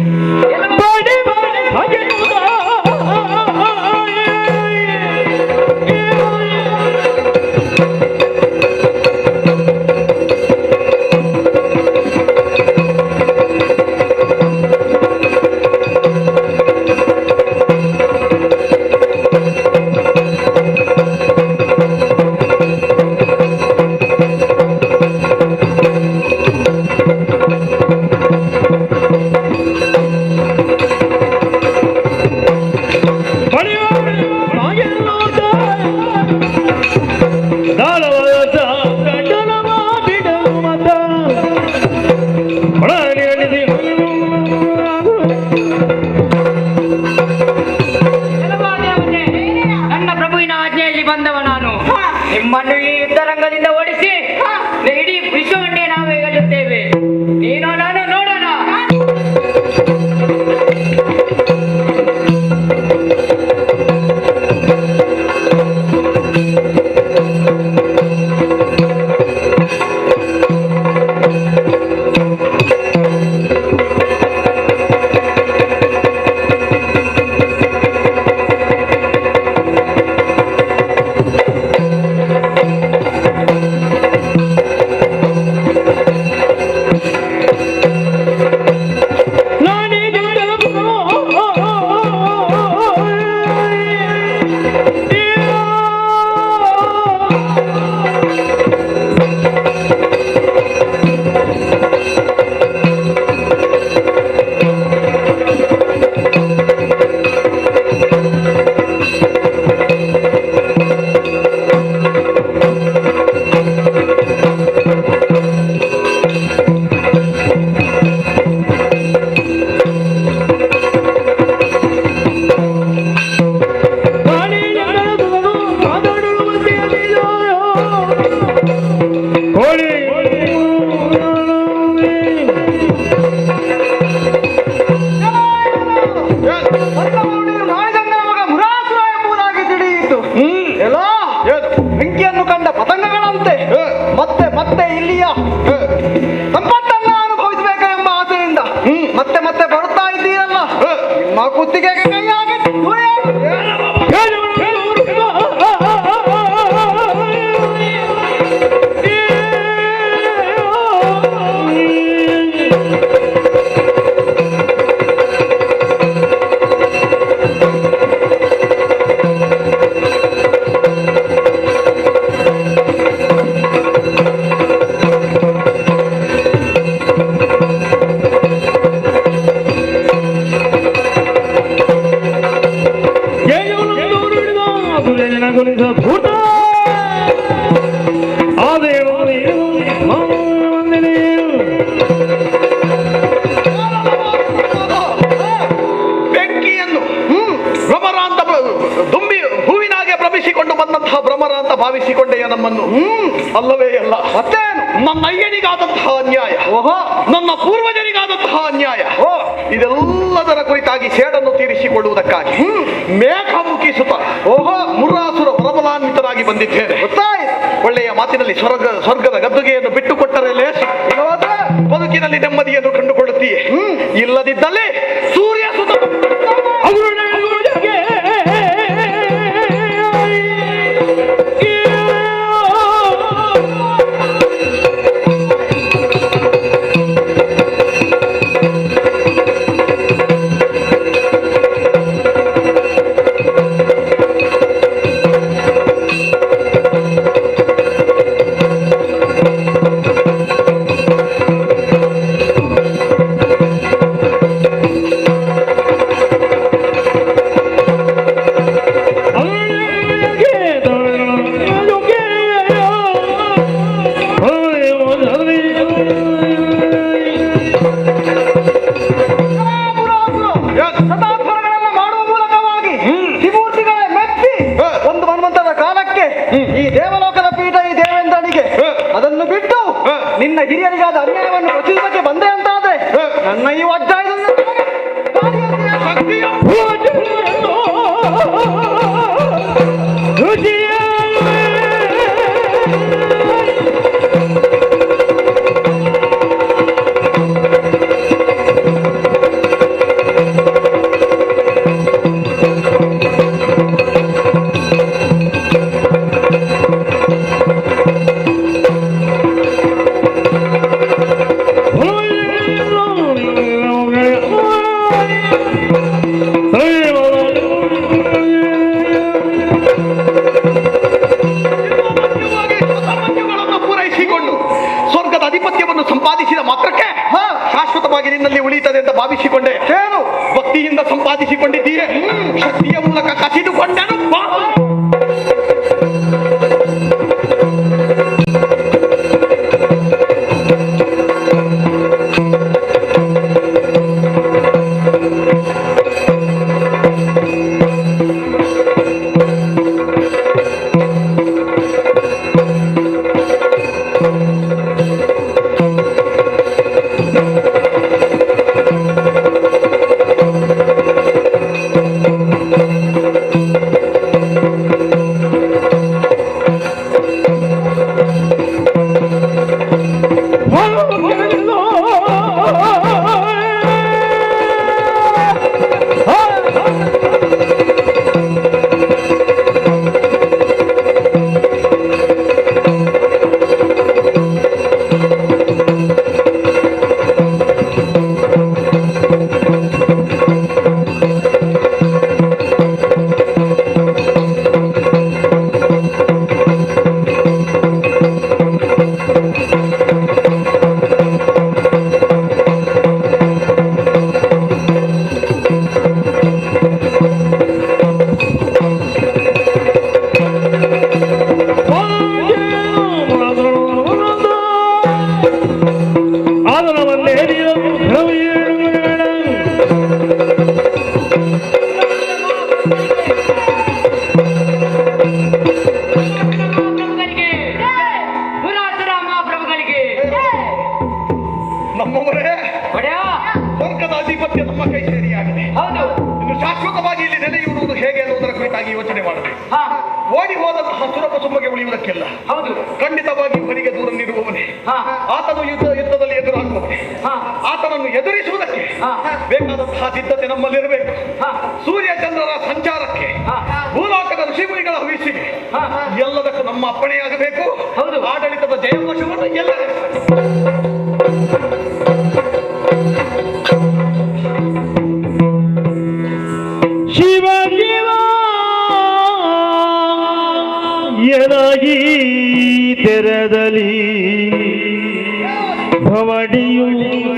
ನನ್ನ ಪ್ರಭುವಿನ ಆಜ್ಞೆಯಲ್ಲಿ ಬಂದವ ನಾನು. ನಿಮ್ಮನ್ನು ಈ ಯುದ್ಧರಂಗದಿಂದ ಓಡಿಸಿ ಇಡೀ ವಿಶ್ವವನ್ನೇ ನಾವೇ ಗೆಲ್ಲುತ್ತೇವೆ. ನೀನು ನಾನು ನೋಡೋಣ. ಬೆಂಕಿಯನ್ನು ಕಂಡ ಪತಂಗಗಳಂತೆ ಮತ್ತೆ ಮತ್ತೆ ಇಲ್ಲಿಯ ಸಂಪತ್ತನ್ನ ಅನುಭವಿಸಬೇಕು ಎಂಬ ಆಸೆಯಿಂದ ಮತ್ತೆ ಮತ್ತೆ ಬರುತ್ತಾ ಇದ್ದೀರಲ್ಲ, ನಿಮ್ಮ ಕುತ್ತಿಗೆ ಕೈಯಾಗಿ ಬೆಂಕಿಯನ್ನು ಭ್ರಮರ ಅಂತ ದುಂಬಿ ಹೂವಿನಾಗೆ ಭ್ರಮಿಸಿಕೊಂಡು ಬಂದಂತಹ ಭ್ರಮರ ಅಂತ ಭಾವಿಸಿಕೊಂಡೆಯ ನಮ್ಮನ್ನು. ಅಲ್ಲವೇ ಅಲ್ಲ, ಮತ್ತೇನು? ನನ್ನ ಅಯ್ಯನಿಗಾದಂತಹ ಅನ್ಯಾಯ, ನನ್ನ ಪೂರ್ವಜನಿಗಾದಂತಹ ಅನ್ಯಾಯ, ಇದೆಲ್ಲದರ ಕುರಿತಾಗಿ ಸೇಡನ್ನು ತೀರಿಸಿಕೊಳ್ಳುವುದಕ್ಕಾಗಿ ಮೇಘಮುಖಿ ಸುತ ಮುರಾಸುರ ಹೊರಬಲಾನ್ವಿತನಾಗಿ ಬಂದಿದ್ದೇನೆ. ಒಳ್ಳೆಯ ಮಾತಿನಲ್ಲಿ ಸ್ವರ್ಗದ ಗದ್ದುಗೆಯನ್ನು ಬಿಟ್ಟುಕೊಟ್ಟರೆ ಲೇಸ, ಬದುಕಿನಲ್ಲಿ ನೆಮ್ಮದಿಯನ್ನು ಕಂಡುಕೊಳ್ಳುತ್ತೀಯೇ. ಇಲ್ಲದಿದ್ದಲ್ಲಿ ಸೂರ್ಯ ಸುತ ನಿನ್ನ ಹಿರಿಯರಿಗಾದ ಅನ್ಯಾಯವನ್ನು ಪ್ರಚುರಕ್ಕೆ ಬಂದೆ ಅಂತಾದ್ರೆ ನನ್ನ ಈ ಅಧ್ಯಾಯದಲ್ಲಿ ಸಂಪಾದಿಸಿದ ಮಾತ್ರಕ್ಕೆ ಶಾಶ್ವತವಾಗಿ ನಿನ್ನಲ್ಲಿ ಉಳಿಯುತ್ತದೆ ಅಂತ ಭಾವಿಸಿಕೊಂಡೆ. ಏನು ಭಕ್ತಿಯಿಂದ ಸಂಪಾದಿಸಿಕೊಂಡಿದ್ದೀಯೆ, ಶಕ್ತಿಯ ಮೂಲಕ ಕಸಿದುಕೊಂಡನು. ನಮ್ಮವರೇ, ಸ್ವರ್ಗದ ಆಧಿಪತ್ಯ ನಮ್ಮ ಕೈ ಸೇರಿಯಾಗಿದೆ. ಇನ್ನು ಶಾಶ್ವತವಾಗಿ ಇಲ್ಲಿ ನೆಲೆಯುವುದು ಹೇಗೆ ಅನ್ನುವುದರ ಕುರಿತಾಗಿ ಯೋಚನೆ ಮಾಡಬೇಕು. ಓಡಿ ಹೋದಂತಹ ಸುರಪ ಸುಮ್ಮಗೆ ಉಳಿಯುವುದಕ್ಕಿಲ್ಲ. ಖಂಡಿತವಾಗಿ ಹೊರಗೆ ದೂರ ನೀಡುವವನೇ, ಆತನು ಯುದ್ಧದಲ್ಲಿ ಎದುರಾಗುವವನೇ. ಆತನನ್ನು ಎದುರಿಸುವುದಕ್ಕೆ ಬೇಕಾದಂತಹ ಸಿದ್ಧತೆ ನಮ್ಮಲ್ಲಿರಬೇಕು. ಸೂರ್ಯ ಚಂದ್ರರ ಸಂಚಾರಕ್ಕೆ, ಭೂಲೋಕದ ಋಷಿಮುನಿಗಳ ಹವಿಸಿಗೆ ಎಲ್ಲದಕ್ಕೂ ನಮ್ಮ ಅಪ್ಪಣೆಯಾಗಬೇಕು. ಆಡಳಿತದ ಜಯವಶವನ್ನು ಎಲ್ಲರೂ ಶಿವ ಶಿವ ಎನಾಗಿ ತೆರದಲ್ಲಿ ಭವಡಿಯು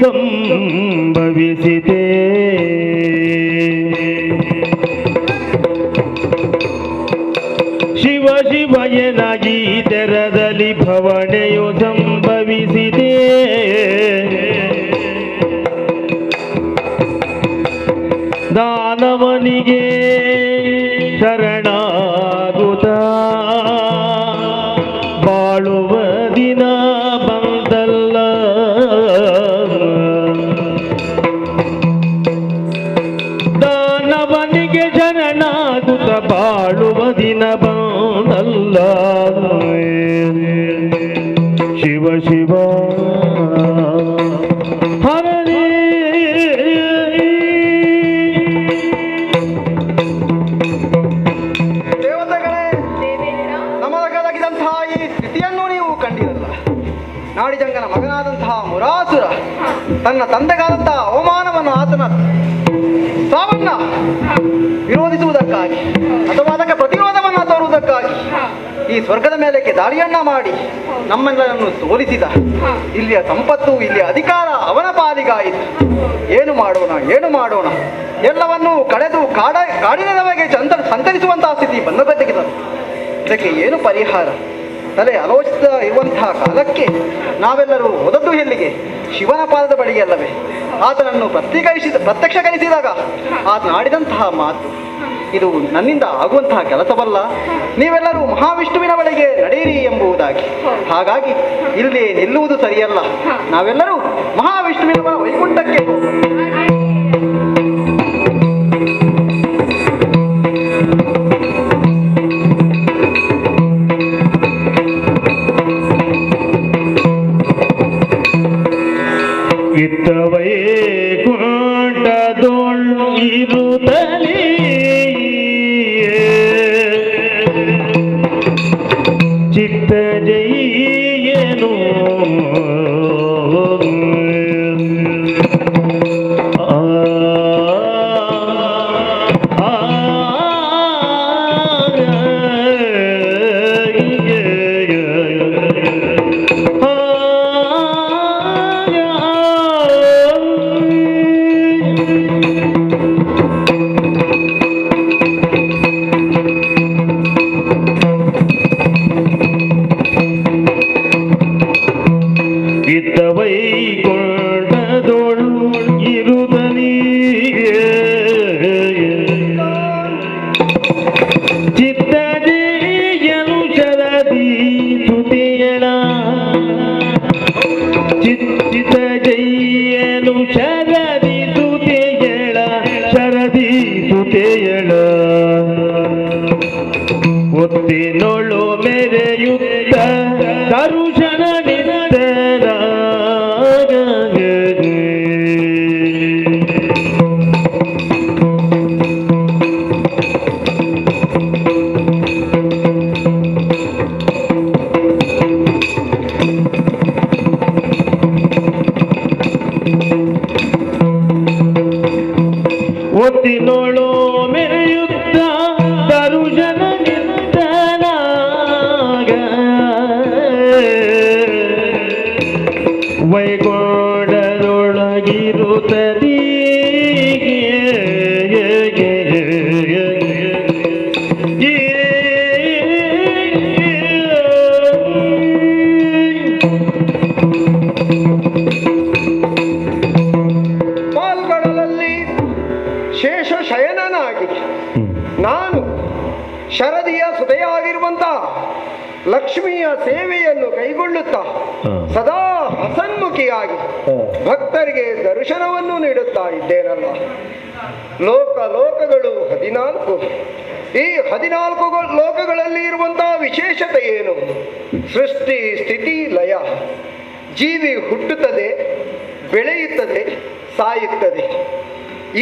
ಸಂಭವಿಸಿದೆ. ಶಿವ ಶಿವ ಎನಾಗಿ ತೆರದಲ್ಲಿ ಭವಡೆಯು ಸಂಭವಿಸಿದೆ. ದಾನವನಿಗೆ ಶರಣಾಗುತ್ತ ಬಾಳುವ ದಿನ ಬಂದಲ್ಲ. ದಾನವನಿಗೆ ಶರಣಾಗುತ್ತ ಬಾಳುವ ದಿನ ಬಂದಲ್ಲ. ಶಿವ ಶಿವ ಹರೇ ನಾಡಿಜಂಗನ ಮಗನಾದಂತಹ ಮುರಾಸುರ ತನ್ನ ತಂದೆಗಾದಂತಹ ಅವಮಾನವನ್ನು, ಆತನ ಸಾವನ್ನ ವಿರೋಧಿಸುವುದಕ್ಕಾಗಿ ಅಥವಾ ಅದಕ್ಕೆ ಪ್ರತಿರೋಧವನ್ನು ತೋರುವುದಕ್ಕಾಗಿ ಈ ಸ್ವರ್ಗದ ಮೇಲಕ್ಕೆ ದಾಳಿಯನ್ನ ಮಾಡಿ ನಮ್ಮೆಲ್ಲರನ್ನು ಸೋಲಿಸಿದ. ಇಲ್ಲಿಯ ಸಂಪತ್ತು, ಇಲ್ಲಿಯ ಅಧಿಕಾರ ಅವನ ಪಾಲಿಗಾಯಿತು. ಏನು ಮಾಡೋಣ, ಏನು ಮಾಡೋಣ, ಎಲ್ಲವನ್ನೂ ಕಳೆದು ಕಾಡಿನವರೆಗೆ ಸಂಚರಿಸುವಂತಹ ಸ್ಥಿತಿ ಬಂದೊದಗಿದರು. ಇದಕ್ಕೆ ಏನು ಪರಿಹಾರ? ತಲೆ ಆಲೋಚಿಸ ಇರುವಂತಹ ಕಾಲಕ್ಕೆ ನಾವೆಲ್ಲರೂ ಹೋದದ್ದು ಎಲ್ಲಿಗೆ? ಶಿವನ ಪಾದದ ಬಳಿಗೆ ಅಲ್ಲವೇ? ಆತನನ್ನು ಪ್ರತ್ಯಕ್ಷೀಕರಿಸಿದಾಗ ಆತನ ಆಡಿದಂತಹ ಮಾತು, ಇದು ನನ್ನಿಂದ ಆಗುವಂತಹ ಕೆಲಸವಲ್ಲ, ನೀವೆಲ್ಲರೂ ಮಹಾವಿಷ್ಣುವಿನ ಬಳಿಗೆ ನಡೆಯಿರಿ ಎಂಬುದಾಗಿ. ಹಾಗಾಗಿ ಇಲ್ಲಿ ನಿಲ್ಲುವುದು ಸರಿಯಲ್ಲ, ನಾವೆಲ್ಲರೂ ಮಹಾವಿಷ್ಣುವಿನ ವೈಕುಂಠಕ್ಕೆ ಹೋಗೋಣ. ಇರುತ್ತಲೇ ಚಿತ್ತ ಜೈಯೇನು ಚಿತ್ತವೈ ಕೊಂಡದೋಳು ಇರುದನಿಗೆ ಚಿತ್ತಜೆಯನು ಶರದಿ ಸುತಿಯಳ ಚಿತ್ತಜೆಯನು ಶರದಿ ಸುತಿಯಳ ಶರದಿ ಸುತಿಯಳ ಒತ್ತಿನೊಳು ಮೆರೆಯುತ್ತ ದರುಶನ ನಿಂತರ ಒತ್ತಿನೊಳು ಮೆರೆಯುತ್ತ ದರುಶನ ವೈಗೋಡದೊಳಗಿರುತ್ತದೀ ಪಾಲ್ಗೊಡಲಲ್ಲಿ ಶೇಷ ಶಯನನಾಗಿ ನಾನು ಶರದಿಯ ಸುದೆಯಾಗಿರುವಂತ ಲಕ್ಷ್ಮಿಯ ಸೇವೆಯನ್ನು ಕೈಗೊಳ್ಳುತ್ತಾ ಸದಾ ಹಸನ್ಮುಖಿಯಾಗಿ ಭಕ್ತರಿಗೆ ದರ್ಶನವನ್ನು ನೀಡುತ್ತಾ ಇದ್ದೇನಲ್ಲ. ಲೋಕಗಳು 14. ಈ 14 ಲೋಕಗಳಲ್ಲಿ ಇರುವಂತಹ ವಿಶೇಷತೆ ಏನು? ಸೃಷ್ಟಿ ಸ್ಥಿತಿ ಲಯ. ಜೀವಿ ಹುಟ್ಟುತ್ತದೆ, ಬೆಳೆಯುತ್ತದೆ, ಸಾಯುತ್ತದೆ.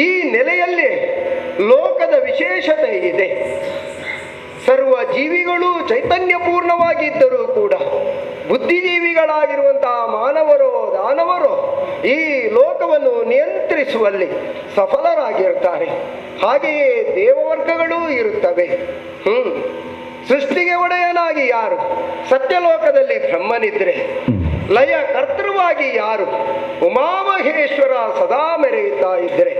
ಈ ನೆಲೆಯಲ್ಲಿ ಲೋಕದ ವಿಶೇಷತೆ ಇದೆ. ಸರ್ವ ಜೀವಿಗಳು ಚೈತನ್ಯಪೂರ್ಣವಾಗಿದ್ದರೂ ಕೂಡ ಬುದ್ಧಿಜೀವಿಗಳಾಗಿರುವಂತಹ ಮಾನವರೋ ದಾನವರೋ ಈ ಲೋಕವನ್ನು ನಿಯಂತ್ರಿಸುವಲ್ಲಿ ಸಫಲರಾಗಿರ್ತಾರೆ. ಹಾಗೆಯೇ ದೇವವರ್ಗಗಳೂ ಇರುತ್ತವೆ. ಸೃಷ್ಟಿಗೆ ಒಡೆಯನಾಗಿ ಯಾರು? ಸತ್ಯಲೋಕದಲ್ಲಿ ಬ್ರಹ್ಮನಿದ್ರೆ. ಲಯ ಕರ್ತೃವಾಗಿ ಯಾರು? ಉಮಾಮಹೇಶ್ವರ ಸದಾ ಮೆರೆಯುತ್ತಾ ಇದ್ದರೆ.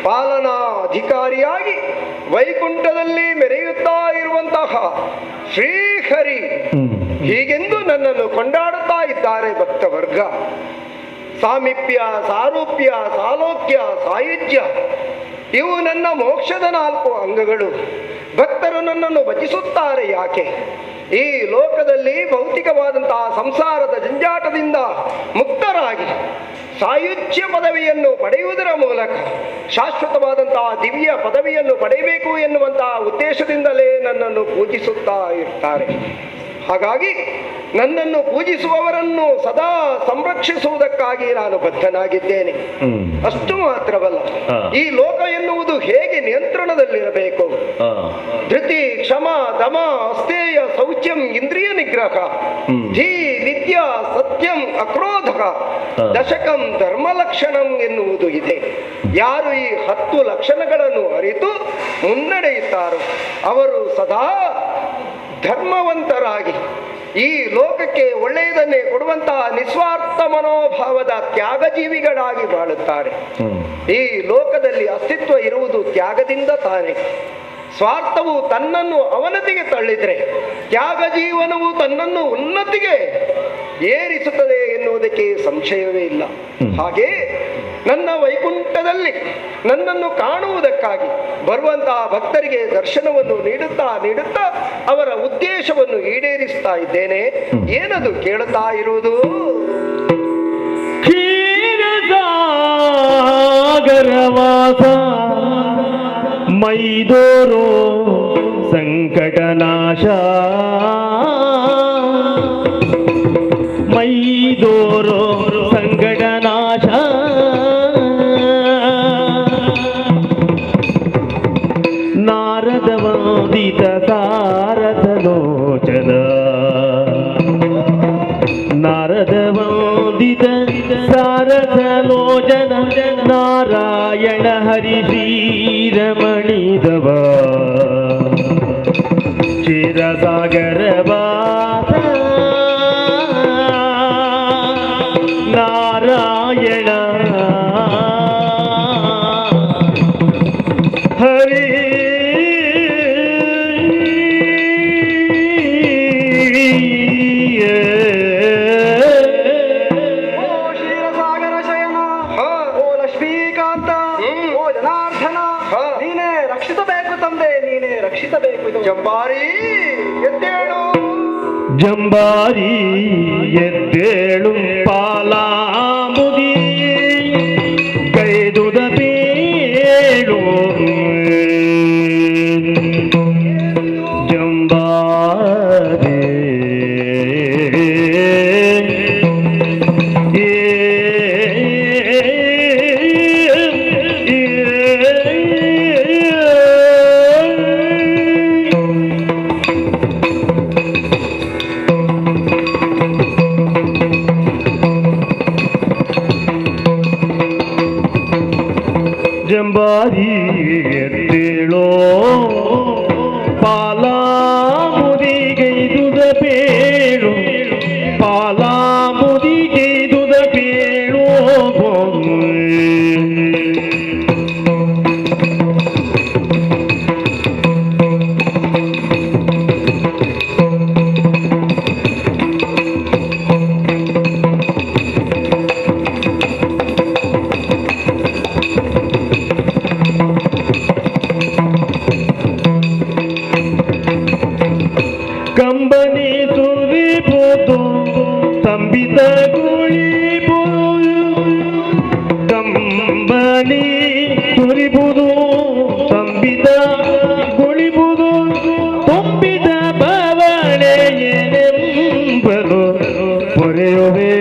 ಪಾಲನಾ ಅಧಿಕಾರಿಯಾಗಿ ವೈಕುಂಠದಲ್ಲಿ ಮೆರೆಯುತ್ತಾ ಇರುವಂತಹ ಶ್ರೀಹರಿ ಹೀಗೆಂದು ನನ್ನನ್ನು ಕೊಂಡಾಡುತ್ತಾ ಇದ್ದಾರೆ ಭಕ್ತವರ್ಗ. ಸಾಮೀಪ್ಯ, ಸಾರೂಪ್ಯ, ಸಾಲೋಕ್ಯ, ಸಾಯುಜ್ಯ ಇವು ನನ್ನ ಮೋಕ್ಷದ 4 ಅಂಗಗಳು. ಭಕ್ತರು ನನ್ನನ್ನು ಭಜಿಸುತ್ತಾರೆ ಯಾಕೆ? ಈ ಲೋಕದಲ್ಲಿ ಭೌತಿಕವಾದಂತಹ ಸಂಸಾರದ ಜಂಜಾಟದಿಂದ ಮುಕ್ತರಾಗಿ ಸಾಯುಜ್ಯ ಪದವಿಯನ್ನು ಪಡೆಯುವುದರ ಮೂಲಕ ಶಾಶ್ವತವಾದಂತಹ ದಿವ್ಯ ಪದವಿಯನ್ನು ಪಡೆಯಬೇಕು ಎನ್ನುವಂತಹ ಉದ್ದೇಶದಿಂದಲೇ ನನ್ನನ್ನು ಪೂಜಿಸುತ್ತಾ ಇರ್ತಾರೆ. ಹಾಗಾಗಿ ನನ್ನನ್ನು ಪೂಜಿಸುವವರನ್ನು ಸದಾ ಸಂರಕ್ಷಿಸುವುದಕ್ಕಾಗಿ ನಾನು ಬದ್ಧನಾಗಿದ್ದೇನೆ. ಅಷ್ಟು ಮಾತ್ರವಲ್ಲ, ಈ ಲೋಕ ಎನ್ನುವುದು ಹೇಗೆ ನಿಯಂತ್ರಣದಲ್ಲಿರಬೇಕು? ಧೃತಿ, ಕ್ಷಮ, ದಮ, ಅಸ್ಥೇಯ, ಶೌಚ್ಯಂ, ಇಂದ್ರಿಯ ನಿಗ್ರಹ, ಧೀ, ವಿದ್ಯಾ, ಸತ್ಯಂ, ಅಕ್ರೋಧ, ದಶಕಂ, ಧರ್ಮ ಲಕ್ಷಣಂ ಎನ್ನುವುದು ಇದೆ. ಯಾರು ಈ 10 ಲಕ್ಷಣಗಳನ್ನು ಅರಿತು ಮುನ್ನಡೆಯುತ್ತಾರೋ ಅವರು ಸದಾ ಧರ್ಮವಂತರಾಗಿ ಈ ಲೋಕಕ್ಕೆ ಒಳ್ಳೆಯದನ್ನೇ ಕೊಡುವಂತಹ ನಿಸ್ವಾರ್ಥ ಮನೋಭಾವದ ತ್ಯಾಗಜೀವಿಗಳಾಗಿ ಬಾಳುತ್ತಾರೆ. ಈ ಲೋಕದಲ್ಲಿ ಅಸ್ತಿತ್ವ ಇರುವುದು ತ್ಯಾಗದಿಂದ ತಾನೇ. ಸ್ವಾರ್ಥವು ತನ್ನನ್ನು ಅವನತಿಗೆ ತಳ್ಳಿದ್ರೆ ತ್ಯಾಗ ಜೀವನವು ತನ್ನನ್ನು ಉನ್ನತಿಗೆ ಏರಿಸುತ್ತದೆ ಎನ್ನುವುದಕ್ಕೆ ಸಂಶಯವೇ ಇಲ್ಲ. ಹಾಗೆ ನನ್ನ ವೈಕುಂಠದಲ್ಲಿ ನನ್ನನ್ನು ಕಾಣುವುದಕ್ಕಾಗಿ ಬರುವಂತಹ ಭಕ್ತರಿಗೆ ದರ್ಶನವನ್ನು ನೀಡುತ್ತಾ ಅವರ ಉದ್ದೇಶವನ್ನು ಈಡೇರಿಸ್ತಾ ಇದ್ದೇನೆ. ಏನದು ಕೇಳುತ್ತಾ ಇರುವುದು? ಕ್ಷೀರಸಾಗರವಾಸ ಮೈದೋರೋ ಸಂಕಟನಾಶ, ಮೈದೋರೋ ಸಂಕಟನಾಶ, ನಾರದ ವಂದಿತ ಸಾರಥಲೋಚನ, ನಾರದ ವಂದಿತ ಸಾರಥಲೋಚನ, ನಾರಾಯಣ ಹರಿ ಶ್ರೀರಮಣಿದವ ಕ್ಷೀರಸಾಗರವಾಸ ನಾರಾಯಣ ಹರಿ ಜಂಬಾರಿ ಎದ್ದೇಳು. ಜಂಬಾರಿ ಎದ್ದೇಳು ಪಾಲಾಮುದಿ ಕೈದುದ ಬೇಳು ಜಂಬಾರಿ ಜಂಬಾರಿ ಎದ್ದೇಳೋ ಪಾಲಾಮುದಿಗೈದುದ ಬೇಳು ಪಾಲಾಮುದಿಗೈದುದ ಬೇಳು ಕಂಬನಿ ಸುರಿಬೋದು ತಂಬಿದ ಗುಳಿಬೋದು ಕಂಬನಿ ಸುರಿಬೋದು ತಂಬಿದ ಗುಳಿಬೋದು ತುಂಬಿದ ಬವಣೆಯೆಂಬಲು ಪೊರೆಯುವೆ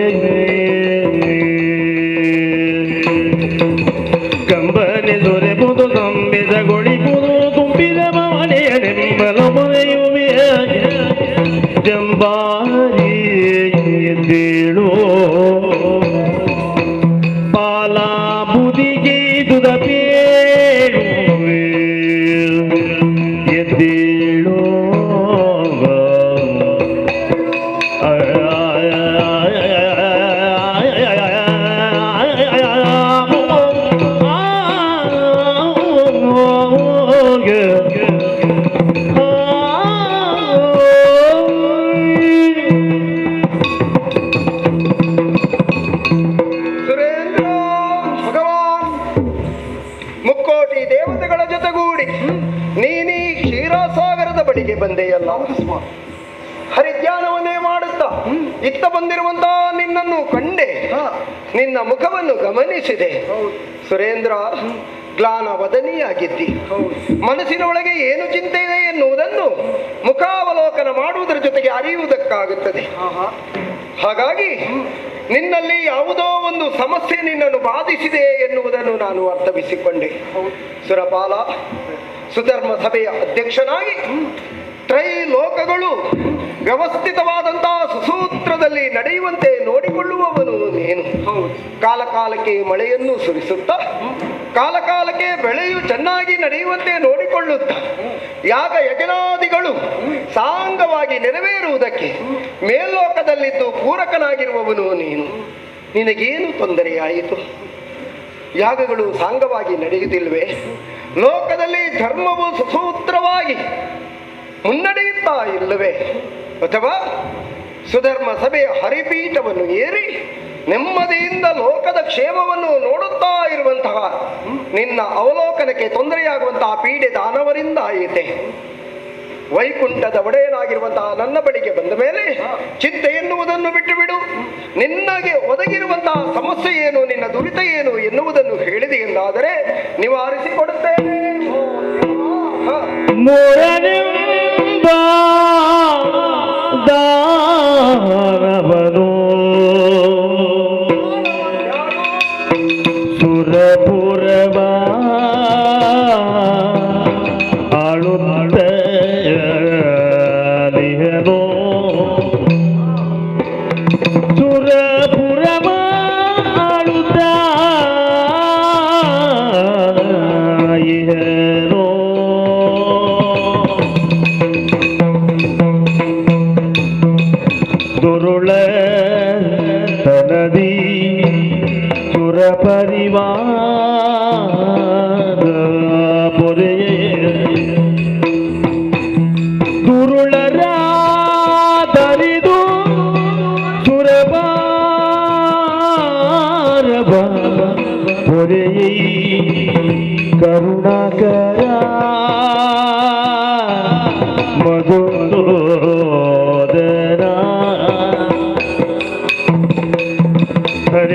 ಕಂಬನಿ ಸುರಿಬೋದು ತಂಬಿದ ಗುಳಿಬೋದು ತುಂಬಿದ ಬವಣೆಯೆಂಬಲು ಪೊರೆಯುವೆ ಜಂಬಾರಿ ಎದ್ದೇಳು ಪಾಲಾಮುದಿಗೈದುದ ಬೇಳು ಎದ್ದೇಳು ಸುರೇಂದ್ರ ಭಗವಾನ್ ಮುಕ್ಕೋಟಿ ದೇವತೆಗಳ ಜೊತೆಗೂಡಿ ನೀನೀ ಕ್ಷೀರಸಾಗರದ ಬಳಿಗೆ ಬಂದೆಯಲ್ಲ. ಹರಿಧ್ಯಾನವನ್ನೇ ಮಾಡುತ್ತಾ ಇತ್ತ ಬಂದಿರುವಂತಹ ನಿನ್ನನ್ನು ಕಂಡೆ, ನಿನ್ನ ಮುಖವನ್ನು ಗಮನಿಸಿದೆ. ಸುರೇಂದ್ರ, ಗ್ಲಾನ ವದನಿಯಾಗಿದ್ದಿ. ಮನಸ್ಸಿನ ಒಳಗೆ ಏನು ಚಿಂತೆ ಇದೆ ಎನ್ನುವುದನ್ನು ಮುಖಾವಲೋಕನ ಮಾಡುವುದರ ಜೊತೆಗೆ ಅರಿಯುವುದಕ್ಕಾಗುತ್ತದೆ. ಹಾಗಾಗಿ ನಿನ್ನಲ್ಲಿ ಯಾವುದೋ ಒಂದು ಸಮಸ್ಯೆ ನಿನ್ನನ್ನು ಬಾಧಿಸಿದೆ ಎನ್ನುವುದನ್ನು ನಾನು ಅರ್ಥವಿಸಿಕೊಂಡೆ. ಸುರಪಾಲ, ಸುಧರ್ಮ ಸಭೆಯ ಅಧ್ಯಕ್ಷನಾಗಿ ತ್ರೈಲೋಕಗಳು ವ್ಯವಸ್ಥಿತವಾದಂತಹ ಸುಸೂತ್ರದಲ್ಲಿ ನಡೆಯುವಂತೆ ನೋಡಿಕೊಳ್ಳುವವನು ನೀನು. ಕಾಲಕಾಲಕ್ಕೆ ಮಳೆಯನ್ನು ಸುರಿಸುತ್ತಾ ಕಾಲಕಾಲಕ್ಕೆ ಬೆಳೆಯು ಚೆನ್ನಾಗಿ ನಡೆಯುವಂತೆ ನೋಡಿಕೊಳ್ಳುತ್ತಾ ಯಾಗ ಯಜನಾದಿಗಳು ಸಾಂಗವಾಗಿ ನೆರವೇರುವುದಕ್ಕೆ ಮೇಲ್ಲೋಕದಲ್ಲಿದ್ದು ಪೂರಕನಾಗಿರುವವನು ನೀನು. ನಿನಗೇನು ತೊಂದರೆಯಾಯಿತು? ಯಾಗಗಳು ಸಾಂಗವಾಗಿ ನಡೆಯುತ್ತಿಲ್ವೇ? ಲೋಕದಲ್ಲಿ ಧರ್ಮವು ಸುಸೂತ್ರವಾಗಿ ಮುನ್ನಡೆಯುತ್ತಾ ಇಲ್ಲವೇ? ಅಥವಾ ಸುಧರ್ಮ ಸಭೆಯ ಹರಿಪೀಠವನ್ನು ಏರಿ ನೆಮ್ಮದಿಯಿಂದ ಲೋಕದ ಕ್ಷೇಮವನ್ನು ನೋಡುತ್ತಾ ಇರುವಂತಹ ನಿನ್ನ ಅವಲೋಕನಕ್ಕೆ ತೊಂದರೆಯಾಗುವಂತಹ ಪೀಡೆ ದಾನವರಿಂದ ಆಯಿತೆ. ವೈಕುಂಠದ ಒಡೆಯನಾಗಿರುವಂತಹ ನನ್ನ ಬಳಿಗೆ ಬಂದ ಮೇಲೆ ಚಿಂತೆ ಎನ್ನುವುದನ್ನು ಬಿಟ್ಟು ಬಿಡು. ನಿನ್ನಗೆ ಒದಗಿರುವಂತಹ ಸಮಸ್ಯೆ ಏನು, ನಿನ್ನ ದುರಿತ ಏನು ಎನ್ನುವುದನ್ನು ಹೇಳಿದೆ ಎಂದಾದರೆ ನಿವಾರಿಸಿಕೊಡುತ್ತೇನೆ. ಮೊರನೆಂಬ ದಾನವನು ಸುರಪುರವ ಆಳುತ್ತಲಿಹನೋ ಸುರಪುರವ ಆಳುತ್ತ ಇಹನೋ ದುರುಳ ತನದಿ ಸುರ ಪರಿವಾರ ಪೊರೆಯ ದುರುಳರ ತರಿದು ಸುರಪಾರ ಪೊರೆಯ ಕರುಣಾಕರ ಹರೇ ಓ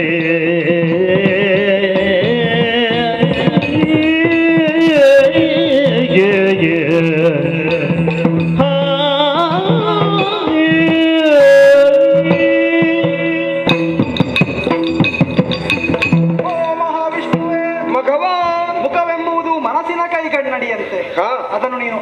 ಮಹಾವಿಷ್ಣುವೇ, ಭಗವಾನ್. ಮುಖವೆಂಬುದು ಮನಸ್ಸಿನ ಕೈಗನ್ನಡಿಯಂತೆ. ಹಾ. ಅದನ್ನು ನೀನು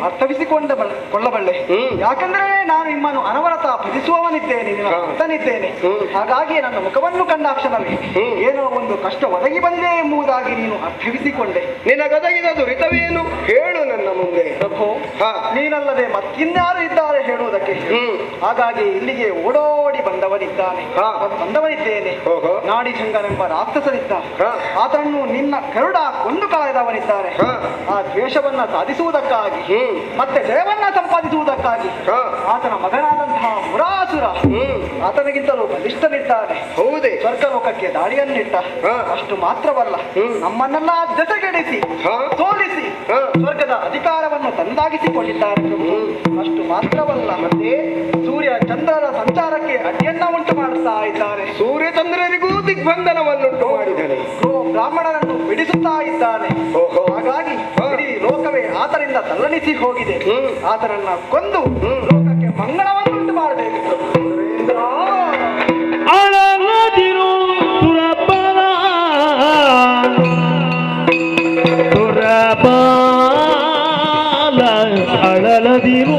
ಕೊಳ್ಳಬಲ್ಲೆ. ಹ್ಮ್. ಯಾಕಂದ್ರೆ ನಾನು ನಿಮ್ಮನ್ನು ಅನವರತ ಭಜಿಸುವವನಿದ್ದೇನೆ, ನಿನ್ನ ಹಾ. ಭಕ್ತನಿದ್ದೇನೆ. ಹ್ಮ್. ಹಾಗಾಗಿ ನನ್ನ ಮುಖವನ್ನು ಕಂಡಾಕ್ಷಣವೇ ಹ್ಮ್. ಏನೋ ಒಂದು ಕಷ್ಟ ಒದಗಿ ಬಂದಿದೆ ಎಂಬುದಾಗಿ ನೀನು ಅರ್ಥವಿಸಿಕೊಂಡೆ. ನಿನಗದಗಿದ ದುರಿತವೇನು ಹೇಳು ನನ್ನ ಮುಂದೆ. ಪ್ರಭು, ಹಾ. ನೀನಲ್ಲದೆ ಮತ್ತಿನ್ಯಾರು ಇದ್ದಾರೆ ಹೇಳುವುದಕ್ಕೆ? ಹ್ಮ್. ಹಾಗಾಗಿ ಇಲ್ಲಿಗೆ ಓಡೋಡಿ ಬಂದವನಿದ್ದಾನೆ, ಹಾ. ಬಂದವನಿದ್ದೇನೆ. ಓಹೋ. ನಾಡಿಜಂಗನೆಂಬ ರಾಕ್ಷಸನಿದ್ದ, ಹಾ. ಆತನನ್ನು ನಿನ್ನ ಗರುಡ ಕೊಂದು ಕಳೆದವನಿದ್ದಾರೆ. ಹಾ. ಆ ದ್ವೇಷವನ್ನ ಸಾಧಿಸುವುದಕ್ಕಾಗಿ ಹ್ಮ್. ಮತ್ತೆ ಜಯವನ್ನ ಸಂಪಾದಿಸುವುದಕ್ಕಾಗಿ ಹಾ. ಆತನ ಮಗನಾದಂತಹ ಮುರಾಸುರ ಹ್ಮ್. ಆತನಿಗಿಂತಲೂ ಬಲಿಷ್ಠನಿದ್ದಾನೆ. ಹೌದೇ? ಸ್ವರ್ಗಲೋಕಕ್ಕೆ ದಾಳಿಯನ್ನಿಟ್ಟ. ಹಾ. ಅಷ್ಟು ಮಾತ್ರವಲ್ಲ, ಹ್ಮ್. ನಮ್ಮನ್ನೆಲ್ಲ ಜೊತೆಗೆಡಿಸಿ ಹಾ. ಸೋಲಿಸಿ ಹಾ. ಸ್ವರ್ಗದ ಅಧಿಕಾರವನ್ನು ತಂದಾಗಿಸಿಕೊಂಡಿದ್ದಾರೆ ಪ್ರಭು. ಅಷ್ಟು ಮಾತ್ರವಲ್ಲ, ಮತ್ತೆ ಸೂರ್ಯ ಚಂದ್ರರ ಸಂಚಾರಕ್ಕೆ ಅಡ್ಡಿಯನ್ನ ಉಂಟು ಮಾಡುತ್ತಾ ಇದ್ದಾರೆ. ಸೂರ್ಯಚಂದ್ರರಿಗೂ ದಿಗ್ಬಂಧನವನ್ನುಂಟು ಮಾಡಿದ್ದಾನೆ. ಬ್ರಾಹ್ಮಣರನ್ನು ಬಿಡಿಸುತ್ತಾ ಇದ್ದಾನೆ. ಓಹೋ. ಹಾಗಾಗಿ ಹಾ. ಇಡೀ ಲೋಕವೇ ಆತನಿಂದ ತಲ್ಲಣಿಸಿ ಹೋಗಿದೆ. ಹ್ಮ್. ಆತನನ್ನ ಕೊಂದು ಹ್ಮ್. ಲೋಕಕ್ಕೆ ಮಂಗಳವನ್ನುಂಟು ಮಾಡಬೇಕು ಪ್ರಭು. ಅಳಲದಿರು ಸುರಪಾಲ ಅಳಲದಿರು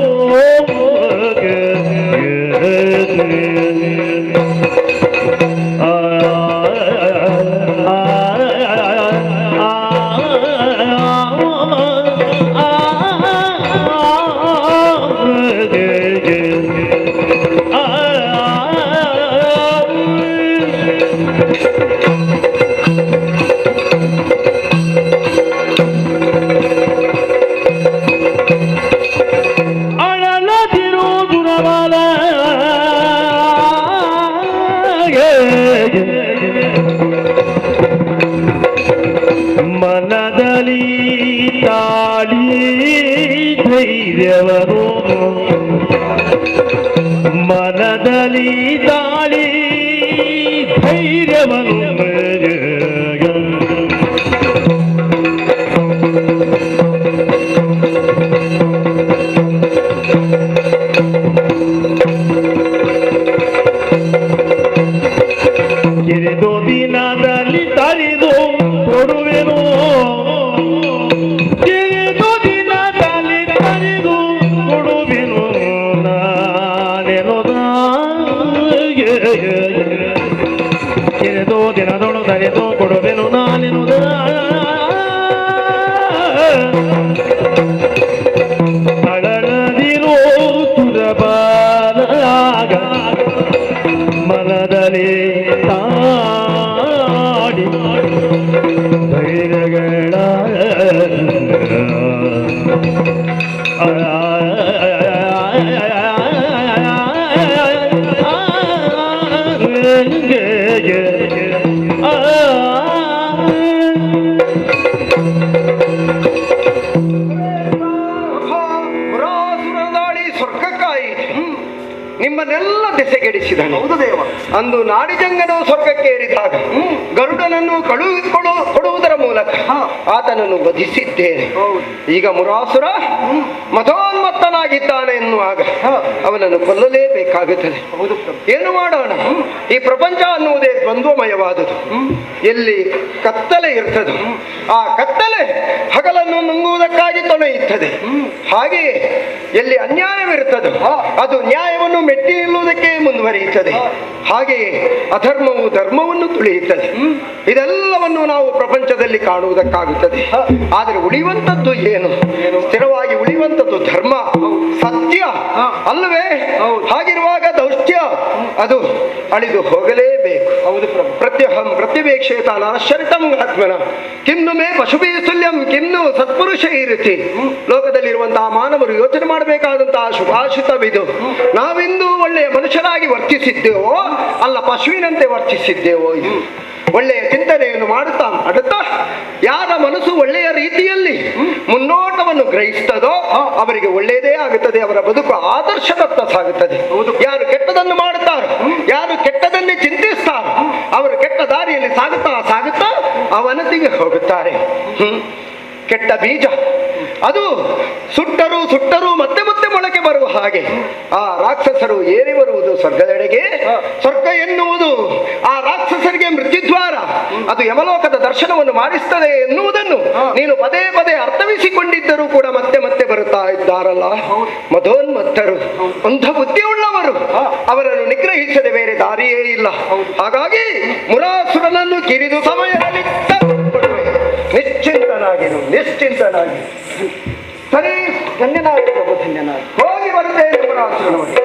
ಅಳಲದಿರು ದುರಬಲ ಮನದಲ್ಲಿ ತಾಳಿ ಧೈರ್ಯವರು ಮನದಲ್ಲಿ ತಾಳಿ ಧೈರ್ಯವನ್ನು ಕಿರಿದು ದಿನದಲ್ಲಿ ತರಿದು ಕೊಡುವೆನು ಕಿರಿದು ದಿನದಲ್ಲಿ ತರಿದು ಕೊಡುವೆನು ನಾನೆನುದ ಕಿರಿದು ದಿನದೊಳು ತರಿದು ಕೊಡುವೆನು ನಾನೆನುದ ಅಳಲದಿರೋ ಸುರಬಾಲಾಗ ಮನದಲ್ಲಿ ತಾಡಿ ಧೈರ್ಯಗಳ ಮುರಾಸುರ ದಾಳಿ ಸ್ವರ್ಗಕ್ಕಾಯಿ ನಿಮ್ಮನ್ನೆಲ್ಲ ದೆಸೆಗೆಡಿಸಿದನು. ಹೌದು ದೇವ. ಅಂದು ನಾಡಿಜಂಗನು ಸ್ವರ್ಗಕ್ಕೆ ಏರಿದಾಗ ಗರುಡನನ್ನು ಕೊಡುವುದರ ಮೂಲಕ ಹಾ. ಆತನನ್ನು ವಧಿಸಿದ್ದೇನೆ. ಹೌದು. ಈಗ ಮುರಾಸುರ ಮತೋನ್ಮತ್ತನಾಗಿದ್ದಾನೆ ಎನ್ನುವಾಗ ಹಾ. ಅವನನ್ನು ಕೊಲ್ಲಲೇಬೇಕಾಗುತ್ತದೆ. ಹೌದು ಪ್ರಭು. ಏನು ಮಾಡೋಣ? ಈ ಪ್ರಪಂಚ ಅನ್ನುವುದೇ ದ್ವಂದ್ವಮಯವಾದುದು. ಎಲ್ಲಿ ಕತ್ತಲೆ ಇರ್ತದೆ ಆ ಕತ್ತಲೆ ಹಗಲನ್ನು ನುಂಗುವುದಕ್ಕಾಗಿ ತೊಳೆಯುತ್ತದೆ. ಹಾಗೆಯೇ ಎಲ್ಲಿ ಅನ್ಯಾಯವಿರುತ್ತದೋ ಅದು ನ್ಯಾಯವನ್ನು ಮೆಟ್ಟಿ ನಿಲ್ಲುವುದಕ್ಕೆ ಮುಂದುವರಿಯುತ್ತದೆ. ಹಾಗೆಯೇ ಅಧರ್ಮವು ಧರ್ಮವನ್ನು ತುಳಿಯುತ್ತದೆ. ಇದೆಲ್ಲವನ್ನು ನಾವು ಪ್ರಪಂಚದಲ್ಲಿ ಕಾಣುವುದಕ್ಕಾಗುತ್ತದೆ. ಆದರೆ ಉಳಿಯುವಂಥದ್ದು ಏನು? ಸ್ಥಿರವಾಗಿ ಉಳಿಯುವಂಥದ್ದು ಧರ್ಮ, ಸತ್ಯ ಅಲ್ಲವೇ? ಹಾಗಿರುವಾಗ ದೌಷ್ಟ್ಯ ಅದು ಅಳಿದು ಹೋಗಲೇಬೇಕು. ಹೌದು ಪ್ರಭು. ಪ್ರತ್ಯಹಂ ಪ್ರತಿವೇಕ್ಷೇತ ನಾಶ್ಚರಿತಂ ಆತ್ಮನ ಕಿನ್ನು ಮೇ ಪಶುಭಿ ತುಲ್ಯಂ ಕಿನ್ನು ಸತ್ಪುರುಷ ಈ ರೀತಿ ಲೋಕದಲ್ಲಿರುವಂತಹ ಮಾನವರು ಯೋಚನೆ ಮಾಡಬೇಕಾದಂತಹ ಶುಭಾಷಿತವಿದು. ನಾವಿಂದು ಒಳ್ಳೆಯ ಮನುಷ್ಯರಾಗಿ ವರ್ತಿಸಿದ್ದೇವೋ ಅಲ್ಲ ಪಶುವಿನಂತೆ ವರ್ತಿಸಿದ್ದೇವೋ? ಇದು ಒಳ್ಳೆಯ ಚಿಂತನೆಯನ್ನು ಮಾಡುತ್ತಾ ಯಾರ ಮನಸ್ಸು ಒಳ್ಳೆಯ ರೀತಿಯಲ್ಲಿ ಮುನ್ನೋಟವನ್ನು ಗ್ರಹಿಸ್ತದೋ ಅವರಿಗೆ ಒಳ್ಳೆಯದೇ ಆಗುತ್ತದೆ. ಅವರ ಬದುಕು ಆದರ್ಶದತ್ತ ಸಾಗುತ್ತದೆ. ಯಾರು ಕೆಟ್ಟದನ್ನು ಮಾಡುತ್ತಾರೋ, ಯಾರು ಕೆಟ್ಟದನ್ನೇ ಚಿಂತಿಸ್ತಾರೋ, ಅವರು ಕೆಟ್ಟ ದಾರಿಯಲ್ಲಿ ಸಾಗುತ್ತಾ ಸಾಗುತ್ತಾ ಅವನತಿಗೆ ಹೋಗುತ್ತಾರೆ. ಕೆಟ್ಟ ಬೀಜ ಅದು ಸುಟ್ಟರೂ ಸುಟ್ಟರೂ ಮತ್ತೆ ಮತ್ತೆ ಮೊಳಕೆ ಬರುವ ಹಾಗೆ ಆ ರಾಕ್ಷಸರು ಏರಿ ಬರುವುದು ಸ್ವರ್ಗದೆಡೆಗೆ. ಸ್ವರ್ಗ ಎನ್ನುವುದು ಆ ರಾಕ್ಷಸರಿಗೆ ಮೃತ್ಯುದ್ವಾರ, ಅದು ಯಮಲೋಕದ ದರ್ಶನವನ್ನು ಮಾಡಿಸ್ತದೆ ಎನ್ನುವುದನ್ನು ನೀನು ಪದೇ ಪದೇ ಅರ್ಥವಿಸಿಕೊಂಡಿದ್ದರೂ ಕೂಡ ಮತ್ತೆ ಮತ್ತೆ ಬರುತ್ತಾ ಇದ್ದಾರಲ್ಲ ಮದೋನ್ಮತ್ತರು, ಅಂಥ ಬುದ್ಧಿಯುಳ್ಳವರು. ಅವರನ್ನು ನಿಗ್ರಹಿಸದೆ ಬೇರೆ ದಾರಿಯೇ ಇಲ್ಲ. ಹಾಗಾಗಿ ಮುರಾಸುರನನ್ನು ಕಿರಿದು ಸಮಯದಲ್ಲಿ ನಿಶ್ಚಿಂತನಾಗಿರು, ನಿಶ್ಚಿಂತನಾಗಿ. ಸರಿ, ಧನ್ಯನಾಗಿ ಪ್ರಭು, ಧನ್ಯನಾಗಿ. ಹೋಗಿ ಬರುತ್ತೇನೆ ಮುರಾಸುರನವರಿಗೆ.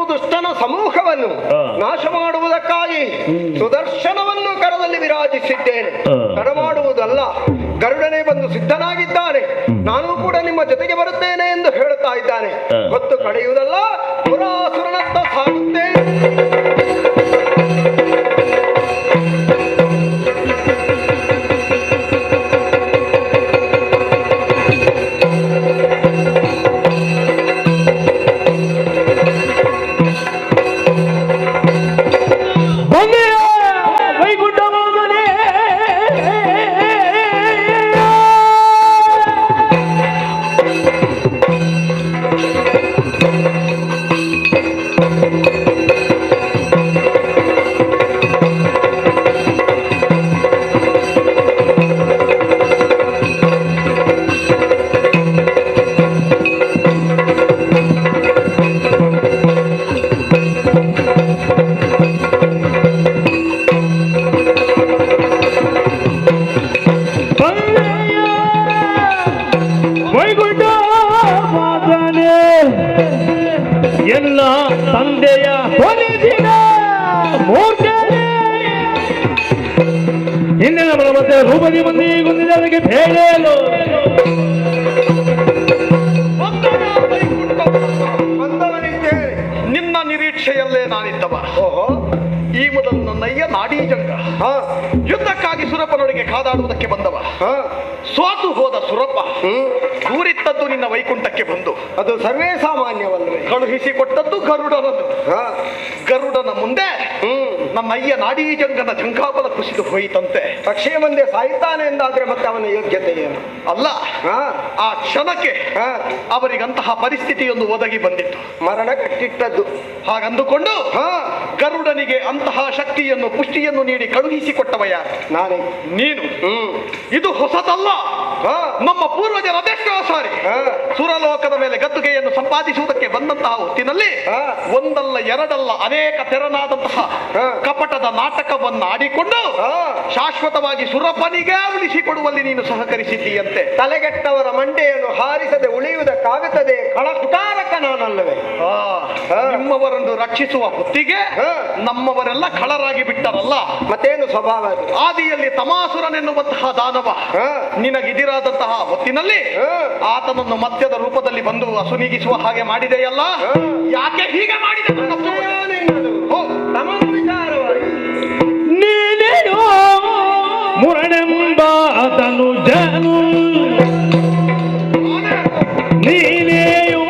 ದುಷ್ಟನ ಸಮೂಹವನ್ನು ನಾಶ ಮಾಡುವುದಕ್ಕಾಗಿ ಸುದರ್ಶನವನ್ನು ಕರದಲ್ಲಿ ವಿರಾಜಿಸಿದ್ದೇನೆ. ತಡ ಮಾಡುವುದಲ್ಲ, ಗರುಡನೇ ಬಂದು ಸಿದ್ಧನಾಗಿದ್ದಾನೆ. ನಾನು ಕೂಡ ನಿಮ್ಮ ಜೊತೆಗೆ ಬರುತ್ತೇನೆ ಎಂದು ಹೇಳುತ್ತಾ ಇದ್ದಾನೆ. ಹೊತ್ತು ಕಳೆಯುವುದಲ್ಲ, ಪುರಾಸುರನತ್ತ ಸಾಗುತ್ತೇನೆ. ಎಲ್ಲ ತಂದೆಯ ಕೊನೆದಿನ ಮೂರ್ತಿ ಹಿಂದಿನ ಮತ್ತೆ ರೂಪದಿ ಮಂದಿ ಗುಂದಿದವರಿಗೆ ಬೇಡೇಲು ನಿನ್ನ ನಿರೀಕ್ಷೆಯಲ್ಲೇ ನಾನಿದ್ದವ. ಓಹೋ, ಈ ಮೊದಲು ನನ್ನಯ್ಯ ನಾಡೀಜಂಗ ಯುದ್ಧಕ್ಕಾಗಿ ಸುರಪನೊಳಗೆ ಕಾದಾಡುವುದಕ್ಕೆ ಬಂದವ. ಸೋತು ಹೋದ ಸುರಪ ದೂರಿತ್ತದ್ದು ನಿನ್ನ ವೈಕುಂಠಕ್ಕೆ ಬಂದು ಅದು ಸರ್ವೇ ಸಾಮಾನ್ಯವಲ್ಲವೇ? ಕಳುಹಿಸಿಕೊಟ್ಟದ್ದು ಗರುಡನನ್ನು. ಗರುಡನ ಮುಂದೆ ನನ್ನಯ್ಯ ನಾಡೀಜಂಗನ ಜಂಘಾಬಲ ಕುಸಿದು ಹೋಯಿತಂತೆ. ಪಕ್ಷಿಯ ಮುಂದೆ ಸಾಯುತ್ತಾನೆ ಎಂದಾದ್ರೆ ಮತ್ತೆ ಅವನ ಯೋಗ್ಯತೆ ಏನು? ಅಲ್ಲ, ಆ ಕ್ಷಣಕ್ಕೆ ಅವರಿಗಂತಹ ಪರಿಸ್ಥಿತಿಯೊಂದು ಒದಗಿ ಬಂದಿತ್ತು. ಮರಣ ಕಟ್ಟಿಟ್ಟದ್ದು. ಹಾಗಂದುಕೊಂಡು ಗರುಡನಿಗೆ ಅಂತಹ ಶಕ್ತಿಯನ್ನು ಪುಷ್ಟಿಯನ್ನು ನೀಡಿ ಕಳುಹಿಸಿಕೊಟ್ಟವ ಯಾರು? ನಾನೇ. ನೀನು. ಇದು ಹೊಸತಲ್ಲ. ನಮ್ಮ ಪೂರ್ವಜರ ಅದೆಷ್ಟೋ ಸಾರಿ ಸುರಲೋಕದ ಮೇಲೆ ಗದ್ದುಗೆಯನ್ನು ಸಂಪಾದಿಸುವುದಕ್ಕೆ ಬಂದಂತಹ ಹೊತ್ತಿನಲ್ಲಿ ಒಂದಲ್ಲ ಎರಡಲ್ಲ ಅನೇಕ ತೆರನಾದಂತಹ ಕಪಟದ ನಾಟಕವನ್ನು ಆಡಿಕೊಂಡು ಶಾಶ್ವತವಾಗಿ ಸುರಪನಿಗೆ ಉಳಿಸಿಕೊಡುವಲ್ಲಿ ನೀನು ಸಹಕರಿಸಿದ್ದೀಯಂತೆ. ತಲೆಗೆಟ್ಟವರ ಮಂಡೆಯನ್ನು ಹಾರಿಸದೆ ಉಳಿಯುವುದಕ್ಕಾಗುತ್ತದೆ ಕಳಕುಟಾರಕ ನಾನಲ್ಲವೇ? ನಿಮ್ಮವರನ್ನು ರಕ್ಷಿಸುವ ಹೊತ್ತಿಗೆ ನಮ್ಮವರೆಲ್ಲ ಖಳರಾಗಿ ಬಿಟ್ಟರಲ್ಲ. ಮತ್ತೇನು ಸ್ವಭಾವ? ಆದಿಯಲ್ಲಿ ತಮಾಸುರನೆನ್ನುವಂತಹ ದಾನವ ನಿನಗಿದಿರಾದಂತಹ ಹೊತ್ತಿನಲ್ಲಿ ಆತನನ್ನು ಮತ್ಯದ ರೂಪದಲ್ಲಿ ಬಂದು ಅಸುನೀಗಿಸುವ ಹಾಗೆ ಮಾಡಿದೆಯಲ್ಲ. ಯಾಕೆ ಹೀಗೆ ಮಾಡಿದೆ? ನೀನೇನು ಮುರಣೆಂಬ ಅದನ್ನು ಜನು ನೀನೇಯೋ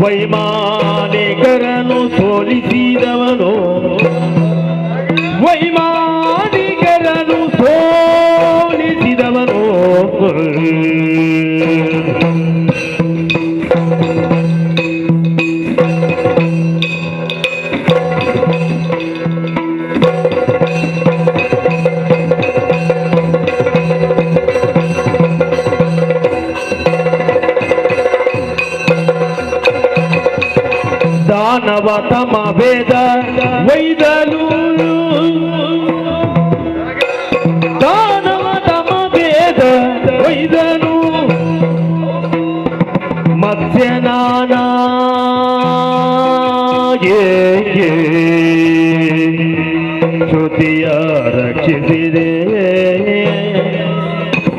ವೈಮಾನಿಕರನ್ನು ಸೋಲಿಸಿದವನು ವೈಮಾನಿಕರನ್ನು ಸೋಲಿಸಿದವನು ದಾನವ ತಮ ವೇದ ವೈದಲು ದಾನವ ತಮ ವೇದ ವೈದನು ಮತ್ಸ್ಯನಾನ ಶ್ರುತಿಯ ರಕ್ಷಿಸಿದೆ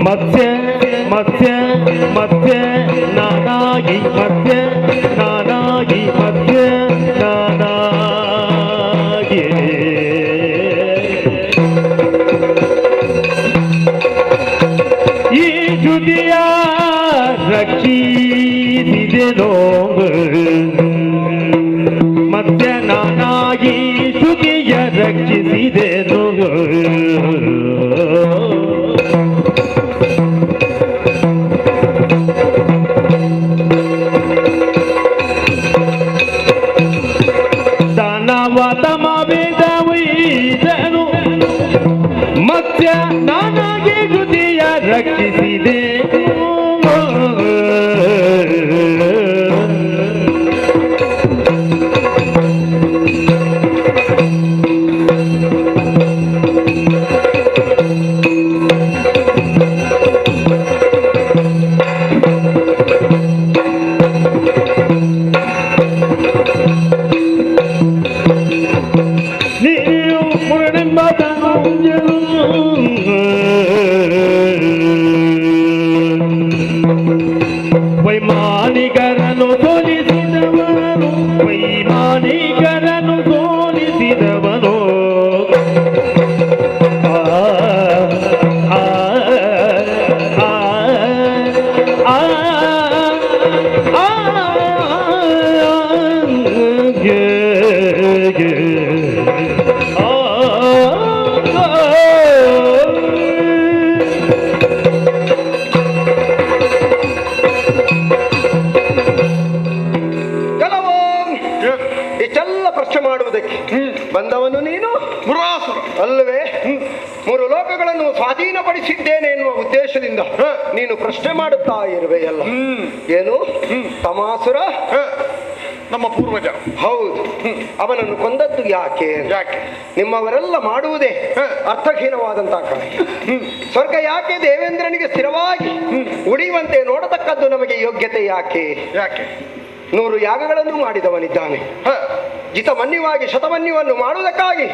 ಮತ್ಸ್ಯ ಮತ್ಸ್ಯ ಮತ್ಸ್ಯ ನಾನಾಗಿ ಮತ್ಸ್ಯ ನಾನಾಗಿ ಮತ್ಸ್ಯ ನಾನಾಗಿ ಈ ಶ್ರುತಿಯ ರಕ್ಷಿಸಿದೆನೋ ಮತ್ಸ್ಯ ನಾನಾಗಿ ಶ್ರುತಿಯ ರಕ್ಷಿಸಿದೆನೋ ತಮ ವೇದ ವೈದನು ಮತ್ಸ್ಯ ನಾನಾಗಿ ಶ್ರುತಿಯ ರಕ್ಷಿಸಿದೆ ವೈಮಾನಿಕರನ್ನು ಸೋಲಿಸಿದವನು ವೈಮಾನಿಕರನ್ನು ಸೋಲಿಸಿದವನು ಬಂದವನು ನೀನು ಮುರಾಸುರ ಅಲ್ಲವೇ? ಮೂರು ಲೋಕಗಳನ್ನು ಸ್ವಾಧೀನಪಡಿಸಿದ್ದೇನೆ ಎನ್ನುವ ಉದ್ದೇಶದಿಂದ ನೀನು ಪ್ರಶ್ನೆ ಮಾಡುತ್ತಾ ಇರುವೆಯಲ್ಲ. ಏನು ತಮಾಸುರ ನಮ್ಮ ಪೂರ್ವಜ? ಹೌದು. ಅವನನ್ನು ಕೊಂದದ್ದು ಯಾಕೆ? ನಿಮ್ಮವರೆಲ್ಲ ಮಾಡುವುದೇ ಅರ್ಥಹೀನವಾದಂತಹ ಕಾರ್ಯ. ಸ್ವರ್ಗ ಯಾಕೆ ದೇವೇಂದ್ರನಿಗೆ ಸ್ಥಿರವಾಗಿ ಉಳಿಯುವಂತೆ ನೋಡತಕ್ಕದ್ದು ನಮಗೆ ಯೋಗ್ಯತೆ ಯಾಕೆ? 100 ಯಾಗಗಳನ್ನು ಮಾಡಿದವನಿದ್ದಾನೆ. ಜಿತಮನ್ಯವಾಗಿ ಶತಮನ್ಯವನ್ನು ಮಾಡುವುದಕ್ಕಾಗಿ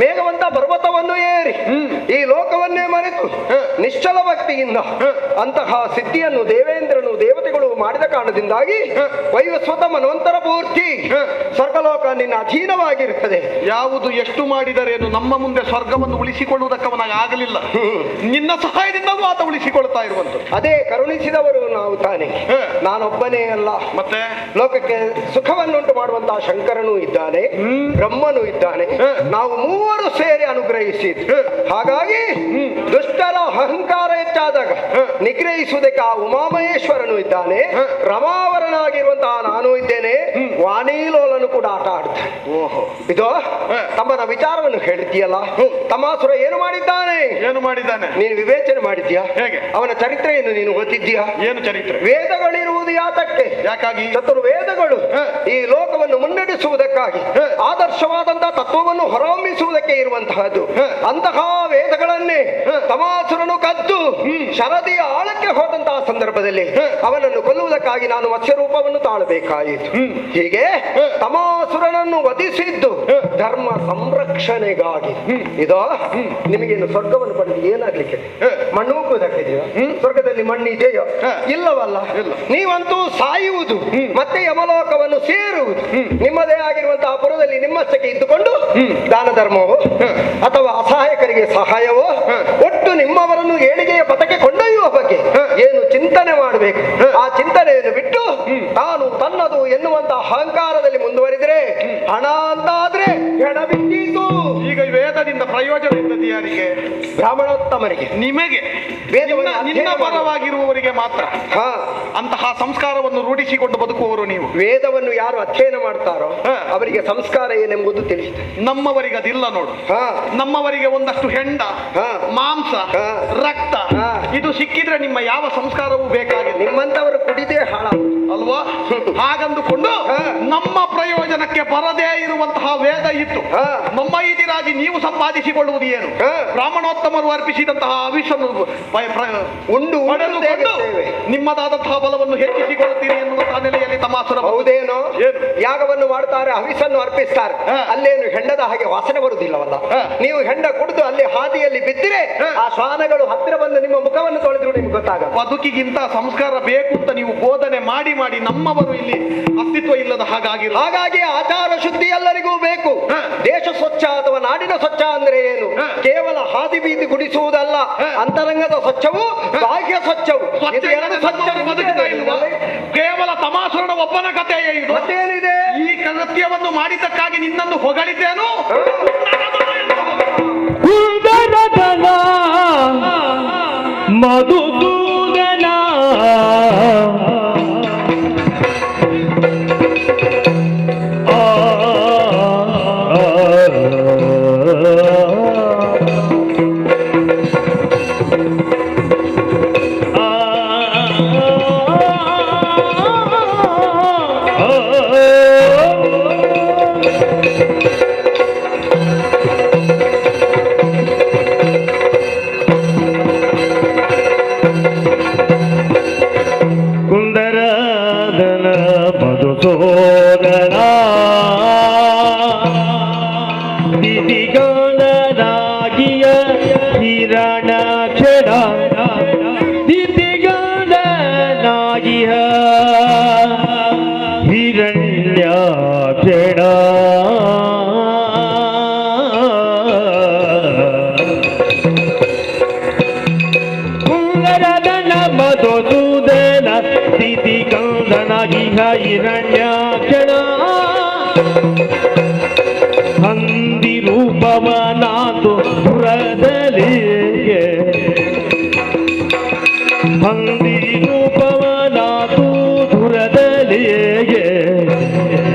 ಮೇಘವಂತ ಪರ್ವತವನ್ನು ಏರಿ ಈ ಲೋಕವನ್ನೇ ಮರೆತು ನಿಶ್ಚಲ ಭಕ್ತಿಯಿಂದ ಅಂತಹ ಸಿದ್ಧಿಯನ್ನು ದೇವೇಂದ್ರನು ದೇವತೆಗಳು ಮಾಡಿದ ಕಾರಣದಿಂದಾಗಿ ವೈವಸ್ವತ ಮನ್ವಂತರ ಪೂರ್ತಿ ಸ್ವರ್ಗಲೋಕ ನಿನ್ನ ಅಧೀನವಾಗಿರುತ್ತದೆ. ಯಾವುದು ಎಷ್ಟು ಮಾಡಿದರೇನು ನಮ್ಮ ಮುಂದೆ ಸ್ವರ್ಗವನ್ನು ಉಳಿಸಿಕೊಳ್ಳುವುದಕ್ಕೆ ಅವನಾಗ ಆಗಲಿಲ್ಲ. ನಿನ್ನ ಸಹಾಯದಿಂದ ಆತ ಉಳಿಸಿಕೊಳ್ತಾ ಇರುವಂತ. ಅದೇ ಕರುಣಿಸಿದವರು ನಾವು ತಾನೆ. ನಾನೊಬ್ಬನೇ ಅಲ್ಲ, ಮತ್ತೆ ಲೋಕಕ್ಕೆ ಸುಖವನ್ನುಂಟು ಮಾಡುವಂತಹ ಶಂಕರನು ಇದ್ದಾನೆ, ಬ್ರಹ್ಮನು ಇದ್ದಾನೆ. ನಾವು ಮೂವರು ಸೇರಿ ಅನುಗ್ರಹಿಸಿದ್ದು. ಹಾಗಾಗಿ ದುಷ್ಟರ ಅಹಂಕಾರ ಹೆಚ್ಚಾದಾಗ ನಿಗ್ರಹಿಸುವುದಕ್ಕೆ ಆ ಉಮಾಮಹೇಶ್ವರನು ಇದ್ದಾನೆ, ರಮಾವರನಾಗಿರುವಂತಹ ನಾನು ಇದ್ದೇನೆ, ವಾಣಿಲೋಲನು ಕೂಡ ಆಟ ಆಡ್ತಾನೆ. ಇದು ತಮ್ಮನ ವಿಚಾರವನ್ನು ಹೇಳ್ತೀಯಲ್ಲ. ತಮಾಸುರ ಏನು ಮಾಡಿದ್ದಾನೆ? ಏನು ಮಾಡಿದ್ದಾನೆ? ನೀನು ವಿವೇಚನೆ ಮಾಡಿದ್ಯಾ? ಹೇಗೆ? ಅವನ ಚರಿತ್ರೆಯನ್ನು ನೀನು ಓದಿದ್ಯಾ? ಏನು ಚರಿತ್ರೆ? ವೇದಗಳಿರುವುದು ಯಾತಕ್ಕೆ? ಯಾಕಾಗಿ? ಚತುರ್ವೇದಗಳು ಈ ಲೋಕವನ್ನು ಮುನ್ನಡೆಸುವುದಕ್ಕಾಗಿ ಆದರ್ಶವಾದಂತಹ ತತ್ವವನ್ನು ಹೊರಹೊಮ್ಮಿಸುವುದಕ್ಕೆ ಇರುವಂತಹದ್ದು. ಅಂತಹ ವೇದಗಳನ್ನೇ ತಮಾಸುರನು ಕದ್ದು ಶರದಿಯ ಆಳಕ್ಕೆ ಹೋದಂತಹ ಸಂದರ್ಭದಲ್ಲಿ ಅವನನ್ನು ಕೊಲ್ಲುವುದಕ್ಕಾಗಿ ನಾನು ಮತ್ಸ್ಯರೂಪವನ್ನು ತಾಳಬೇಕಾಯಿತು. ಹೀಗೆ ತಮಾಸುರನನ್ನು ವಧಿಸಿದ್ದು ಧರ್ಮ ಸಂರಕ್ಷಣೆಗಾಗಿ. ಇದೋ ನಿಮಗೇನು ಸ್ವರ್ಗವನ್ನು ಪಡೆದು ಏನಾಗ್ಲಿಕ್ಕೆ? ಮಣ್ಣು ಹೋಗುವುದಕ್ಕಿದೆಯೋ? ಸ್ವರ್ಗದಲ್ಲಿ ಮಣ್ಣಿದೆಯೋ? ಇಲ್ಲವಲ್ಲ. ನೀವಂತೂ ಸಾಯುವುದು ಮತ್ತೆ ಯಮಲೋಕವನ್ನು ಸೇರುವುದು. ನಿಮ್ಮದೇ ಆಗಿರುವಂತಹ ಪುರದಲ್ಲಿ ನಿಮ್ಮಷ್ಟಕ್ಕೆ ಇದ್ದುಕೊಂಡು ದಾನ ಧರ್ಮವೋ ಅಥವಾ ಅಸಹಾಯಕರಿಗೆ ಸಹಾಯವೋ ಒಟ್ಟು ನಿಮ್ಮವರನ್ನು ಏಳಿಗೆಯ ಪಥಕ್ಕೆ ಕೊಂಡೊಯ್ಯುವ ಬಗ್ಗೆ ಏನು ಚಿಂತನೆ ಮಾಡಬೇಕು. ಆ ಚಿಂತನೆಯನ್ನು ಬಿಟ್ಟು ತಾನು ತನ್ನದು ಎನ್ನುವಂತ ಅಹಂಕಾರದಲ್ಲಿ ಮುಂದುವರಿದರೆ ಹಣ ಅಂತಾದ್ರೆ ಹೆಣ ಬಿದ್ದೀತು. ಈಗ ವೇದದಿಂದ ಪ್ರಯೋಜನ ಇದ್ದದ್ದು ಯಾರಿಗೆ? ಬ್ರಾಹ್ಮಣೋತ್ತಮರಿಗೆ, ನಿಮಗೆ, ವೇದವನ್ನು ನಿನ್ನ ಪರವಾಗಿರುವವರಿಗೆ ಮಾತ್ರ. ಹಾ, ಅಂತಹ ಸಂಸ್ಕಾರವನ್ನು ರೂಢಿಸಿಕೊಂಡು ಬದುಕುವವರು ನೀವು. ವೇದವನ್ನು ಯಾರು ಅಧ್ಯಯನ ಮಾಡ್ತಾರೋ ಹಾ. ಅವರಿಗೆ ಸಂಸ್ಕಾರ ಏನೆಂಬುದು ತಿಳಿಯುತ್ತೆ. ನಮ್ಮವರಿಗೆ ಅದಿಲ್ಲ ನೋಡು. ಹಾ, ನಮ್ಮವರಿಗೆ ಒಂದಷ್ಟು ಹೆಂಡ, ಹಾ. ಮಾಂಸ, ಹಾ. ರಕ್ತ ಹಾ. ಇದು ಸಿಕ್ಕಿದ್ರೆ ನಿಮ್ಮ ಯಾವ ಸಂಸ್ಕಾರವೂ ಬೇಕಾಗಿಲ್ಲ ನಿಮ್ಮಂತವರು ಕುಡಿದೇ ಹಾಳ ಅಲ್ವಾ? ಹಾಗಂದುಕೊಂಡು ಹಾ. ನಮ್ಮ ಪ್ರಯೋಜನಕ್ಕೆ ಬರದೇ ಇರುವಂತಹ ವೇದ ಇತ್ತು. ಹಾ. ನಮ್ಮ ಇದಿರಾಗಿ ನೀವು ಸಂಪಾದಿಸಿಕೊಳ್ಳುವುದು ಏನು? ಹಾ. ಬ್ರಾಹ್ಮಣೋತ್ತಮರು ಅರ್ಪಿಸಿದಂತಹ ಅವಿಷನ್ನು ಉಂಡು ಪಡೆದುಕೊಂಡು ತೆಗೆಯುತ್ತೇವೆ. ನಿಮ್ಮದಾದಂತಹ ಬಲವನ್ನು ಹೆಚ್ಚಿಸಿಕೊಳ್ಳುತ್ತೀರಿ ಎನ್ನುವಂತಹ ನೆಲೆಯಲ್ಲಿ ತಮಾಸುರ ಹೌದೇನೋ? ಏನು? ಯಾಗವನ್ನು ಮಾಡ್ತಾರೆ, ಹವಿಸನ್ನು ಅರ್ಪಿಸ್ತಾರೆ, ಹಾ. ಅಲ್ಲೇನು ಹೆಂಡದ ಹಾಗೆ ವಾಸನೆ ಬರುವುದಿಲ್ಲವಲ್ಲ. ಹಾ. ನೀವು ಹೆಂಡ ಕುಡಿದು ಅಲ್ಲಿ ಹಾದಿಯಲ್ಲಿ ಬಿದ್ದರೆ ಹಾ. ಆ ಶ್ವಾನಗಳು ಹತ್ತಿರ ಬಂದು ನಿಮ್ಮ ಮುಖವನ್ನು ತೊಳೆದ್ರು ನಿಮ್ಗೆ ಗೊತ್ತಾಗಲ್ಲ. ಬದುಕಿಗಿಂತ ಸಂಸ್ಕಾರ ಬೇಕು ಅಂತ ನೀವು ಬೋಧನೆ ಮಾಡಿ ಮಾಡಿ ನಮ್ಮವರು ಇಲ್ಲಿ ಅಸ್ತಿತ್ವ ಇಲ್ಲದ ಹಾಗಾಗಿ ಹಾಗಾಗಿ ಆಚಾರ ಶುದ್ಧಿ ಎಲ್ಲರಿಗೂ ಬೇಕು. ಹಾ. ದೇಶ ಸ್ವಚ್ಛ ಅಥವಾ ನಾಡಿನ ಸ್ವಚ್ಛ ಅಂದ್ರೆ ಏನು? ಹಾ. ಕೇವಲ ಹಾದಿ ಬೀದಿ ಗುಡಿಸುವುದಲ್ಲ, ಹಾ. ಅಂತರಂಗದ ಸ್ವಚ್ಛವು, ಹಾ. ಬಾಹ್ಯ ಸ್ವಚ್ಛವು. ಸ್ವಚ್ಛ ಇದು ಎರಡು ಸ್ವಚ್ಛ ನಮ್ಮವರು ಬದುಕ್ತಾ ಇಲ್ವಾ? ಕೇವಲ ತಮಾಸುರನ ಒಬ್ಬನ ಕಥೆಯೇ ಇದು. ಮತ್ತೇನಿದೆ? ಈ ಕೃತ್ಯವನ್ನು ಮಾಡಿದ್ದಕ್ಕಾಗಿ ನಿನ್ನನ್ನು ಹೊಗಳಿದ್ದೇನು? ಕುಂದರತನ ಮಧುಸೂದನ ಕುಂದರದನ ಮಧುಸೂದನ ದಿದಿಗಂಧನಾಗಿಯ ಹಿರಣಾಕ್ಷರ ದಿದಿಗಂಧನಾಗಿಯ ಹಿರಣ್ಯಾಕ್ಷರ ಕುಂದರದನ ಮಧುಸೂದನ ದಿದಿಗಂಧನಾಗಿಯ ಹಿರಣ್ಯಾಕ್ಷರ ಹಂದಿ ರೂಪವನಾತು ಪುರದಲ್ಲಿಯೇ ಹಂದಿ ರೂಪವನಾತು ಪುರದಲ್ಲಿಯೇ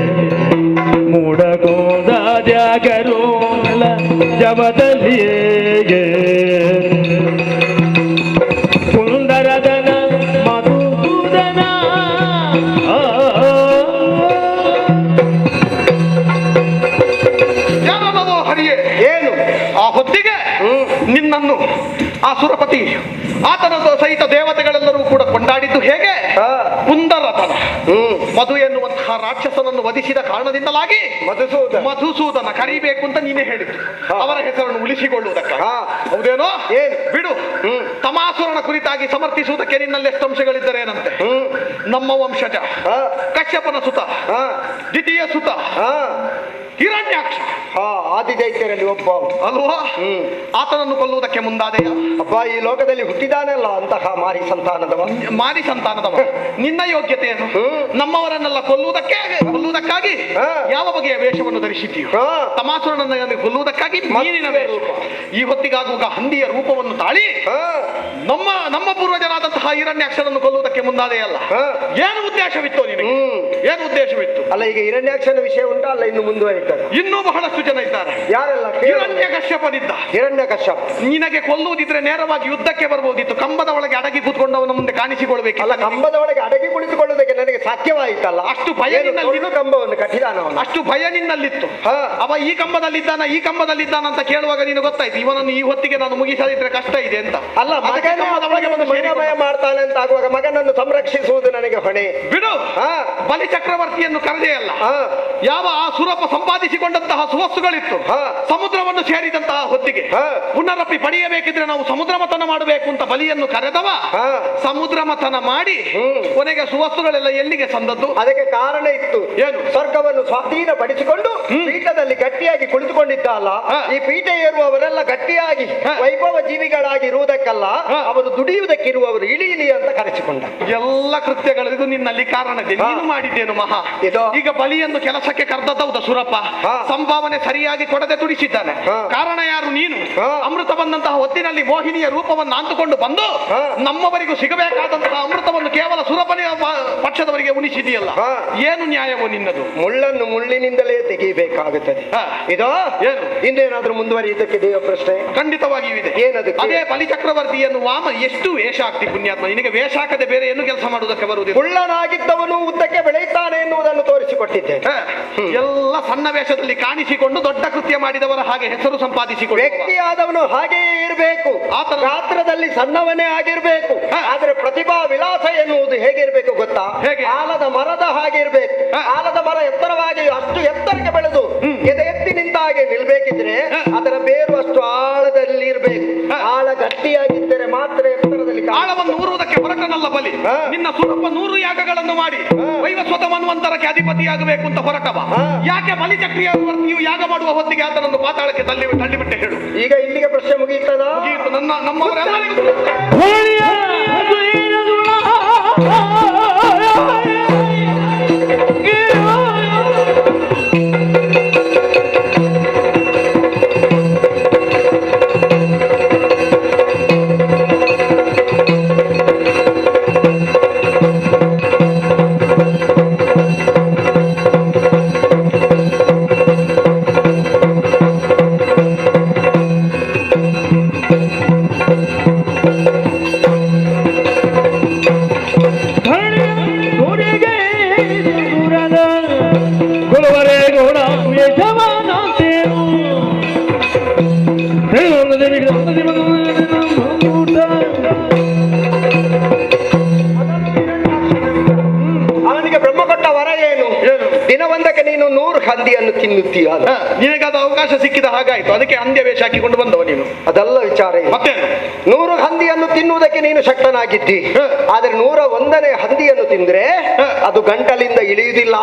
ಮೂಡಗೋದ ಜಾಗರೋಲ ಜಮದಲ್ಲಿಯೇ ಸುಂದರದನ ಮಧುಸೂದನ ಯಾರಲ್ಲವೋ ಹರಿಯೇ, ಏನು? ಆ ಹೊತ್ತಿಗೆ ನಿನ್ನನ್ನು ಆ ಸುರಪತಿ ಆತನ ಸಹಿತ ದೇವತೆಗಳೆಲ್ಲರೂ ಕೂಡ ಕೊಂಡಾಡಿದ್ದು ಹೇಗೆ? ಹಾ. ಕುಂದರತನ ಮಧು ಎನ್ನುವಂತಹ ರಾಕ್ಷಸನನ್ನು ವಧಿಸಿದ ಕಾರಣದಿಂದಲಾಗಿ ಮಧುಸೂದನ. ಮಧುಸೂದನ ಕರಿಬೇಕು ಅಂತ ನೀನೇ ಹೇಳಿದ್ದು. ಹಾ. ಅವರ ಹೆಸರನ್ನು ಉಳಿಸಿಕೊಳ್ಳುವುದಕ್ಕಾಗಿ. ಹಾ. ಹೌದೇನೋ? ಏನು? ಬಿಡು. ತಮಾಸುರನ ಕುರಿತಾಗಿ ಸಮರ್ಥಿಸುವುದಕ್ಕೆ ನಿನ್ನಲ್ಲಿ ಎಷ್ಟು ಅಂಶಗಳಿದ್ದರೇನಂತೆ? ನಮ್ಮ ವಂಶಜ ಹಾ. ಕಶ್ಯಪನ ಸುತ, ಹಾ. ದ್ವಿತೀಯ ಸುತ ಹಾ. ಹಿರಣ್ಯಾಕ್ಷ ಹಾ, ಆದಿದೈತ್ಯರಲ್ಲಿ ಒಬ್ಬ ಅಲ್ವಾ? ಆತನನ್ನು ಕೊಲ್ಲುವುದಕ್ಕೆ ಮುಂದಾದೆಯ? ಅಬ್ಬ, ಈ ಲೋಕದಲ್ಲಿ ಹುಟ್ಟಿದಾನಲ್ಲ ಅಂತಹ ಮಾರಿ ಸಂತಾನದವ, ಮಾರಿ ಸಂತಾನದವ. ನಿನ್ನ ಯೋಗ್ಯತೆ ಏನು? ನಮ್ಮವರನ್ನೆಲ್ಲ ಕೊಲ್ಲುವುದಕ್ಕಾಗಿ ಹಾ. ಯಾವ ಬಗೆಯ ವೇಷವನ್ನು ಧರಿಸಿದ್ದೀಯೋ? ಹಾ. ತಮಾಸುರನನ್ನು ಕೊಲ್ಲುವುದಕ್ಕಾಗಿ ಮೀನಿನ ವೇಷ. ಈ ಹೊತ್ತಿಗಾಗುವಾಗ ಹಂದಿಯ ರೂಪವನ್ನು ತಾಳಿ ಹಾ. ನಮ್ಮ ಪೂರ್ವಜನಾದಂತಹ ಹಿರಣ್ಯಾಕ್ಷರನ್ನು ಕೊಲ್ಲುವುದಕ್ಕೆ ಮುಂದಾದೆಯಲ್ಲ? ಹಾ. ಏನು ಉದ್ದೇಶವಿತ್ತು ನಿನಗೆ? ಏನು ಉದ್ದೇಶವಿತ್ತು? ಅಲ್ಲ, ಈಗ ಹಿರಣ್ಯಾಕ್ಷನ ವಿಷಯ ಉಂಟು ಅಲ್ಲ, ಇನ್ನು ಮುಂದುವರಿತಾರೆ. ಇನ್ನೂ ಬಹಳಷ್ಟು ಜನ ಇದ್ದಾರೆ. ಯಾರೆಲ್ಲ? ಹಿರಣ್ಯ ಕಶ್ಯಪನಿದ್ದ. ಹಿರಣ್ಯ ಕಶ್ಯಪ. ನಿನಗೆ ಕೊಲ್ಲುವುದಿದ್ರೆ ನೇರವಾಗಿ ಯುದ್ಧಕ್ಕೆ ಬರ್ಬೋದಿತ್ತು. ಕಂಬದ ಒಳಗೆ ಅಡಗಿ ಕೂತ್ಕೊಂಡವನ ಮುಂದೆ ಕಾಣಿಸಿಕೊಳ್ಬೇಕಲ್ಲ. ಅಲ್ಲ, ಕಂಬದ ಒಳಗೆ ಅಡಗಿ ಕುಳಿತುಕೊಳ್ಳುವುದಕ್ಕೆ ನನಗೆ ಸಾಧ್ಯವಾಯಿತಲ್ಲ. ಅಷ್ಟು ಭಯ ನಿನ್ನಲ್ಲಿ- ಕಂಬವನ್ನು ಕಟ್ಟಿದಾನವನು. ಅಷ್ಟು ಭಯ ನಿನ್ನಲ್ಲಿತ್ತು. ಹಾ. ಅವ ಈ ಕಂಬದಲ್ಲಿದ್ದಾನ ಅಂತ ಕೇಳುವಾಗ ನಿನಗೆ ಗೊತ್ತಾಯ್ತು ಇವನನ್ನು ಈ ಹೊತ್ತಿಗೆ ನಾನು ಮುಗಿಸದಿದ್ರೆ ಕಷ್ಟ ಇದೆ ಅಂತ. ಅಲ್ಲ, ಅದಕ್ಕೆ ಮಗನ ಕಂಬದ ಒಳಗೆ ಬಂದು ಮನೋಮಯ ಮಾಡ್ತಾನೆ ಅಂತ ಆಗುವಾಗ ಮಗನನ್ನು ಸಂರಕ್ಷಿಸುವುದು ನನಗೆ ಹೊಣೆ. ಬಿಡು. ಹಾ. ಬಲಿ ಚಕ್ರವರ್ತಿಯನ್ನು ಕರೆದೇ ಅಲ್ಲ. ಹಾ. ಯಾವ ಆ ಸುರಪ ಸಂಪಾದಿಸಿಕೊಂಡಂತಹ ಸುವಸ್ತುಗಳಿತ್ತು, ಹಾ. ಸಮುದ್ರವನ್ನು ಸೇರಿದಂತಹ ಹೊತ್ತಿಗೆ ಹಾ. ಪುನರಪಿ ಪಡೆಯಬೇಕಿದ್ರೆ ನಾವು ಸಮುದ್ರ ಮಥನ ಮಾಡಬೇಕು ಅಂತ ಬಲಿಯನ್ನು ಕರೆದವ. ಹಾ. ಸಮುದ್ರ ಮಥನ ಮಾಡಿ ಕೊನೆಗೆ ಸುವಸ್ತುಗಳೆಲ್ಲ ಎಲ್ಲಿಗೆ ಸಂದದ್ದು? ಅದಕ್ಕೆ ಕಾರಣ ಇತ್ತು. ಏನು? ಸ್ವರ್ಗವನ್ನು ಸ್ವಾಧೀನ ಪಡಿಸಿಕೊಂಡು ಪೀಠದಲ್ಲಿ ಗಟ್ಟಿಯಾಗಿ ಕುಳಿತುಕೊಂಡು ಕೂತ್ಕೊಂಡಿದ್ದ ಅಲ್ಲ, ಈ ಪೀಠೆ ಏರುವವರೆಲ್ಲ ಗಟ್ಟಿಯಾಗಿ ವೈಭವ ಜೀವಿಗಳಾಗಿರುವುದಕ್ಕಲ್ಲ, ಅವರು ದುಡಿಯುವುದಕ್ಕಿರುವವರು ಇಳಿ ಅಂತ ಕರೆಸಿಕೊಂಡ. ಎಲ್ಲ ಕೃತ್ಯಗಳಿಗೂ ನಿನ್ನಲ್ಲಿ ಕಾರಣ ಇದೆ. ನೀನು ಮಾಡಿದ್ದೇನು ಮಹಾ. ಈಗ ಬಲಿಯನ್ನು ಕೆಲಸಕ್ಕೆ ಕರೆದದ್ದೌದ ಸುರಪ್ಪ, ಸಂಭಾವನೆ ಸರಿಯಾಗಿ ಕೊಡದೆ ತುಡಿಸಿದ್ದಾನೆ. ಕಾರಣ ಯಾರು? ನೀನು. ಅಮೃತ ಬಂದಂತಹ ಹೊತ್ತಿನಲ್ಲಿ ಮೋಹಿನಿಯ ರೂಪವನ್ನು ಅಂದುಕೊಂಡು ಬಂದು ನಮ್ಮವರಿಗೂ ಸಿಗಬೇಕಾದಂತಹ ಅಮೃತವನ್ನು ಕೇವಲ ಸುರಪನಿಯ ಪಕ್ಷದವರಿಗೆ ಉಣಿಸಿದೆಯಲ್ಲ, ಏನು ನ್ಯಾಯವೋ ನಿನ್ನದು? ಮುಳ್ಳನ್ನು ಮುಳ್ಳಿನಿಂದಲೇ ತೆಗೆಯಬೇಕಾಗುತ್ತದೆ. ಇದು ಏನು ಇನ್ನೇನಾದ್ರೂ ಮುಂದುವರಿಯುವುದಕ್ಕೆ ದೇವ ಪ್ರಶ್ನೆ ಖಂಡಿತವಾಗಿಯೂ ಇದೆ. ಏನದು? ಅದೇ ಬಲಿಚಕ್ರವರ್ತಿಯನ್ನು ವಾಮ ಎಷ್ಟು ವೇಷ ಆಗ್ತಿ ಪುಣ್ಯಾತ್ಮ, ನಿನಗೆ ವೇಷ ಹಾಕದೆ ಬೇರೆ ಏನು ಕೆಲಸ ಮಾಡುವುದಕ್ಕೆ ಬರುವುದಿಲ್ಲ. ಮುಳ್ಳನಾಗಿದ್ದವನು ಉದ್ದಕ್ಕೆ ಬೆಳೆಯುತ್ತಾನೆ ಎನ್ನುವುದನ್ನು ತೋರಿಸಿಕೊಟ್ಟಿದ್ದೆ. ಎಲ್ಲ ಸಣ್ಣ ವೇಷದಲ್ಲಿ ಕಾಣಿಸಿಕೊಂಡು ದೊಡ್ಡ ಕೃತ್ಯ ಮಾಡಿದವರ ಹಾಗೆ ಹೆಸರು ಸಂಪಾದಿಸಿಕೊಂಡು ವ್ಯಕ್ತಿಯಾದವನು ಹಾಗೆಯೇ ಇರಬೇಕು. ಗಾತ್ರದಲ್ಲಿ ಸಣ್ಣವನೇ ಆಗಿರ್ಬೇಕು, ಆದ್ರೆ ಪ್ರತಿಭಾ ವಿಲಾಸ ಎನ್ನುವುದು ಹೇಗಿರ್ಬೇಕು ಗೊತ್ತಾ? ಆಲದ ಮರದ ಹಾಗೆ ಇರ್ಬೇಕು. ಆಲದ ಮರ ಎತ್ತರವಾಗಿ ಅಷ್ಟು ಎತ್ತರಕ್ಕೆ ಬೆಳೆದು ಎತ್ತಿ ನಿಂತ ಹಾಗೆ ನಿಲ್ಬೇಕಿದ್ರೆ ಅದರ ಬೇರು ಅಷ್ಟು ಆಳದಲ್ಲಿ ಇರ್ಬೇಕು. ಆಳ ಗಟ್ಟಿಯಾಗಿದ್ದರೆ ಮಾತ್ರ ಎತ್ತರದಲ್ಲಿ. ಆಳವನ್ನು ಊರುವುದಕ್ಕೆ ಹೊರಟನಲ್ಲ ಬಲಿ. ನಿನ್ನ ಸುರಪ್ಪ 100 ಯಾಗಗಳನ್ನು ಮಾಡಿ ವೈವಸ್ವತ ಮನ್ವಂತರಕ್ಕೆ ಅಧಿಪತಿಯಾಗಬೇಕು ಅಂತ ಹೊರಟವ. ಯಾಕೆ ಬಲಿಚಕ್ರವರ್ತಿಯು ಯಾಗ ಮಾಡುವ ಹೊತ್ತಿಗೆ ಆತನನ್ನು ಪಾತಾಳಕ್ಕೆ ತಳ್ಳಿಬಿಟ್ಟೆ ಹೇಳು. ಈಗ ಇಲ್ಲಿಗೆ ಪ್ರಶ್ನೆ ಮುಗಿಯುತ್ತದ? ನಮ್ಮವರೆಲ್ಲರಿಗೂ ಅವನಿಗೆ ಬ್ರಹ್ಮ ಕೊಟ್ಟ ವರ ಏನು? ದಿನವೊಂದಕ್ಕೆ ನೀನು 100 ಹಂದಿಯನ್ನು ತಿನ್ನುತ್ತೀಯ. ನಿನಗಾದ ಅವಕಾಶ ಸಿಕ್ಕಿದ ಹಾಗಾಯ್ತು, ಅದಕ್ಕೆ ಹಂದಿಯ ವೇಷ ಹಾಕಿಕೊಂಡು ಬಂದವ ನೀನು. ಅದೆಲ್ಲ ವಿಚಾರ. ಮತ್ತೆ 100 ಹಂದಿಯನ್ನು ತಿನ್ನುವುದಕ್ಕೆ ನೀನು ಶಕ್ತನಾಗಿದ್ದಿ. ಆದ್ರೆ 101ನೇ ಹಂದಿಯನ್ನು ತಿಂದ್ರೆ ಅದು ಗಂಟಲಿಂದ ಇಳಿಯುವುದಿಲ್ಲ,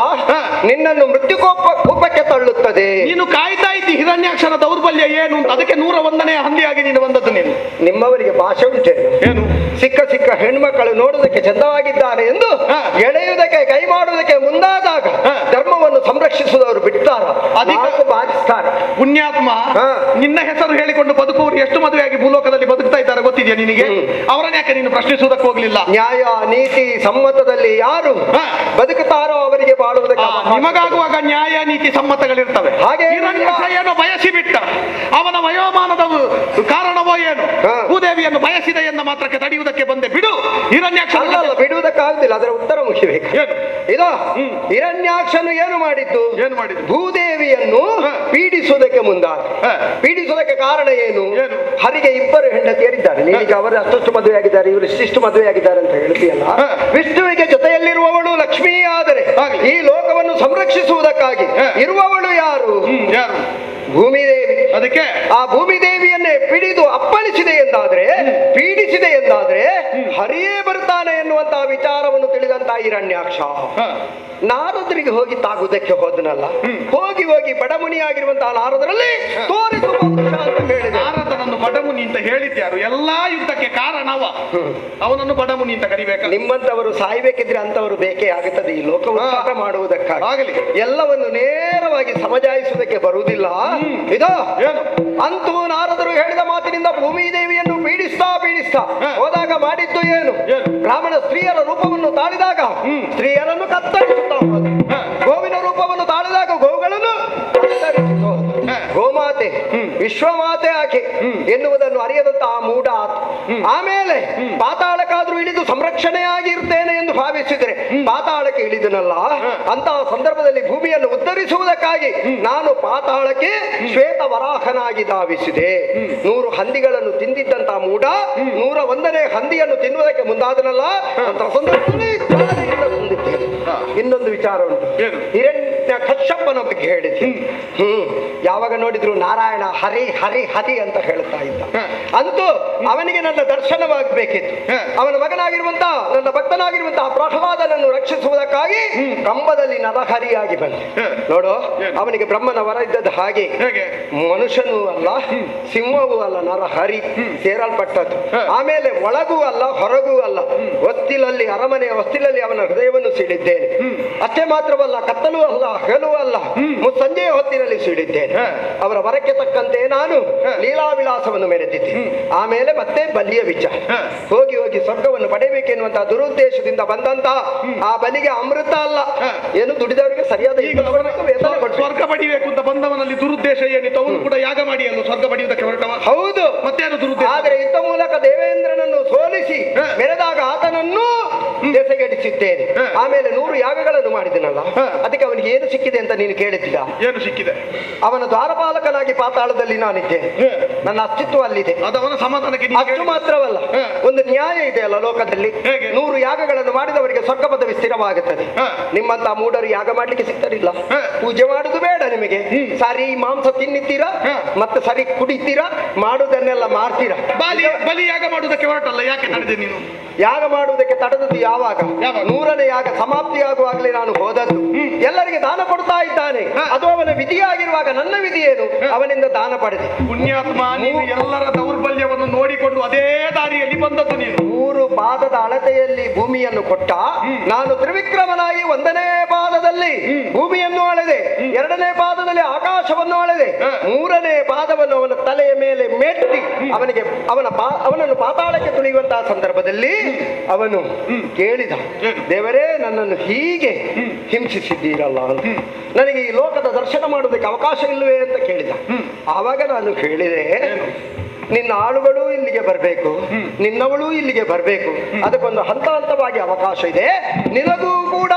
ನಿನ್ನನ್ನು ಮೃತ್ಯುಕೋಪಕ್ಕೆ ತಳ್ಳುತ್ತದೆ. ನೀನು ಕಾಯ್ತಾ ಇದ್ದಿ ಹಿರಣ್ಯಾಕ್ಷರ ದೌರ್ಬಲ್ಯ ಏನು ಅಂತ, ಅದಕ್ಕೆ 101ನೇ ಹಂದಿಯಾಗಿ ನೀನು ಬಂದದ್ದು. ನೀನು ನಿಮ್ಮವರಿಗೆ ಭಾಷೆ ಉಂಟೆ ಏನು? ಸಿಕ್ಕ ಹೆಣ್ಮಕ್ಕಳು ನೋಡುವುದಕ್ಕೆ ಚಂದವಾಗಿದ್ದಾರೆ ಎಂದು ಎಳೆಯುವುದಕ್ಕೆ ಕೈ ಮಾಡುವುದಕ್ಕೆ ಮುಂದಾದಾಗ ಧರ್ಮವನ್ನು ಸಂರಕ್ಷಿಸುವವರು ಬಿಡ್ತಾರ, ಅದಕ್ಕೆ ಬಾಧಿಸ್ತಾರೆ. ಪುಣ್ಯಾತ್ಮ, ನಿನ್ನ ಹೆಸರು ಹೇಳಿಕೊಂಡು ಬದುಕುವರು ಎಷ್ಟು ಮದುವೆಯಾಗಿ ಭೂಲೋಕದಲ್ಲಿ ಬದುಕ್ತಾ ಇದ್ದಾರೆ ಗೊತ್ತಿದೆಯಾ ನಿನಗೆ? ಅವರನ್ನ ಯಾಕೆ ನೀನು ಪ್ರಶ್ನಿಸುವುದಕ್ಕೆ ಹೋಗ್ಲಿಲ್ಲ? ನ್ಯಾಯ ನೀತಿ ಸಮ್ಮತದಲ್ಲಿ ಯಾರು ಬದುಕುತ್ತಾರೋ ಅವರಿಗೆ ಬಾಳುವುದಕ್ಕೆ. ನಿಮಗಾಗುವಾಗ ನ್ಯಾಯ ನೀತಿ ಸಮ್ಮತಗಳಿರ್ತವೆ. ಹಾಗೆ ಏನೋ ಬಯಸಿ ಬಿಟ್ಟ ಅವನ ವಯೋಮಾನದ ಕಾರಣವೋ ಏನು, ಭೂದೇವಿಯನ್ನು ಬಯಸಿದೆ ಎಂದ ಮಾತ್ರಕ್ಕೆ ತಡೆಯುವುದಕ್ಕೆ ಬಂದೆ. ಬಿಡು ಹಿರಣ್ಯಾಕ್ಷ. ಬಿಡುವುದಕ್ಕಾಗುದಿಲ್ಲ, ಅದರ ಉತ್ತರ ಮುಗಿಬೇಕು. ಇದು ಹಿರಣ್ಯಾಕ್ಷನು ಏನು ಮಾಡಿದ್ದು? ಭೂದೇವಿಯನ್ನು ಪೀಡಿಸುವುದಕ್ಕೆ ಮುಂದಾದ. ಪೀಡಿಸುವುದಕ್ಕೆ ಕಾರಣ ಏನು? ಹರಿಗೆ 2 ಹೆಂಡತಿಯರಿದ್ದಾರೆ. ನೀವೀಗ ಅವರು ಅಷ್ಟು ಮದುವೆಯಾಗಿದ್ದಾರೆ, ಇವರು ಇಷ್ಟು ಮದುವೆಯಾಗಿದ್ದಾರೆ ಅಂತ ಹೇಳ್ತೀಯಲ್ಲ. ವಿಷ್ಣುವಿಗೆ ಜೊತೆಯಲ್ಲಿರುವವಳು ಲಕ್ಷ್ಮೀ ಆದರೆ ಈ ಲೋಕವನ್ನು ಸಂರಕ್ಷಿಸುವುದಕ್ಕಾಗಿ ಇರುವವಳು ಯಾರು? ಭೂಮಿದೇವಿ. ಅದಕ್ಕೆ ಆ ಭೂಮಿದೇವಿಯನ್ನೇ ಪಿಡಿದು ಅಪ್ಪಳಿಸಿದೆ ಎಂದಾದ್ರೆ, ಪೀಡಿಸಿದೆ ಎಂದಾದ್ರೆ ಹರಿಯೇ ಬರ್ತಾನೆ ಎನ್ನುವಂತಹ ವಿಚಾರವನ್ನು ತಿಳಿದಂತ ಹಿರಣ್ಯಾಕ್ಷ ನಾರದರಿಗೆ ಹೋಗಿ ತಾಗುವುದಕ್ಕೆ ಹೋದನಲ್ಲ. ಹೋಗಿ ಬಡಮುನಿಯಾಗಿರುವಂತಹ ನಾರದರಲ್ಲಿ ತೋರಿಸುವ ಅಂತ ಹೇಳಿದೆ. ನಾರದನನ್ನು ಬಡಮುನಿ ಅಂತ ಹೇಳಿದ್ಯಾರು? ಎಲ್ಲಾ ಯುದ್ಧಕ್ಕೆ ಕಾರಣವ. ಅವನನ್ನು ಬಡಮುನಿ ಅಂತ ಕರಿಬೇಕು. ನಿಮ್ಮಂತವರು ಸಾಯ್ಬೇಕಿದ್ರೆ ಅಂತವರು ಬೇಕೇ ಆಗುತ್ತದೆ ಈ ಲೋಕ ಉದ್ಧಾರ ಮಾಡುವುದಕ್ಕಾಗಲಿ. ಎಲ್ಲವನ್ನು ನೇರವಾಗಿ ಸಮಜಾಯಿಸುವುದಕ್ಕೆ ಬರುವುದಿಲ್ಲ. ಇದು ಅಂತೂ ನಾರದರು ಹೇಳಿದ ಮಾತಿನಿಂದ ಭೂಮಿ ದೇವಿಯನ್ನು ಪೀಡಿಸ್ತಾ ಹೋದಾಗ ಮಾಡಿದ್ದು ಏನು? ಬ್ರಾಹ್ಮಣ ಸ್ತ್ರೀಯರ ರೂಪವನ್ನು ತಾಳಿದಾಗ ಸ್ತ್ರೀಯರನ್ನು ಕತ್ತರಿಸುತ್ತಾ ಹೋದ. ಗೋವಿನ ರೂಪವನ್ನು ತಾಳಿದಾಗ ಗೋವುಗಳನ್ನು ಗೋಮಾತೆ ವಿಶ್ವಮಾತೆ ಆಕೆ ಎನ್ನುವುದನ್ನು ಅರಿಯದಂತಹ ಮೂಢ ಆತ. ಆಮೇಲೆ ಪಾತಾಳಕ್ಕಾದ್ರೂ ಇಳಿದು ಸಂರಕ್ಷಣೆಯಾಗಿ ಇರ್ತೇನೆ ಎಂದು ಭಾವಿಸಿದರೆ ಪಾತಾಳಕ್ಕೆ ಇಳಿದನಲ್ಲ. ಅಂತಹ ಸಂದರ್ಭದಲ್ಲಿ ಭೂಮಿಯನ್ನು ಉದ್ಧರಿಸುವುದಕ್ಕಾಗಿ ನಾನು ಪಾತಾಳಕ್ಕೆ ಶ್ವೇತ ವರಾಹನಾಗಿ ಧಾವಿಸಿದೆ. 100 ಹಂದಿಗಳನ್ನು ತಿಂದಿದ್ದಂತಹ ಮೂಢ 101ನೇ ಹಂದಿಯನ್ನು ತಿನ್ನುವುದಕ್ಕೆ ಮುಂದಾದನಲ್ಲ. ಅಂತ ಸಂದರ್ಭದಲ್ಲಿ ಇನ್ನೊಂದು ವಿಚಾರ ಉಂಟು. ಹಿರಣ್ಯಜ್ಞ ಕಶ್ಯಪನ ಬಗ್ಗೆ ಹೇಳಿದ್ದೆ. ಯಾವಾಗ ನೋಡಿದ್ರು ನಾರಾಯಣ ಹರಿ ಹರಿ ಹರಿ ಅಂತ ಹೇಳ್ತಾ ಇದ್ದ. ಅಂತೂ ಅವನಿಗೆ ನನ್ನ ದರ್ಶನವಾಗಬೇಕಿತ್ತು. ಅವನ ಮಗನಾಗಿರುವಂತ ನನ್ನ ಭಕ್ತನಾಗಿರುವಂತಹ ಪ್ರಹ್ಲಾದನನ್ನು ರಕ್ಷಿಸುವುದಕ್ಕಾಗಿ ಕಂಬದಲ್ಲಿ ನರಹರಿಯಾಗಿ ಬಂದೆ. ನೋಡು, ಅವನಿಗೆ ಬ್ರಹ್ಮನ ವರ ಇದ್ದದ್ದು ಹಾಗೆ. ಮನುಷ್ಯನೂ ಅಲ್ಲ, ಸಿಂಹವೂ ಅಲ್ಲ, ನರಹರಿ ಸೇರಲ್ಪಟ್ಟದ್ದು. ಆಮೇಲೆ ಒಳಗೂ ಅಲ್ಲ, ಹೊರಗೂ ಅಲ್ಲ, ಹೊಸ್ತಿಲಲ್ಲಿ, ಅರಮನೆಯ ಹೊಸ್ತಿಲಲ್ಲಿ ಅವನ ಹೃದಯವನ್ನು ಸೀಳಿದ್ದೇನೆ. ಅಷ್ಟೇ ಮಾತ್ರವಲ್ಲ, ಕತ್ತಲೂ ಅಲ್ಲ, ಹಗಲೂ ಅಲ್ಲ, ಸಂಜೆಯ ಹೊತ್ತಿನಲ್ಲಿ ಸೀಳಿದ್ದೇನೆ. ಅವರ ವರಕ್ಕೆ ತಕ್ಕಂತೆ ನಾನು ಲೀಲಾವಿಲಾಸವನ್ನು ಮೆರೆದಿದ್ದೆ. ಆಮೇಲೆ ಮತ್ತೆ ಬಲಿಯ ವಿಚಾರ, ಹೋಗಿ ಹೋಗಿ ಸ್ವರ್ಗವನ್ನು ಪಡೆಯಬೇಕೆನ್ನುವಂತಹ ದುರುದ್ದೇಶದಿಂದ ಬಂದಂತಹ ಆ ಬಲಿಗೆ ಅಮೃತ ಅಲ್ಲ, ಏನು ದುಡಿದವರಿಗೆ ಸರಿಯಾದ ಸ್ವರ್ಗ ಪಡಿಬೇಕು ಅಂತ ಬಂದವನಲ್ಲಿ ದುರುದ್ದೇಶ ಏನಿತ್ತು? ಅವನು ಕೂಡ ಯಾಗ ಮಾಡಿ ಅನ್ನು ಸ್ವರ್ಗ ಪಡೆಯುವುದಕ್ಕೆ ಹೊರಟವ. ಹೌದು, ಮತ್ತೇನು ದುರುದ್ದೇಶ? ಆದರೆ ಯುದ್ಧ ಮೂಲಕ ದೇವೇಂದ್ರನನ್ನು ಸೋಲಿಸಿ ಮೆರೆದಾಗ ಆತನನ್ನು ದೆಸೆಗೆಡಿಸಿದ್ದೇನೆ. ಆಮೇಲೆ 100 ಯಾಗಗಳನ್ನು ಮಾಡಿದನಲ್ಲ, ಅದಕ್ಕೆ ಅವನಿಗೆ ಏನು ಸಿಕ್ಕಿದೆ ಅಂತ ನೀನು ಕೇಳಿದ್ದೀರಾ? ಏನು ಸಿಕ್ಕಿದೆ? ಅವನ ದ್ವಾರಪಾಲಕನಾಗಿ ಪಾತಾಳದಲ್ಲಿ ನಾನಿದ್ದೇನೆ, ನನ್ನ ಅಸ್ತಿತ್ವ ಅಲ್ಲಿದೆ. ಅದವನ ಸಮಾಧಾನಕ್ಕೆ ಅಷ್ಟು ಮಾತ್ರವಲ್ಲ, ಒಂದು ನ್ಯಾಯ ಇದೆ ಅಲ್ಲ ಲೋಕದಲ್ಲಿ. 100 ಯಾಗಗಳನ್ನು ಮಾಡಿದವರಿಗೆ ಸ್ವರ್ಗ ಪದವಿ ಸ್ಥಿರವಾಗುತ್ತದೆ. ನಿಮ್ಮಂತ ಮೂಢರು ಯಾಗ ಮಾಡ್ಲಿಕ್ಕೆ ಸಿಗ್ತಾರಿಲ್ಲ. ಪೂಜೆ ಮಾಡುದು ಬೇಡ ನಿಮಗೆ, ಸರಿ ಮಾಂಸ ತಿನ್ನಿತ್ತೀರಾ, ಮತ್ತೆ ಸರಿ ಕುಡಿತೀರಾ, ಮಾಡುವುದನ್ನೆಲ್ಲ ಮಾಡ್ತೀರಾ. ಬಲಿ ಯಾಗ ಮಾಡುವುದಕ್ಕೆ ಹೊರಟಲ್ಲ, ಯಾಕೆ ತಡೆದೆ ನೀನು? ಯಾಗ ಮಾಡುವುದಕ್ಕೆ ತಡೆದದ್ದು ಯಾವಾಗ? 100ನೇ ಯಾಗ ಸಮಾಪ್ತಿಯಾಗುವಾಗಲೇ ನಾನು ಹೋದದ್ದು. ಎಲ್ಲರಿಗೆ ದಾನ ಕೊಡ್ತಾ ಇದ್ದಾನೆ, ಅದು ಅವನ ವಿಧಿಯಾಗಿರುವಾಗ ನನ್ನ ವಿಧಿ ಏನು? ಅವನಿಂದ ದಾನ ಪಡೆದೆ. ಪುಣ್ಯಾತ್ಮ, ನೀನು ಎಲ್ಲರ ದೌರ್ಬಲ್ಯವನ್ನು ನೋಡಿಕೊಂಡು ಅದೇ ದಾರಿಯಲ್ಲಿ ಬಂದದ್ದು ನೀನು. 3 ಪಾದದ ಅಳತೆಯಲ್ಲಿ ಭೂಮಿಯನ್ನು ಕೊಟ್ಟ ನಾನು ತ್ರಿವಿಕ್ರಮನಾಗಿ 1ನೇ ಪಾದದಲ್ಲಿ ಭೂಮಿಯನ್ನು ಅಳೆದೆ, 2ನೇ ಪಾದದಲ್ಲಿ ಆಕಾಶವನ್ನು ಅಳೆದೆ, 3ನೇ ಪಾದವನ್ನು ಅವನ ತಲೆಯ ಮೇಲೆ ಮೆಟ್ಟಿ ಅವನನ್ನು ಪಾತಾಳಕ್ಕೆ ತುಳಿಯುವಂತಹ ಸಂದರ್ಭದಲ್ಲಿ ಅವನು ಕೇಳಿದ, ದೇವರೇ ನನ್ನನ್ನು ಹೀಗೆ ಹಿಂಸಿಸಿದ್ದೀರಲ್ಲ ಅಂತ, ನನಗೆ ಈ ಲೋಕದ ದರ್ಶನ ಮಾಡುವುದಕ್ಕೆ ಅವಕಾಶ ಇಲ್ಲವೇ ಅಂತ ಕೇಳಿದ. ಆವಾಗ ನಾನು ಹೇಳಿದೆ, ನಿನ್ನ ಆಳುಗಳು ಇಲ್ಲಿಗೆ ಬರಬೇಕು, ನಿನ್ನವಳು ಇಲ್ಲಿಗೆ ಬರಬೇಕು, ಅದಕ್ಕೊಂದು ಹಂತ ಹಂತವಾಗಿ ಅವಕಾಶ ಇದೆ. ನಿನಗೂ ಕೂಡ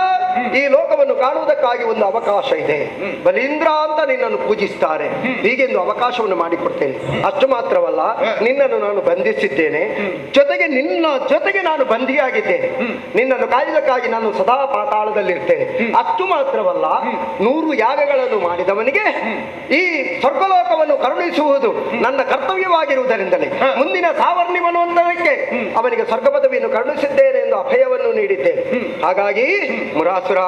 ಈ ಲೋಕವನ್ನು ಕಾಣುವುದಕ್ಕಾಗಿ ಒಂದು ಅವಕಾಶ ಇದೆ. ಬಲೀಂದ್ರ ಅಂತ ನಿನ್ನನ್ನು ಪೂಜಿಸ್ತಾರೆ, ಹೀಗೆಂದು ಅವಕಾಶವನ್ನು ಮಾಡಿಕೊಡ್ತೇನೆ. ಅಷ್ಟು ಮಾತ್ರವಲ್ಲ, ನಿನ್ನನ್ನು ನಾನು ಬಂಧಿಸಿದ್ದೇನೆ, ಜೊತೆಗೆ ನಿನ್ನ ಜೊತೆಗೆ ನಾನು ಬಂಧಿಯಾಗಿದ್ದೇನೆ. ನಿನ್ನನ್ನು ಕಾಯುವುದಕ್ಕಾಗಿ ನಾನು ಸದಾ ಪಾತಾಳದಲ್ಲಿರ್ತೇನೆ. ಅಷ್ಟು ಮಾತ್ರವಲ್ಲ, 100 ಯಾಗಗಳನ್ನು ಮಾಡಿದವನಿಗೆ ಈ ಸ್ವರ್ಗಲೋಕವನ್ನು ಕರುಣಿಸುವುದು ನನ್ನ ಕರ್ತವ್ಯವಾಗಿರುವುದರಿಂದಲೇ ಮುಂದಿನ ಸಾವರ್ಣಿಮನೊಂದಕ್ಕೆ ಅವನಿಗೆ ಸ್ವರ್ಗ ಪದವಿಯನ್ನು ಕರುಣಿಸಿದ್ದೇನೆ ಎಂದು ಅಭಯವನ್ನು ನೀಡಿದ್ದೇನೆ. ಹಾಗಾಗಿ ಮುರಾಸುರ,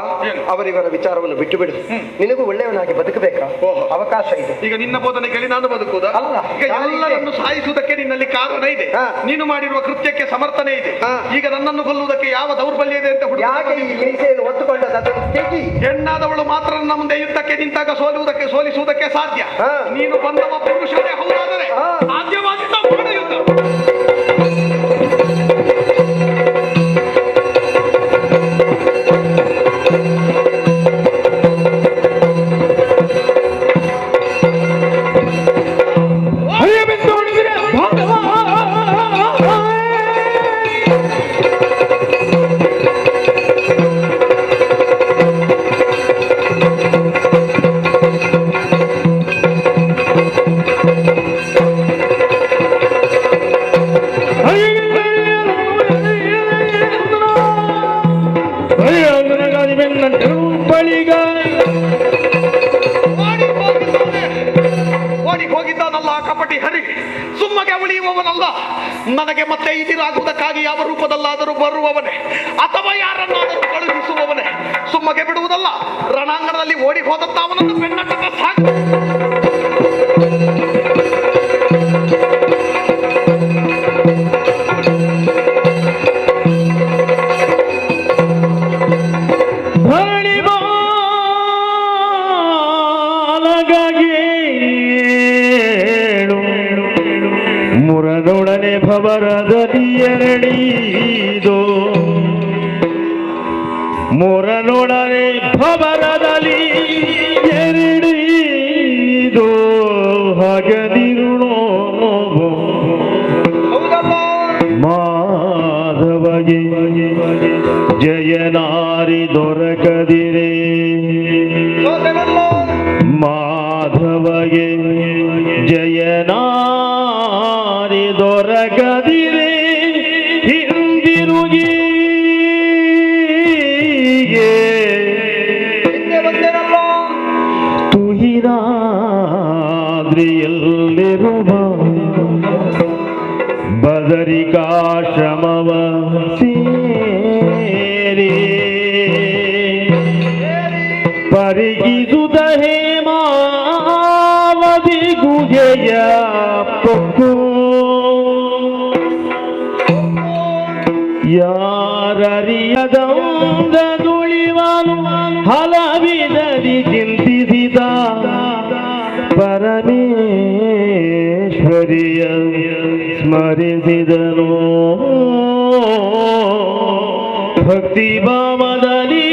ಅವರಿವರ ವಿಚಾರವನ್ನು ಬಿಟ್ಟು ಬಿಡು. ನಿನಗೂ ಒಳ್ಳೆಯವನಾಗಿ ಬದುಕಬೇಕಾ? ಅವಕಾಶ ಇದೆ. ಈಗ ನಿನ್ನ ಬೋಧನೆ ಕೇಳಿ ನಾನು ಬದುಕುವುದಾ? ಅಲ್ಲ, ಎಲ್ಲರನ್ನು ಸಾಯಿಸುವುದಕ್ಕೆ ನಿನ್ನಲ್ಲಿ ಕಾರಣ ಇದೆ, ನೀನು ಮಾಡಿರುವ ಕೃತ್ಯಕ್ಕೆ ಸಮರ್ಥನೆ ಇದೆ. ಈಗ ನನ್ನನ್ನು ಕೊಲ್ಲುವುದಕ್ಕೆ ಯಾವ ದೌರ್ಬಲ್ಯ ಇದೆ ಅಂತ ಯಾಕೆ ಈ ಮೀಸೆಯನ್ನು ಒತ್ತುಕೊಂಡದ್ದು? ಹೆಣ್ಣಾದವಳು ಮಾತ್ರ ನಮ್ಮ ಮುಂದೆ ಯುದ್ಧಕ್ಕೆ ನಿಂತಾಗ ಸೋಲಿಸುವುದಕ್ಕೆ ಸಾಧ್ಯ. ನೀನು ಬಂದವ ಪುರುಷನೇ ಹೌದಾದರೆ ಸಾಧ್ಯವಾದ ಯುದ್ಧ. ಓಡಿ ಹೋಗಿದ್ದಾನಲ್ಲ ಕಪಟಿ ಹರಿ, ಸುಮ್ಮಗೆ ಉಳಿಯುವವನಲ್ಲ. ನನಗೆ ಮತ್ತೆ ಇದಿರಾಗುವುದಕ್ಕಾಗಿ ಯಾವ ರೂಪದಲ್ಲಾದರೂ ಬರುವವನೇ ಅಥವಾ ಯಾರನ್ನಾದರೂ ಕಳುಹಿಸುವವನೇ. ಸುಮ್ಮಗೆ ಬಿಡುವುದಲ್ಲ, ರಣಾಂಗಣದಲ್ಲಿ ಓಡಿ ಹೋದಂತ ಅವನನ್ನು ಬೆನ್ನಟ್ಟದ ಸಾಕು. ಮುರದೊಡನೆ ಭವರದಲ್ಲಿ ಎರಡೀದೋ, ಮುರನೊಡನೆ ಭವರದಲ್ಲಿ ಎರಡೀದೋ, ಹಗದಿರುಣೋ ಮಾಧವಗೆ ಜಯನಾರಿ ದೊರಕದಿರೇ, ಮಾಧವಗೆ ಜಯನಾರಿ ದೊರಕದಿರೇ, ಹಿಂದಿರುಗಿ ಮಾದ್ರಿಯಲ್ಲಿರುವ ಬದರಿಕಾಶ್ರಮವ ಸೇರಿ ಪರಿಗಿಸುತ್ತ ಹೇಮಾವತಿ ಗುಹೆಯ ಪೊಕ್ಕು ಯಾರರಿಯದಂದ ನುಳಿವನು ಹಲವಿದರಿ ಚಿಂತಿಸಿದ ಪರಮೇಶ್ವರಿಯ ಸ್ಮರಿಸಿದನು ಭಕ್ತಿ ಭಾವದಲ್ಲಿ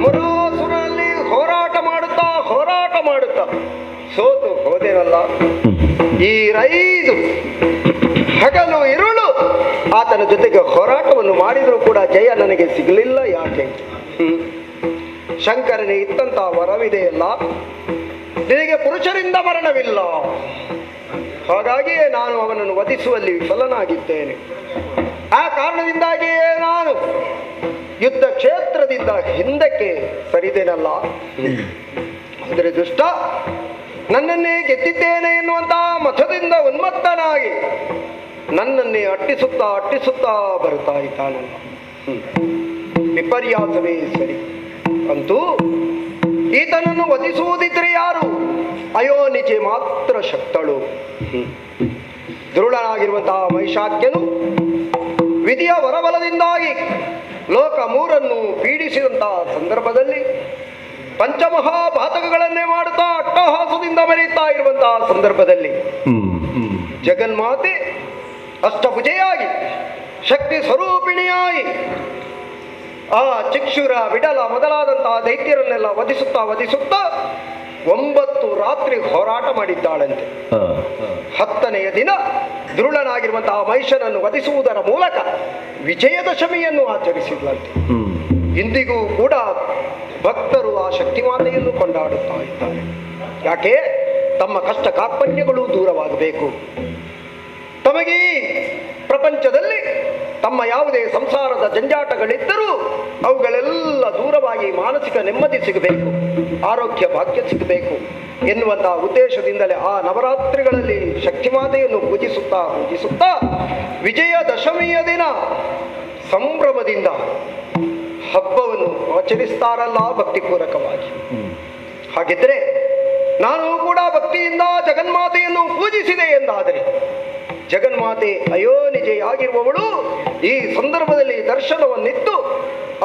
ಮುರಾಸುರಲ್ಲಿ ಹೋರಾಟ ಮಾಡುತ್ತಾ ಸೋತು ಹೋದೇನಲ್ಲ. ಈ ರೈದು ಹಗಲು ಇರುಳು ಆತನ ಜೊತೆಗೆ ಹೋರಾಟವನ್ನು ಮಾಡಿದರೂ ಕೂಡ ಜಯ ನನಗೆ ಸಿಗಲಿಲ್ಲ. ಯಾಕೆ? ಶಂಕರನೇ ಇತ್ತಂತ ವರವಿದೆಯಲ್ಲ, ನಿನಗೆ ಪುರುಷರಿಂದ ಮರಣವಿಲ್ಲ. ಹಾಗಾಗಿಯೇ ನಾನು ಅವನನ್ನು ವಧಿಸುವಲ್ಲಿ ವಿಫಲನಾಗಿದ್ದೇನೆ. ಆ ಕಾರಣದಿಂದಾಗಿಯೇ ನಾನು ಯುದ್ಧ ಕ್ಷೇತ್ರದಿಂದ ಹಿಂದಕ್ಕೆ ಸರಿದೇನಲ್ಲ. ಆದರೆ ದುಷ್ಟ ನನ್ನನ್ನೇ ಗೆದ್ದಿದ್ದೇನೆ ಎನ್ನುವಂತಹ ಮತದಿಂದ ಉನ್ಮತ್ತನಾಗಿ ನನ್ನನ್ನೇ ಅಟ್ಟಿಸುತ್ತಾ ಬರುತ್ತಾ ಇದ್ದಾನಲ್ಲ. ವಿಪರ್ಯಾಸವೇ ಸರಿ. ಅಂತೂ ಈತನನ್ನು ವಧಿಸುವುದಿದ್ರೆ ಯಾರು? ಅಯೋನಿಜೆ ಮಾತ್ರ ಶಕ್ತಳು. ದುರುಳನಾಗಿರುವಂತಹ ಮಹಿಷಾಕ್ಯನು ವಿಧಿಯ ವರಬಲದಿಂದಾಗಿ ಲೋಕ ಮೂರನ್ನು ಪೀಡಿಸಿದಂತಹ ಸಂದರ್ಭದಲ್ಲಿ ಪಂಚಮಹಾಪಾತಕಗಳನ್ನೇ ಮಾಡುತ್ತಾ ಅಟ್ಟಹಾಸದಿಂದ ಮೆರೆಯುತ್ತಾ ಇರುವಂತಹ ಸಂದರ್ಭದಲ್ಲಿ ಜಗನ್ಮಾತೆ ಅಷ್ಟಭುಜೆಯಾಗಿ ಶಕ್ತಿ ಸ್ವರೂಪಿಣಿಯಾಗಿ ಆ ಚಿಕ್ಷುರ ವಿಡಲ ಮೊದಲಾದಂತಹ ದೈತ್ಯರನ್ನೆಲ್ಲ ವಧಿಸುತ್ತಾ 9 ರಾತ್ರಿ ಹೋರಾಟ ಮಾಡಿದ್ದಾಳಂತೆ. 10ನೆಯ ದಿನ ದುರುಳನಾಗಿರುವಂತಹ ಮಹಿಷನನ್ನು ವಧಿಸುವುದರ ಮೂಲಕ ವಿಜಯದಶಮಿಯನ್ನು ಆಚರಿಸಿದ್ಲಂತೆ. ಇಂದಿಗೂ ಕೂಡ ಭಕ್ತರು ಆ ಶಕ್ತಿಮಾತೆಯನ್ನು ಕೊಂಡಾಡುತ್ತಾ ಇದ್ದಾರೆ. ಯಾಕೆ? ತಮ್ಮ ಕಷ್ಟ ಕಾರ್ಪಣ್ಯಗಳು ದೂರವಾಗಬೇಕು. ತಮಗೆ ಪ್ರಪಂಚದಲ್ಲಿ ತಮ್ಮ ಯಾವುದೇ ಸಂಸಾರದ ಜಂಜಾಟಗಳಿದ್ದರೂ ಅವುಗಳೆಲ್ಲ ದೂರವಾಗಿ ಮಾನಸಿಕ ನೆಮ್ಮದಿ ಸಿಗಬೇಕು, ಆರೋಗ್ಯ ಭಾಗ್ಯ ಸಿಗಬೇಕು ಎನ್ನುವಂತಹ ಉದ್ದೇಶದಿಂದಲೇ ಆ ನವರಾತ್ರಿಗಳಲ್ಲಿ ಶಕ್ತಿಮಾತೆಯನ್ನು ಪೂಜಿಸುತ್ತಾ ವಿಜಯದಶಮಿಯ ದಿನ ಸಂಭ್ರಮದಿಂದ ಹಬ್ಬವನ್ನು ಆಚರಿಸ್ತಾರಲ್ಲ ಭಕ್ತಿಪೂರ್ವಕವಾಗಿ. ಹಾಗಿದ್ರೆ ನಾನು ಕೂಡ ಭಕ್ತಿಯಿಂದ ಜಗನ್ಮಾತೆಯನ್ನು ಪೂಜಿಸಿದೆ ಎಂದಾದರೆ ಜಗನ್ಮಾತೆ ಅಯೋನಿಜೆಯಾಗಿರುವವಳು ಈ ಸಂದರ್ಭದಲ್ಲಿ ದರ್ಶನವನ್ನಿತ್ತು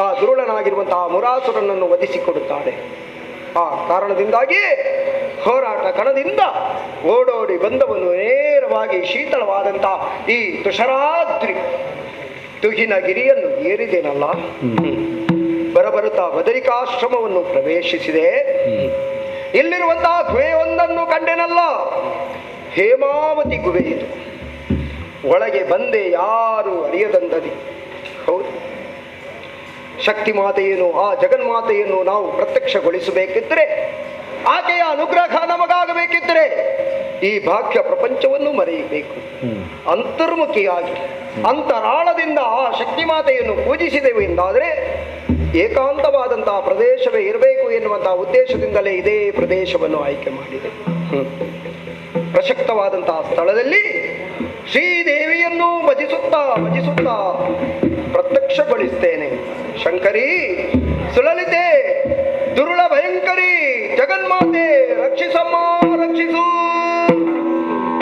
ಆ ದುರುಳನಾಗಿರುವಂತಹ ಮುರಾಸುರನನ್ನು ವಧಿಸಿಕೊಡುತ್ತಾಳೆ. ಆ ಕಾರಣದಿಂದಾಗಿ ಹೋರಾಟ ಕಣದಿಂದ ಓಡೋಡಿ ಬಂದವನು ನೇರವಾಗಿ ಶೀತಳವಾದಂತಹ ಈ ತುಷರಾದ್ರಿ ತುಹಿನಗಿರಿಯನ್ನು ಏರಿದೇನಲ್ಲ. ಬರಬರುತ್ತಾ ಬದರಿಕಾಶ್ರಮವನ್ನು ಪ್ರವೇಶಿಸಿದೆ. ಇಲ್ಲಿರುವಂತಹ ಗುಹೆಯೊಂದನ್ನು ಕಂಡೆನಲ್ಲ. ಹೇಮಾವತಿ ಗುಹೆ ಇದು. ಒಳಗೆ ಬಂದೆ ಯಾರು ಅರಿಯದಂದದಿ. ಹೌದು, ಶಕ್ತಿಮಾತೆಯನ್ನು ಆ ಜಗನ್ಮಾತೆಯನ್ನು ನಾವು ಪ್ರತ್ಯಕ್ಷಗೊಳಿಸಬೇಕಿದ್ದರೆ, ಆಕೆಯ ಅನುಗ್ರಹ ನಮಗಾಗಬೇಕಿದ್ದರೆ ಈ ಬಾಹ್ಯ ಪ್ರಪಂಚವನ್ನು ಮರೆಯಬೇಕು. ಅಂತರ್ಮುಖಿಯಾಗಿ ಅಂತರಾಳದಿಂದ ಆ ಶಕ್ತಿಮಾತೆಯನ್ನು ಪೂಜಿಸಿದೆವು ಎಂದಾದರೆ ಏಕಾಂತವಾದಂತಹ ಪ್ರದೇಶವೇ ಇರಬೇಕು ಎನ್ನುವಂತಹ ಉದ್ದೇಶದಿಂದಲೇ ಇದೇ ಪ್ರದೇಶವನ್ನು ಆಯ್ಕೆ ಮಾಡಿದೆ. ಪ್ರಸಕ್ತವಾದಂತಹ ಸ್ಥಳದಲ್ಲಿ ಶ್ರೀದೇವಿಯನ್ನು ಭಜಿಸುತ್ತಾ ಪ್ರತ್ಯಕ್ಷಗೊಳಿಸ್ತೇನೆ. ಶಂಕರಿ, ಸುಲಲಿತೆ, ದುರುಳ ಭಯಂಕರಿ, ಜಗನ್ಮಾತೆ ರಕ್ಷಿಸಮ್ಮ, ರಕ್ಷಿಸು.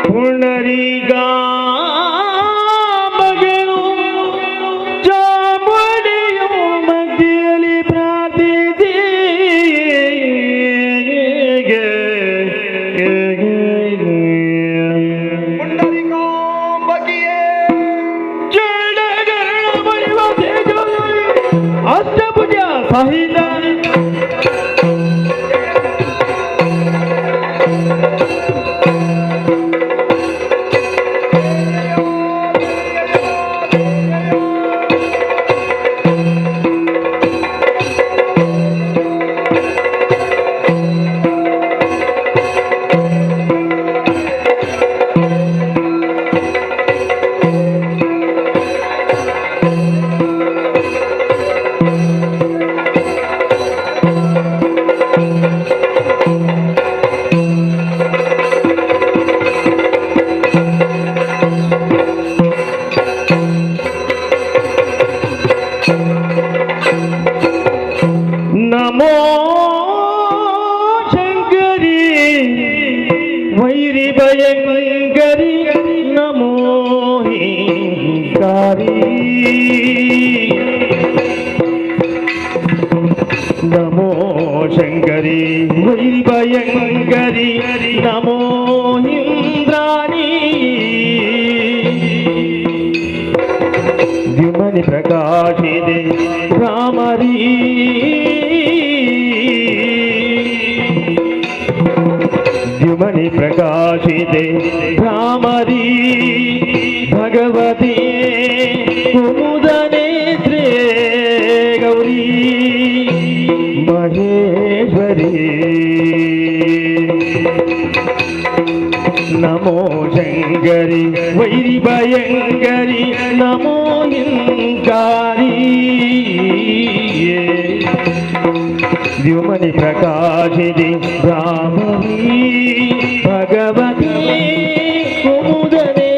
ಪುನರಿಗಾ ಮಗನು ಚಾಮುಂಡಿಯು ಮಧ್ಯದಲ್ಲಿ ಪ್ರಾರ್ಥಿಸಿ ಪುಂಡರಿಕಾಂಬಕಿಯೇ ಜಡಗರಣ ಬಳಿವ ಅಷ್ಟಭುಜ ಸಹಿತ ವೈರಿ ಭಯಂಕರಿ ನಮೋ ಹಿಂಕಾರಿ ನಮೋ ಶಂಕರಿ ವೈರಿ ಭಯಂಕರಿ ನಮೋ ಇಂದ್ರಾಣಿ ದ್ಯುಮನಿ ಪ್ರಕಾಶಿದೆ ರಾಮರೀ ದ್ಯುಮನಿ ಪ್ರಕಾಶಿದೆ ರಾಮರೀ ಭಗವತಿ ಕುಮುದನೇತ್ರೇ ಗೌರಿ ಮಹೇಶ್ವರಿ ನಮೋ ಶಂಕರಿ ವೈರಿ ಭಯಂಕರಿ ನಮೋ ಹಿಂಕಾರಿ ದ್ಯುಮನಿ ಪ್ರಕಾಶಿದೆ ರಾಮರೀ ಭಗವತಿ ಕುಮುದನೇ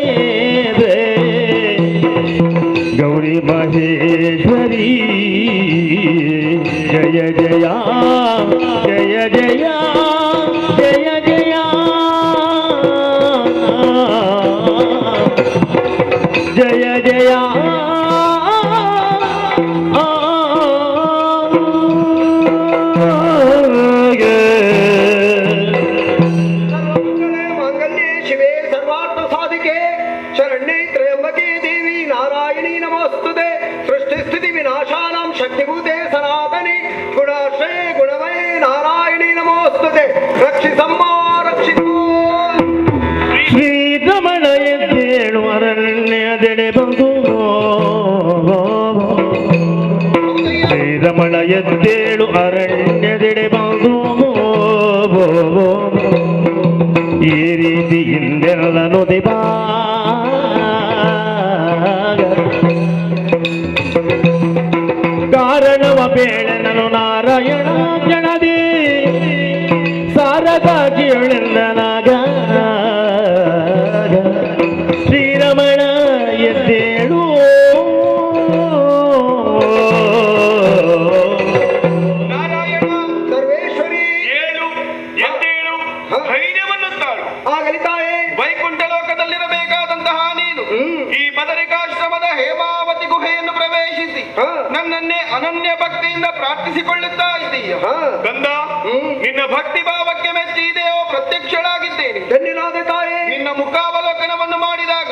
ಗೌರಿ ಮಹೇಶ್ವರಿ ಜಯ ಜಯ ಜಯ ಜಯ ಜಯ ಜಯ ಜಯ ಜಯ ಸರ್ವಮಂಗಳೇ ಮಾಂಗಲ್ಯೆ ಶಿವೆ ಸರ್ವಾರ್ಥ ಸಾಧಿಕೆ ಶರಣ್ಯೆ ತ್ರಯಂಬಕೆ ದೇವಿ ನಾರಾಯಣಿ ನಮೋಸ್ತುತೆ ಸೃಷ್ಟಿ ಸ್ಥಿತಿ ವಿನಾಶಾನಾಂ ಶಕ್ತಿಭೂತೆ ಸನಾತನಿ ಗುಣಾಶ್ರಯೇ ಗುಣಮಯೇ ನಾರಾಯಣಿ ನಮೋಸ್ತುತೆ ರಕ್ಷಿಸಮ್ಮ ರಕ್ಷಿಸು ಶ್ರೀರಮಣ ಎದ್ದೇಳು ಅರಣ್ಯದೆಡೆ ಬಂದು ಶ್ರೀರಮಣ ಎದ್ದೇಳು ಅರಣ್ಯದೆಡೆ ಬಂದು ಈ ರೀತಿ ಹಿಂದೆಲ್ಲ ನುಡಿಬ ಕಾರಣವ ಬೇಳೆನನು ನಾರಾಯಣ ಜನದಿ ಸಾರದ ಕೇಳೆಂದನಾಗ ಶ್ರೀರಮಣ ಎದ್ದೇಳು ನಾರಾಯಣ ಸರ್ವೇಶ್ವರಿ ಏಳು ಎದ್ದೇಳು ಧೈರ್ಯವನ್ನು ತಾಳು. ಆಗಲಿ ತಾಯೇ ವೈಕುಂಠ ಲೋಕದಲ್ಲಿರಬೇಕಾದಂತಹ ನೀನು ಈ ಬದರಿಕಾಶ್ರಮದ ಹೇಮಾವತಿ ಗುಹೆಯನ್ನು ಪ್ರವೇಶಿಸಿ ಹಾ. ನನ್ನನ್ನೇ ಅನನ್ಯ ಭಕ್ತಿಯಿಂದ ಪ್ರಾರ್ಥಿಸಿಕೊಳ್ಳುತ್ತಾ ಇದ್ದೀಯ. ಹಾ. ಗಂಧ ನಿನ್ನ ಭಕ್ತಿ ಭಾವಕ್ಕೆ ಮೆಚ್ಚಿ ಇದೆಯೋ ಪ್ರತ್ಯಕ್ಷಳಾಗಿದ್ದೇನೆ. ಧನ್ಯನಾದೆ ತಾಯೇ ನಿನ್ನ ಮುಖಾವಲೋಕನವನ್ನು ಮಾಡಿದಾಗ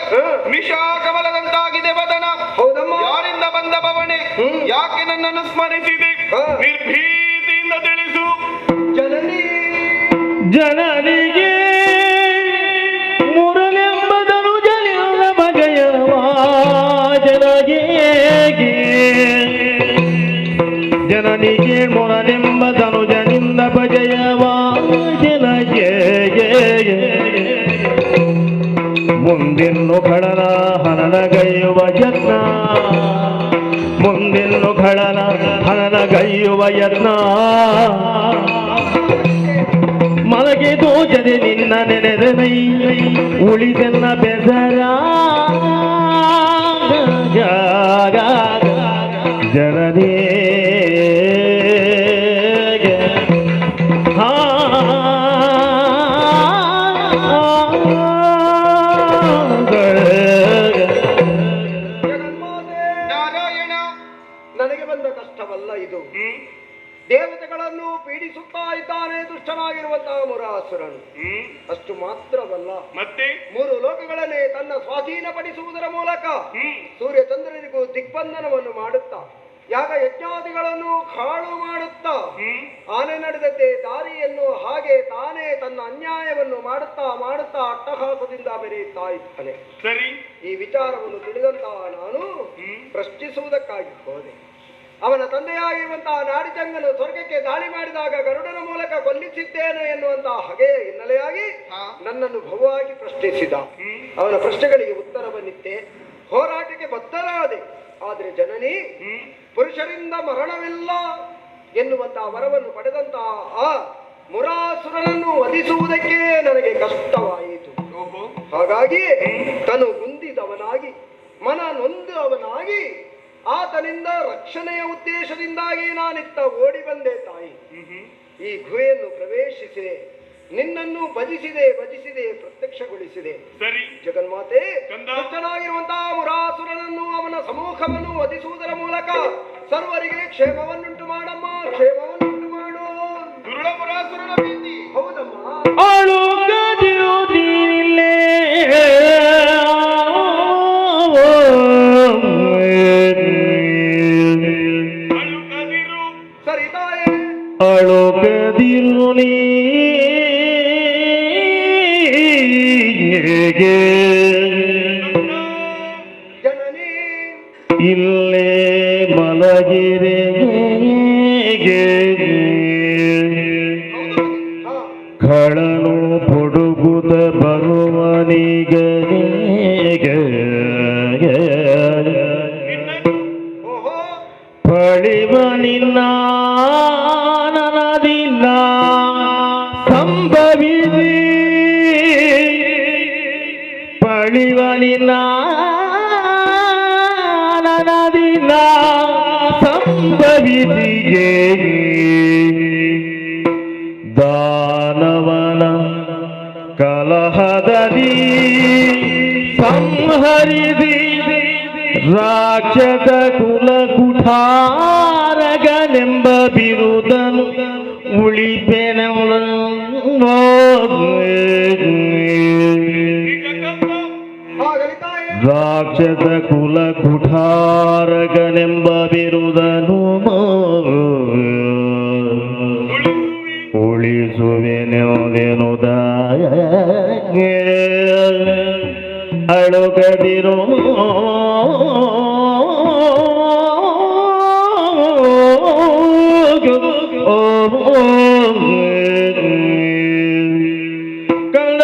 ನಿಶಾ ಕಮಲದಂತಾಗಿದೆ ವದನ. ಹೌದಮ್ಮ ಯಾರಿಂದ ಬಂದ ಬವಣೆ, ಯಾಕೆ ನನ್ನನ್ನು ಸ್ಮರಿಸಿದೆ? ಹಾ. ನಿರ್ಭೀತಿಯಿಂದ ತಿಳಿಸು. ಜನನಿ ಜನನಿಗೆ ಮುರಳೆಂಬದನು ಜನಿದ ಬಗೆಯವ ಜನಗೆ ಜನನಿಗೆ ಮುರಳೆಂಬದನು ಜನಿಂದ ಬಗೆಯವ ಜನಗೆ ಮುಂದಿನ್ನು ಖಳನ ಹನನಗೈಯುವ ಯತ್ನ ಮುಂದಿನ್ನು ಖಳನ ಹನನಗೈಯುವ ಯತ್ನ ಮಲಗೆ ತೋಚದೆ ನಿನ್ನ ನೆನೆದನೈ ಉಳಿದೆನ್ನ ಬೆಸರ ಜನನೇ ಜಗನ್ಮಾತೆ ನಾರಾಯಣ ನನಗೆ ಬಂದ ಕಷ್ಟವಲ್ಲ ಇದು ದೇವತೆಗಳನ್ನು ಪೀಡಿಸುತ್ತಾ ಇದ್ದಾನೆ ದುಷ್ಟನಾಗಿರುವಂತಹ ಮುರಾಸುರನು. ಅಷ್ಟು ಮಾತ್ರವಲ್ಲ, ಮತ್ತೆ ಮೂರು ಲೋಕಗಳನ್ನೇ ತನ್ನ ಸ್ವಾಧೀನಪಡಿಸುವುದರ ಮೂಲಕ ಸೂರ್ಯ ಚಂದ್ರನಿಗೂ ದಿಗ್ಬಂಧನವನ್ನು ಮಾಡುತ್ತಾ ಯಾಗ ಯಜ್ಞಾದಿಗಳನ್ನು ಹಾಳು ಮಾಡುತ್ತಾ ಆನೆ ನಡೆದದ್ದೇ ದಾರಿಯನ್ನು ಹಾಗೆ ತಾನೇ ತನ್ನ ಅನ್ಯಾಯವನ್ನು ಮಾಡುತ್ತಾ ಮಾಡುತ್ತಾ ಅಟ್ಟಹಾಸದಿಂದ ಬೆರೆಯುತ್ತಾ ಇದ್ದಾನೆ. ಸರಿ. ಈ ವಿಚಾರವನ್ನು ತಿಳಿದಂತಹ ನಾನು ಪ್ರಶ್ನಿಸುವುದಕ್ಕಾಗಿ ಹೋದೆ. ಅವನ ತಂದೆಯಾಗಿರುವಂತಹ ನಾಡಿಜಂಗನು ಸ್ವರ್ಗಕ್ಕೆ ದಾಳಿ ಮಾಡಿದಾಗ ಗರುಡನ ಮೂಲಕ ಕೊಲ್ಲಿಸಿದ್ದೇನೆ ಎನ್ನುವಂತಹ ಹಗೆಯ ಹಿನ್ನೆಲೆಯಾಗಿ ನನ್ನನ್ನು ಬಹುವಾಗಿ ಪ್ರಶ್ನಿಸಿದ. ಅವನ ಪ್ರಶ್ನೆಗಳಿಗೆ ಉತ್ತರ ಬಂದಿತ್ತೆ, ಹೋರಾಟಕ್ಕೆ ಬದ್ಧರಾದೆ. ಆದರೆ ಜನನಿ ಪುರುಷರಿಂದ ಮರಣವಿಲ್ಲ ಎನ್ನುವಂತಹ ವರವನ್ನು ಪಡೆದಂತಹ ಆ ಮುರಾಸುರನನ್ನು ವಧಿಸುವುದಕ್ಕೆ ನನಗೆ ಕಷ್ಟವಾಯಿತು. ಹಾಗಾಗಿ ತನು ಗುಂದಿದವನಾಗಿ ಮನ ನೊಂದವನಾಗಿ ಆತನಿಂದ ರಕ್ಷಣೆಯ ಉದ್ದೇಶದಿಂದಾಗಿ ನಾನಿತ್ತ ಓಡಿ ಬಂದೆ ತಾಯಿ. ಈ ಗುಹೆಯನ್ನು ಪ್ರವೇಶಿಸಿದೆ. ನಿನ್ನನ್ನು ಭಜಿಸಿದೆ ಭಜಿಸಿದೆ ಪ್ರತ್ಯಕ್ಷಗೊಳಿಸಿದೆ. ಸರಿ ಜಗನ್ಮಾತೆ, ಕಂದ. ದುಷ್ಟನಾಗಿರುವಂತಹ ಮುರಾಸುರನನ್ನು ಅವನ ಸಮೂಹವನ್ನು ವಧಿಸುವುದರ ಮೂಲಕ ಸರ್ವರಿಗೆ ಕ್ಷೇಮವನ್ನುಂಟು ಮಾಡಮ್ಮ, ಕ್ಷೇಮವನ್ನುಂಟು ಮಾಡು. ದುರುಳ ಮುರಾಸುರನ ಭೀತಿ. ಹೌದಮ್ಮ. ಅಳುಕದಿರುವುದಿಲ್ಲೇ ಅಳುಕದಿರು. ಸರಿ ತಾಯೇ. ಅಳುಕದಿರು ನೀ ಜನನಿ ಇಲ್ಲೇ ಮಲಗಿರೆ ಹಾ ಕಳನು ಪೊಡುಗುದ ಬರುವನಿಗೆ ಓಹೋ ಪಳಿವ ನಿನ್ನ ನನದಿಲ್ಲ ಸಂಭವಿಸಿ ಪಳಿವ ನಿನ್ನ ನನದಿಲ್ಲ ಸಂಭವಿಸಿಗೆ ದಾನವನ ಕಲಹದದಿ ಸಂಹರಿಸಿ ರಾಕ್ಷಸ ಕುಲ ಕುಠಾರಗನೆಂಬ ಬಿರುದನು ಉಳಿಪೆನೆಂಬ ಈಗ ಕಂದ. ಆಗಲಿ ತಾಯೇ. ರಾಕ್ಷಸ ಕುಲ ಕುಠಾರಗನೆಂಬ ಬಿರುದನು ಉಳಿಸುವೆನೆಂದೆನುದ ಅಳುಗದಿರು ಕಂದ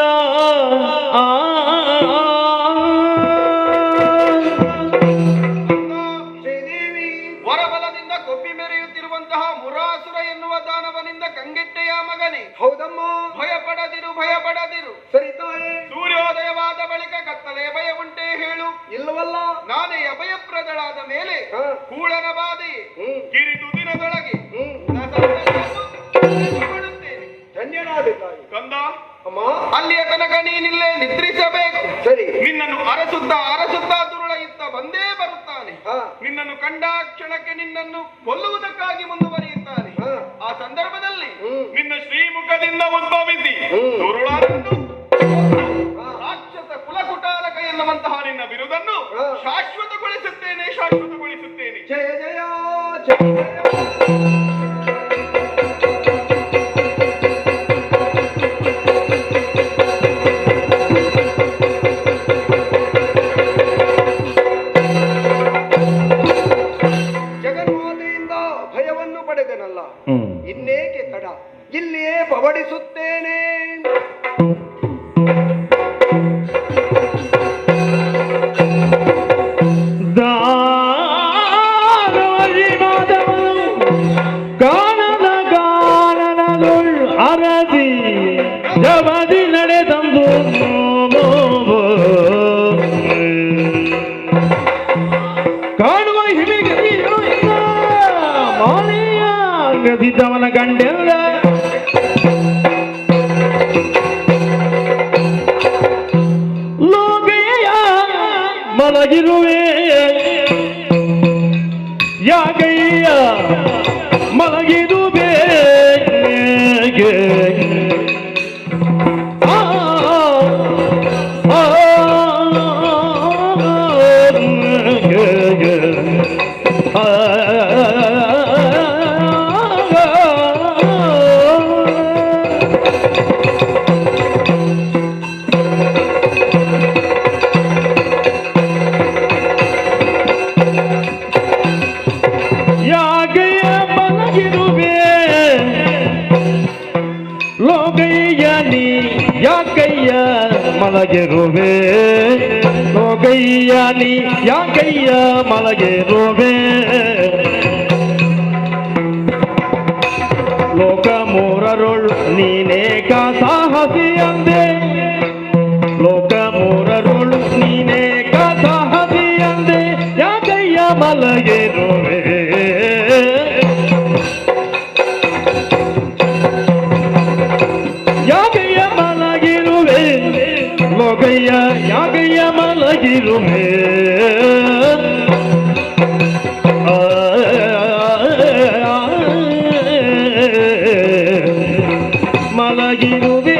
ಶ್ರೀದೇವಿ. ವರಬಲದಿಂದ ಕೊಬ್ಬಿ ಮೆರೆಯುತ್ತಿರುವಂತಹ ಮುರಾಸುರ ಎನ್ನುವ ದಾನವನಿಂದ ಕಂಗೆಟ್ಟೆಯ ಮಗನೇ, ಹೌದಮ್ಮ. ಭಯಪಡದಿರು ಭಯಪಡದಿರು. ಸರಿ ತಾಯೇ. ಸೂರ್ಯೋದಯವಾದ ಬಳಿಕ ಕತ್ತಲೆಯ ಭಯ ಉಂಟೇ ಹೇಳು. ಇಲ್ಲವಲ್ಲ. ನಾನೇ ಅಭಯಪ್ರದಳಾದ ಮೇಲೆ ಹಾ. ಕೂಳನ ಬಾಧೆ ಹ್ಮ್ ಕಿರಿದು ದಿನದೊಳಗೆ ಹ್ಮ್ ಮಾಡುತ್ತೇನೆ. ಧನ್ಯನಾದೆ ತಾಯಿ. ಕಂದ, ಅಮ್ಮ. ಅಲ್ಲಿಯ ತನಕ ನೀನಿಲ್ಲೇ ನಿದ್ರಿಸಬೇಕು. ಸರಿ. ನಿನ್ನನ್ನು ಅರಸುತ್ತಾ ಅರಸುತ್ತಾ ದುರುಳ ಇತ್ತ ಬಂದೇ ಬರುತ್ತಾನೆ. ಹಾ. ನಿನ್ನನ್ನು ಕಂಡ ಕ್ಷಣಕ್ಕೆ ನಿನ್ನನ್ನು ಕೊಲ್ಲುವುದಕ್ಕಾಗಿ ಮುಂದುವರಿಯುತ್ತಾನೆ. ಹಾ. ಆ ಸಂದರ್ಭದಲ್ಲಿ ನಿನ್ನ ಶ್ರೀಮುಖದಿಂದ ಉದ್ಭವಿಸಿ ಹ್ಮ್. ದುರುಳಾದಂದು ಹಾ. ರಾಕ್ಷಸ ಕುಲಕುಟಾರಕ ಎನ್ನುವಂತಹ ನಿನ್ನ ಬಿರುದನ್ನು ಹಾ. ಶಾಶ್ವತಗೊಳಿಸುತ್ತೇನೆ ಶಾಶ್ವತಗೊಳಿಸುತ್ತೇನೆ. ಜಯ ಜಯ ಜಯ ಜಯ. ಜಗನ್ಮಾತೆಯಿಂದ ಭಯವನ್ನು ಪಡೆದನಲ್ಲ, ಇನ್ನೇಕೆ ತಡ, ಇಲ್ಲಿಯೇ ಪವಡಿಸುತ್ತೇನೆ. ಗಾನದ ಗಾನನದೊಳ್ ಅರಸಿ ಜವದಿ ನಡೆದಂದು ಕಾಣುವ ಹಿಮಿಗರಿಯೋ ಇಲ್ಲ ಮಾಲೆಯ ಗದಿದ್ದವನ ಗಂಡೆಲ್ಲ ಲೋಕೆಯ ಮಲಗಿರುವೆ ಯಾಕಯ್ಯ ಮಲಗಿದು ಬೇಗೆ ಯಾಕಯ್ಯ ಮಲಗಿರುವೆ ಲೋಕಯ್ಯ ನೀ ಯಾಕಯ್ಯ ಮಲಗಿರುವೆ ಲೋಕಯ್ಯ ನೀ ಯಾಕಯ್ಯ ಮಲಗಿರುವೆ ಲೋಕ ಮೂರರೊಳು ನೀನೇಕ ಸಾಹಸಿಯಂದೆ ಲೋಕ ಮೂರರೊಳು ನೀನೇಕ ಸಾಹಸಿಯಂದೆ ಯಾಕಯ್ಯ ಮಲಗಿರುವೆ ಯಾಕೆ ಯಾಗಯ್ಯ ಮಲಗಿರುವೆ ಮಲಗಿರುವೆ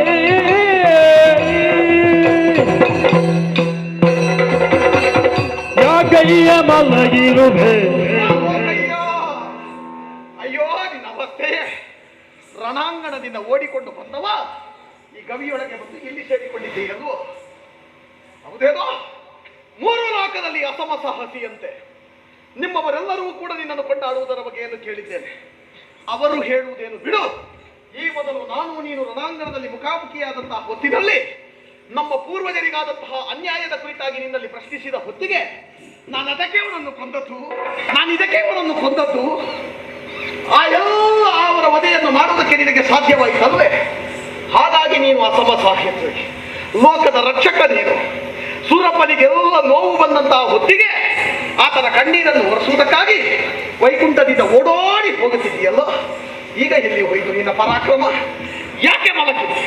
ಯಾಗಯ್ಯ ಮಲಗಿರುವೆ. ಅಯ್ಯೋ ಅಯ್ಯೋ ನಿನ್ನ ಅವಸ್ಥೆಯೇ. ರಣಾಂಗಣದಿಂದ ಓಡಿಕೊಂಡು ಬಂದವ ಈ ಗವಿಯೊಳಗೆ ಬಂದು ಇಲ್ಲಿ ಸೇರಿಕೊಂಡಿದ್ದೀಯಲ್ವೋ? ಹೌದೇನೋ? ಮೂರು ಲೋಕದಲ್ಲಿ ಅಸಮ ಸಾಹಸಿಯಂತೆ ನಿಮ್ಮವರೆಲ್ಲರೂ ಕೂಡ ನಿನ್ನನ್ನು ಕೊಂಡಾಡುವುದರ ಬಗ್ಗೆಯನ್ನು ಕೇಳಿದ್ದೇನೆ. ಅವರು ಹೇಳುವುದೇನು ಬಿಡು. ಈ ಮೊದಲು ನಾನು ನೀನು ರಣಾಂಗಣದಲ್ಲಿ ಮುಖಾಮುಖಿಯಾದಂತಹ ಹೊತ್ತಿನಲ್ಲಿ ನಮ್ಮ ಪೂರ್ವಜರಿಗಾದಂತಹ ಅನ್ಯಾಯದ ಕುರಿತಾಗಿ ನಿನ್ನಲ್ಲಿ ಪ್ರಶ್ನಿಸಿದ ಹೊತ್ತಿಗೆ ನಾನು ಅದಕ್ಕೆ ಅವನನ್ನು ಕೊಂದದ್ದು ಆ ಎಲ್ಲ ಅವರ ವಧೆಯನ್ನು ಮಾಡುವುದಕ್ಕೆ ನಿನಗೆ ಸಾಧ್ಯವಾಯಿತಲ್ವೇ? ಹಾಗಾಗಿ ನೀನು ಅಸಮ ಸಾಹಿತ್ಯ ಲೋಕದ ರಕ್ಷಕ ನೀನು. ಸೂರಪ್ಪನಿಗೆಲ್ಲ ನೋವು ಬಂದಂತಹ ಹೊತ್ತಿಗೆ ಆತನ ಕಣ್ಣೀರನ್ನು ಒರೆಸುವುದಕ್ಕಾಗಿ ವೈಕುಂಠದಿಂದ ಓಡೋಡಿ ಹೋಗುತ್ತಿದ್ದೀಯಲ್ಲ. ಈಗ ಎಲ್ಲಿ ಹೋಯಿತು ನಿನ್ನ ಪರಾಕ್ರಮ? ಯಾಕೆ ಮಲಗಿದೆ?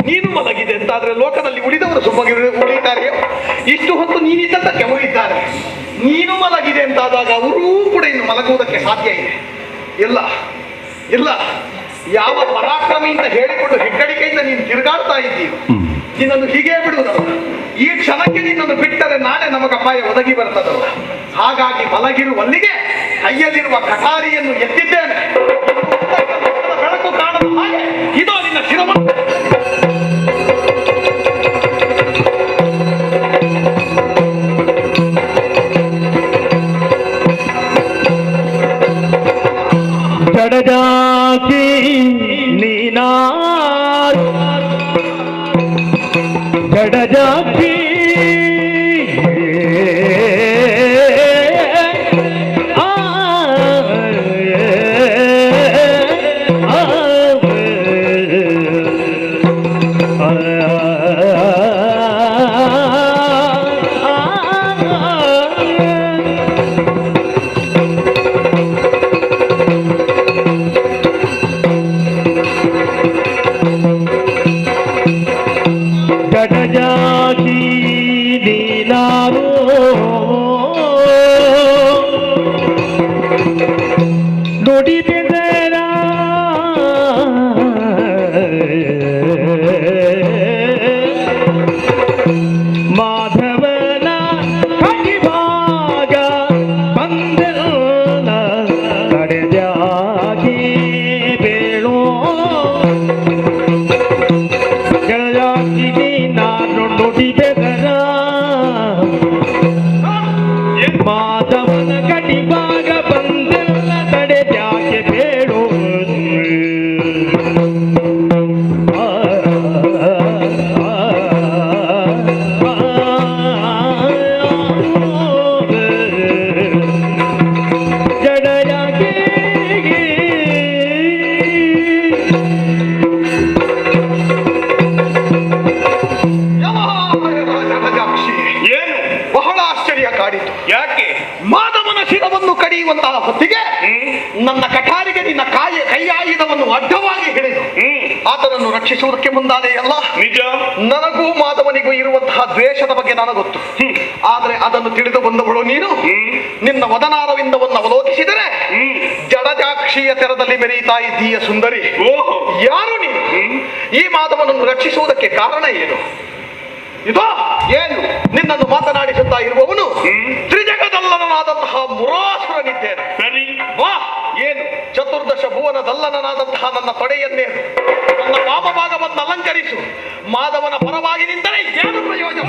ನೀನು ಮಲಗಿದೆ ಅಂತಾದ್ರೆ ಲೋಕದಲ್ಲಿ ಉಳಿದವರು ಸುಮ್ಮನೆ ಉಳಿತಾರೆಯೋ? ಇಷ್ಟು ಹೊತ್ತು ನೀನಿದ್ದಕ್ಕೆ ಉಳಿತಾರೆ. ನೀನು ಮಲಗಿದೆ ಅಂತಾದಾಗ ಅವರೂ ಕೂಡ ಇನ್ನು ಮಲಗುವುದಕ್ಕೆ ಸಾಧ್ಯ ಇದೆ? ಇಲ್ಲ ಇಲ್ಲ. ಯಾವ ಪರಾಕ್ರಮಿಯಿಂದ ಹೇಳಿಕೊಂಡು ಹೆಗ್ಗಳಿಕೆಯಿಂದ ನೀನು ತಿರುಗಾಡ್ತಾ ಇದ್ದೀಯ. ನಿನ್ನನ್ನು ಹೀಗೆ ಬಿಡುವುದಲ್ಲ. ಈ ಕ್ಷಣಕ್ಕೆ ನಿನ್ನನ್ನು ಬಿಟ್ಟರೆ ನಾಳೆ ನಮಗೆ ಅಪಾಯ ಒದಗಿ ಬರ್ತದಲ್ಲ. ಹಾಗಾಗಿ ಮಲಗಿರುವಲ್ಲಿಗೆ ಕೈಯಲ್ಲಿರುವ ಕಟಾರಿಯನ್ನು ಎತ್ತಿದ್ದೇನೆ. ಬೆಳಕು ಕಾಣದ ಹಾಗೆ ಇದೋ ನಿನ್ನ ಶಿರವನ್ನು ಜಡಜಾಕಿ ನೀನಾ ಜಡಜಾಕಿ ಜಡಜಾಕಿ ನೀನಾರು ನುಡಿದೆದರ ಮಾಧವನ ಕಡಿವಾಗ ಬಂದಲ್ಲ ತಡೆದಾಗಿ ಬೇಳೋ ಜಡಜಾಕಿ ನಾನು ನುಡಿದೆದರ ಮಾಧವನ ಕಡಿವಾಗ ಬಂದಲ್ಲ ತಡೆದ್ಯಾಕೆ ಬೇಡೋ. ಜಡಜಾಕ್ಷಿ ಏನು ಬಹಳ ಆಶ್ಚರ್ಯ ಕಾಡಿತು. ಯಾಕೆ? ಮಾಧವನ ಶಿರವನ್ನು ಕಡಿಯುವಂತಹ ಹೊತ್ತಿಗೆ ನನ್ನ ಕಠಾರಿಗೆ ನಿನ್ನ ಕೈಯಾಯುಧವನ್ನು ಅಡ್ಡವಾಗಿ ಹಿಡಿದು ಆತನನ್ನು ರಕ್ಷಿಸುವುದಕ್ಕೆ ಮುಂದಾದೆಯಲ್ಲ. ನಿಜ. ನನಗೂ ಮಾಧವನಿಗೂ ಇರುವಂತಹ ದ್ವೇಷದ ಬಗ್ಗೆ ನನಗೊತ್ತು. ಆದ್ರೆ ಅದನ್ನು ತಿಳಿದು ಬಂದವಳು ನೀನು. ನಿನ್ನ ವದನಾರವಿಂದವನ್ನು ಅವಲೋಕಿಸಿದರೆ ಜಡಜಾಕ್ಷಿಯ ತೆರದಲ್ಲಿ ಮೆರೆಯುತ್ತಾ ಇದ್ದೀಯ ಸುಂದರಿ. ಯಾರು ನೀನು? ಈ ಮಾಧವನನ್ನು ರಕ್ಷಿಸುವುದಕ್ಕೆ ಕಾರಣ ಏನು? ಇದೋ ಏನು ನಿನ್ನನ್ನು ಮಾತನಾಡಿಸುತ್ತಾ ಇರುವವನು ತ್ರಿಜಗದಲ್ಲನಾದಂತಹ ಮುರಾಸುರನಿದ್ದೇನೆ. ಸರಿ ವಾ. ಏನು? ಚತುರ್ದಶ ಭುವನದಲ್ಲನಾದಂತಹ ನನ್ನ ತೊಡೆಯನ್ನೇ ನನ್ನ ವಾಮಭಾಗವನ್ನು ಅಲಂಕರಿಸು. ಮಾಧವನ ಪರವಾಗಿ ನಿಂತರೆ ಏನು ಪ್ರಯೋಜನ?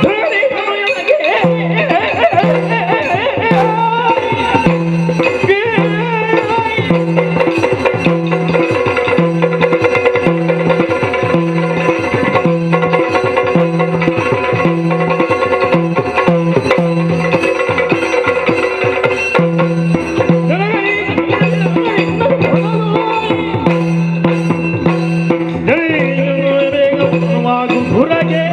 ಹೊರಗೆ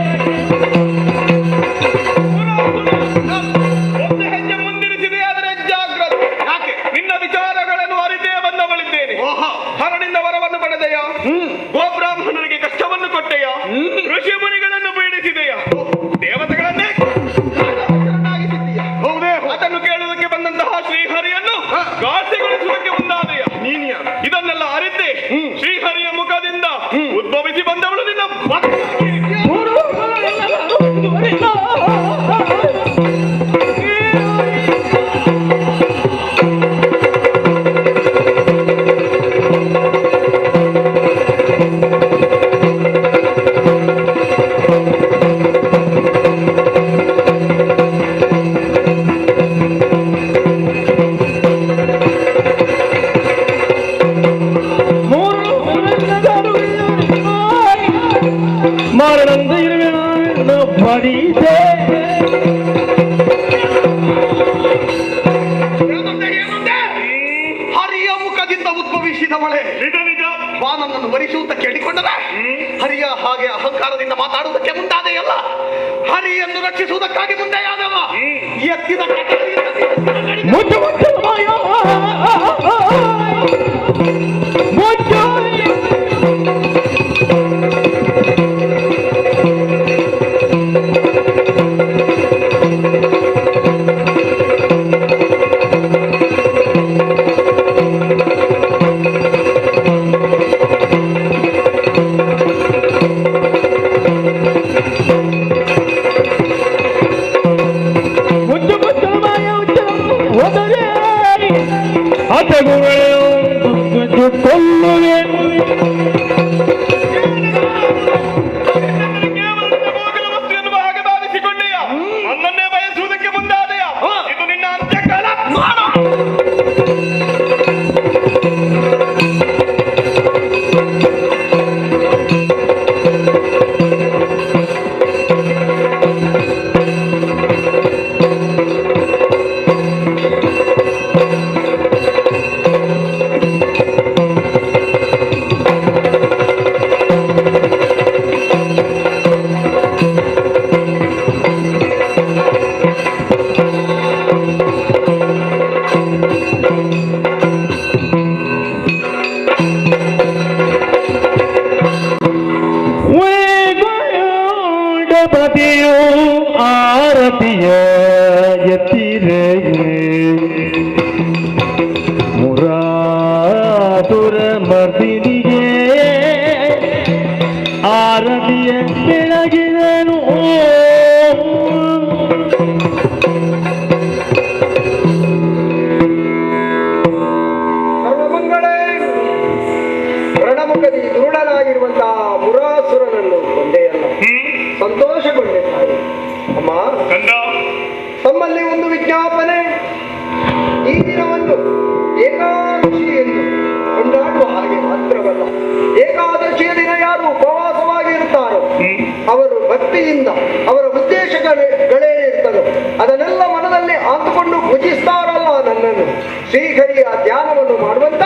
ಮಾರಣಂದ ಇರುವೆ ಬರೀತೆ ಹರಿಯ ಮುಖದಿಂದ ಉದ್ಭವಿಸಿದವಳೆ ಬಾನನನ್ನು ವರಿಸುತ್ತ ಕೇಳಿಕೊಂಡರೆ ಹರಿಯ ಹಾಗೆ ಅಹಂಕಾರದಿಂದ ಮಾತಾಡುವುದಕ್ಕೆ ಮುಂದಾದೆಯಲ್ಲ, ಹರಿಯನ್ನು ರಕ್ಷಿಸುವುದಕ್ಕಾಗಿ ಮುಂದೆಯಾದವ ಎತ್ತಿದ ಮುಚ್ಚು ಮುಚ್ಚು ಮಾಯ ಮುಚ್ಚು ಮುಚ್ಚು ಮುಚ್ಚು ಮಾಯ ಮುಚ್ಚು ಹೋದರೆ ಆತಗುಗಳೇ ಕೊಲ್ಲುವೆ ಎನ್ನುವ ಹಾಗೆ ಭಾವಿಸಿಕೊಂಡೆಯ ನನ್ನನ್ನೇ ಬಯಸುವುದಕ್ಕೆ ಮುಂದಾದೆಯ ಇದು ನಿನ್ನ ಅಂತ್ಯಕಾಲ. ಪತಿಯು ಆರತಿಯ ಎತ್ತಿರೆ ಮುರಾತುರ ಮರ್ದಿನಿಗೆ ಆರತಿಯ ಬೆಳಗಿದನು ಸರ್ವಮಂಗಳೇ ರಣಮುಖದಿ ದುರುಳನಾಗಿರುವಂತಹ ಮುರಾಸುರನನ್ನು ಕೊಂದೆಯಲ್ಲ, ಸಂತೋಷಗೊಂಡೆ ತಾಯಿ. ಅಮ್ಮ, ತಮ್ಮಲ್ಲಿ ಒಂದು ವಿಜ್ಞಾಪನೆ. ಈ ದಿನವನ್ನು ಏಕಾದಶಿ ಎಂದು ಕೊಂಡಾಡುವ ಹಾಗೆ ಮಾತ್ರವಲ್ಲ, ಏಕಾದಶಿಯ ದಿನ ಯಾರು ಉಪವಾಸವಾಗಿ ಇರುತ್ತಾರೋ ಅವರು ಭಕ್ತಿಯಿಂದ ಅವರ ಉದ್ದೇಶಗಳೇನಿರ್ತದೋ ಅದನ್ನೆಲ್ಲ ಮನದಲ್ಲಿ ಆತುಕೊಂಡು ಭುಜಿಸ್ತಾರಲ್ಲ ನನ್ನನ್ನು, ಶ್ರೀಹರಿಯ ಧ್ಯಾನವನ್ನು ಮಾಡುವಂತ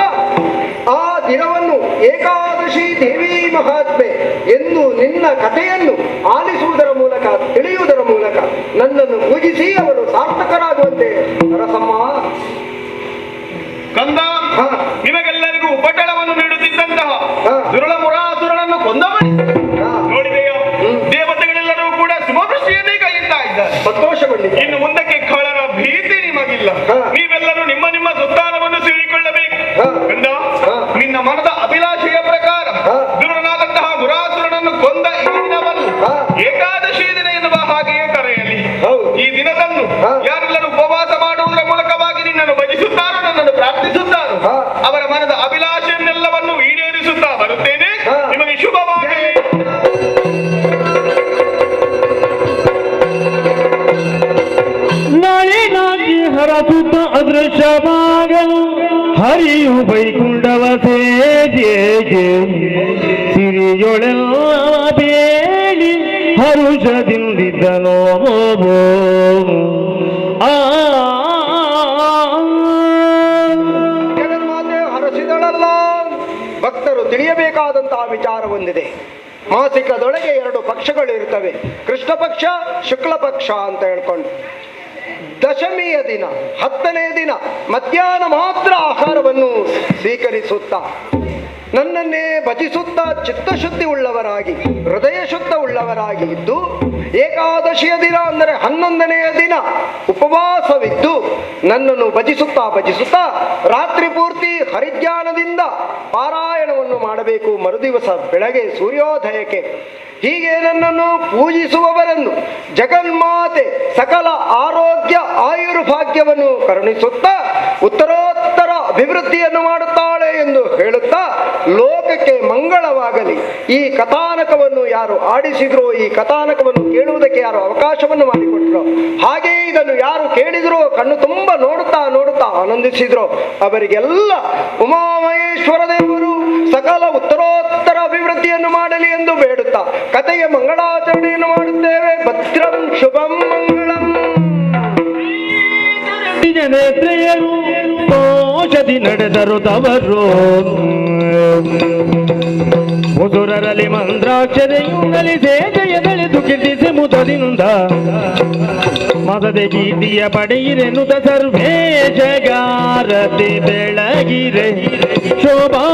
ಆ ದಿನವನ್ನು ಏಕಾದಶಿ ದೇವಿ ಮಹಾತ್ಮೆ ಎಂದು ನಿನ್ನ ಕಥೆಯನ್ನು ಆಲಿಸುವುದರ ಮೂಲಕ ತಿಳಿಯುವುದರ ಮೂಲಕ ನನ್ನನ್ನು ಪೂಜಿಸಿ ಅವರು ಸಾರ್ಥಕರಾಗುವಂತೆ ರಸಮ್ಮ. ಕಂದ, ಹಾ. ನಿಮಗೆಲ್ಲರಿಗೂ ಉಪಟಳವನ್ನು ನೀಡುತ್ತಿದ್ದಂತಹ ಹಾ. ದುರುಳ ಮುರಾಸುರನನ್ನು ಕೊಂದವನು ಹಾ. ನೋಡಿದೆಯೋ? ದೇವತೆಗಳೆಲ್ಲರೂ ಕೂಡ ಶುಭದೃಷ್ಟಿಯನ್ನೇ ಕೈಯುತ್ತಾ ಇದ್ದಾರೆ. ಸಂತೋಷಗೊಂಡಿದ್ದೆ. ಇನ್ನು ಮುಂದಕ್ಕೆ ಕಳ್ಳರ ಭೀತಿ ನಿಮಗಿಲ್ಲ. ಹಾ. ನೀವೆಲ್ಲರೂ ನಿಮ್ಮ ನಿಮ್ಮ ಸುತ್ತಾನವನ್ನು ಸೇರಿಕೊಳ್ಳಬೇಕು. ಹಾ. ಕಂದ, ಹಾ. ನಿನ್ನ ಮನದ ಅಭಿಲಾಷೆಯ ಪ್ರಕಾರ ಹಾ. ದುರುಳನಾದಂತಹ ಮುರಾಸುರನನ್ನು ಕೊಂದ ಈ ದಿನವನ್ನು ಹಾ. ಏಕಾದಶಿ ದಿನ ಎನ್ನುವ ಹಾಗೆಯೇ ಕರೆಯಲಿ. ಹೌದು. ಈ ದಿನದಂದು ಹಾ. ಯಾರೆಲ್ಲರೂ ಉಪವಾಸ ಮಾಡುವುದರ ಮೂಲಕವಾಗಿ ನಿನ್ನನ್ನು ಭಜಿಸುತ್ತಾರೋ, ನನ್ನನ್ನು ಪ್ರಾರ್ಥಿಸುತ್ತಾರೋ, ಹಾ. ಅವರ ಮನದ ಅಭಿಲಾಷೆಯನ್ನೆಲ್ಲವನ್ನು ಈಡೇರಿಸುತ್ತಾ ಬರುತ್ತೇನೆ. ಹಾ. ನಿಮಗೆ ಶುಭವಾಗಲಿ. ನಾಳಿನಾಗಿ ಹರಸುತ್ತ ಅದೃಶ್ಯವಾಗಲು ಹರಿಯು ಬೈಕುಂಡವ ಸೇಜೆ ಸಿರಿಯೊಳೆಲ್ಲ ಬೇಡಿ ಹರುಷದಿಂದಿದ್ದನೋ ಜಗನ್ಮಾತೆ ಹರಸಿದಳಲ್ಲ. ಭಕ್ತರು ತಿಳಿಯಬೇಕಾದಂತಹ ವಿಚಾರ ಹೊಂದಿದೆ. ಮಾಸಿಕದೊಳಗೆ 2 ಪಕ್ಷಗಳು ಇರ್ತವೆ, ಕೃಷ್ಣ ಪಕ್ಷ, ಶುಕ್ಲ ಪಕ್ಷ ಅಂತ ಹೇಳ್ಕೊಂಡು. ದಶಮಿಯ ದಿನ 10ನೇ ದಿನ ಮಧ್ಯಾಹ್ನ ಮಾತ್ರ ಆಹಾರವನ್ನು ಸ್ವೀಕರಿಸುತ್ತಾ ನನ್ನನ್ನೇ ಭಜಿಸುತ್ತಾ ಚಿತ್ತಶುದ್ಧಿ ಉಳ್ಳವರಾಗಿ ಹೃದಯ ಶುದ್ಧ ಉಳ್ಳವರಾಗಿ ಇದ್ದು, ಏಕಾದಶಿಯ ದಿನ ಅಂದರೆ 11ನೆಯ ದಿನ ಉಪವಾಸವಿದ್ದು ನನ್ನನ್ನು ಭಜಿಸುತ್ತಾ ರಾತ್ರಿ ಪೂರ್ತಿ ಹರಿಧ್ಯಾನದಿಂದ ಪಾರಾಯಣವನ್ನು ಮಾಡಬೇಕು. ಮರುದಿವಸ ಬೆಳಗ್ಗೆ ಸೂರ್ಯೋದಯಕ್ಕೆ ಹೀಗೆ ನನ್ನನ್ನು ಪೂಜಿಸುವವರನ್ನು ಜಗನ್ಮಾತೆ ಸಕಲ ಆರೋಗ್ಯ ಆಯುರ್ಭಾಗ್ಯವನ್ನು ಕರುಣಿಸುತ್ತಾ ಉತ್ತರೋತ್ತರ ಅಭಿವೃದ್ಧಿಯನ್ನು ಮಾಡುತ್ತಾಳೆ ಎಂದು ಹೇಳುತ್ತಾ ಲೋಕಕ್ಕೆ ಮಂಗಳವಾಗಲಿ. ಈ ಕಥಾನಕವನ್ನು ಯಾರು ಆಡಿಸಿದ್ರೋ, ಈ ಕಥಾನಕವನ್ನು ಕೇಳುವುದಕ್ಕೆ ಯಾರು ಅವಕಾಶವನ್ನು ಮಾಡಿಕೊಟ್ರೋ, ಹಾಗೆ ಇದನ್ನು ಯಾರು ಕೇಳಿದ್ರೋ, ಕಣ್ಣು ತುಂಬ ನೋಡುತ್ತಾ ನೋಡುತ್ತಾ ಆನಂದಿಸಿದ್ರೋ ಅವರಿಗೆಲ್ಲ ಉಮಾಮಹೇಶ್ವರ ದೇವರು ಸಕಲ ಉತ್ತರೋತ್ತರ ಅಭಿವೃದ್ಧಿಯನ್ನು ಮಾಡಲಿ ಎಂದು ಬೇಡುತ್ತಾ ಕಥೆಯ ಮಂಗಳಾಚರಣೆಯನ್ನು ಮಾಡುತ್ತೇವೆ. ಭದ್ರಂ ಶುಭಂ ಮಂಗಳಂ. ನೇತ್ರೆಯರು ಕೋಶದಿ ನಡೆದರು ತವರು ಮುದುರರಲ್ಲಿ ಮಂದ್ರಾಕ್ಷರೆಯುಂಗಲಿ ಸೇಜೆಯದಳೆದು ಕೀರ್ತಿಸಿ ಮುದದಿಂದ ಮದದೆ ಗೀತಿಯ ಪಡೆಯಿರೆನುತ ಸರ್ವೇ ಜಗಾರತಿ ಬೆಳಗಿರೆ ಶೋಭಾ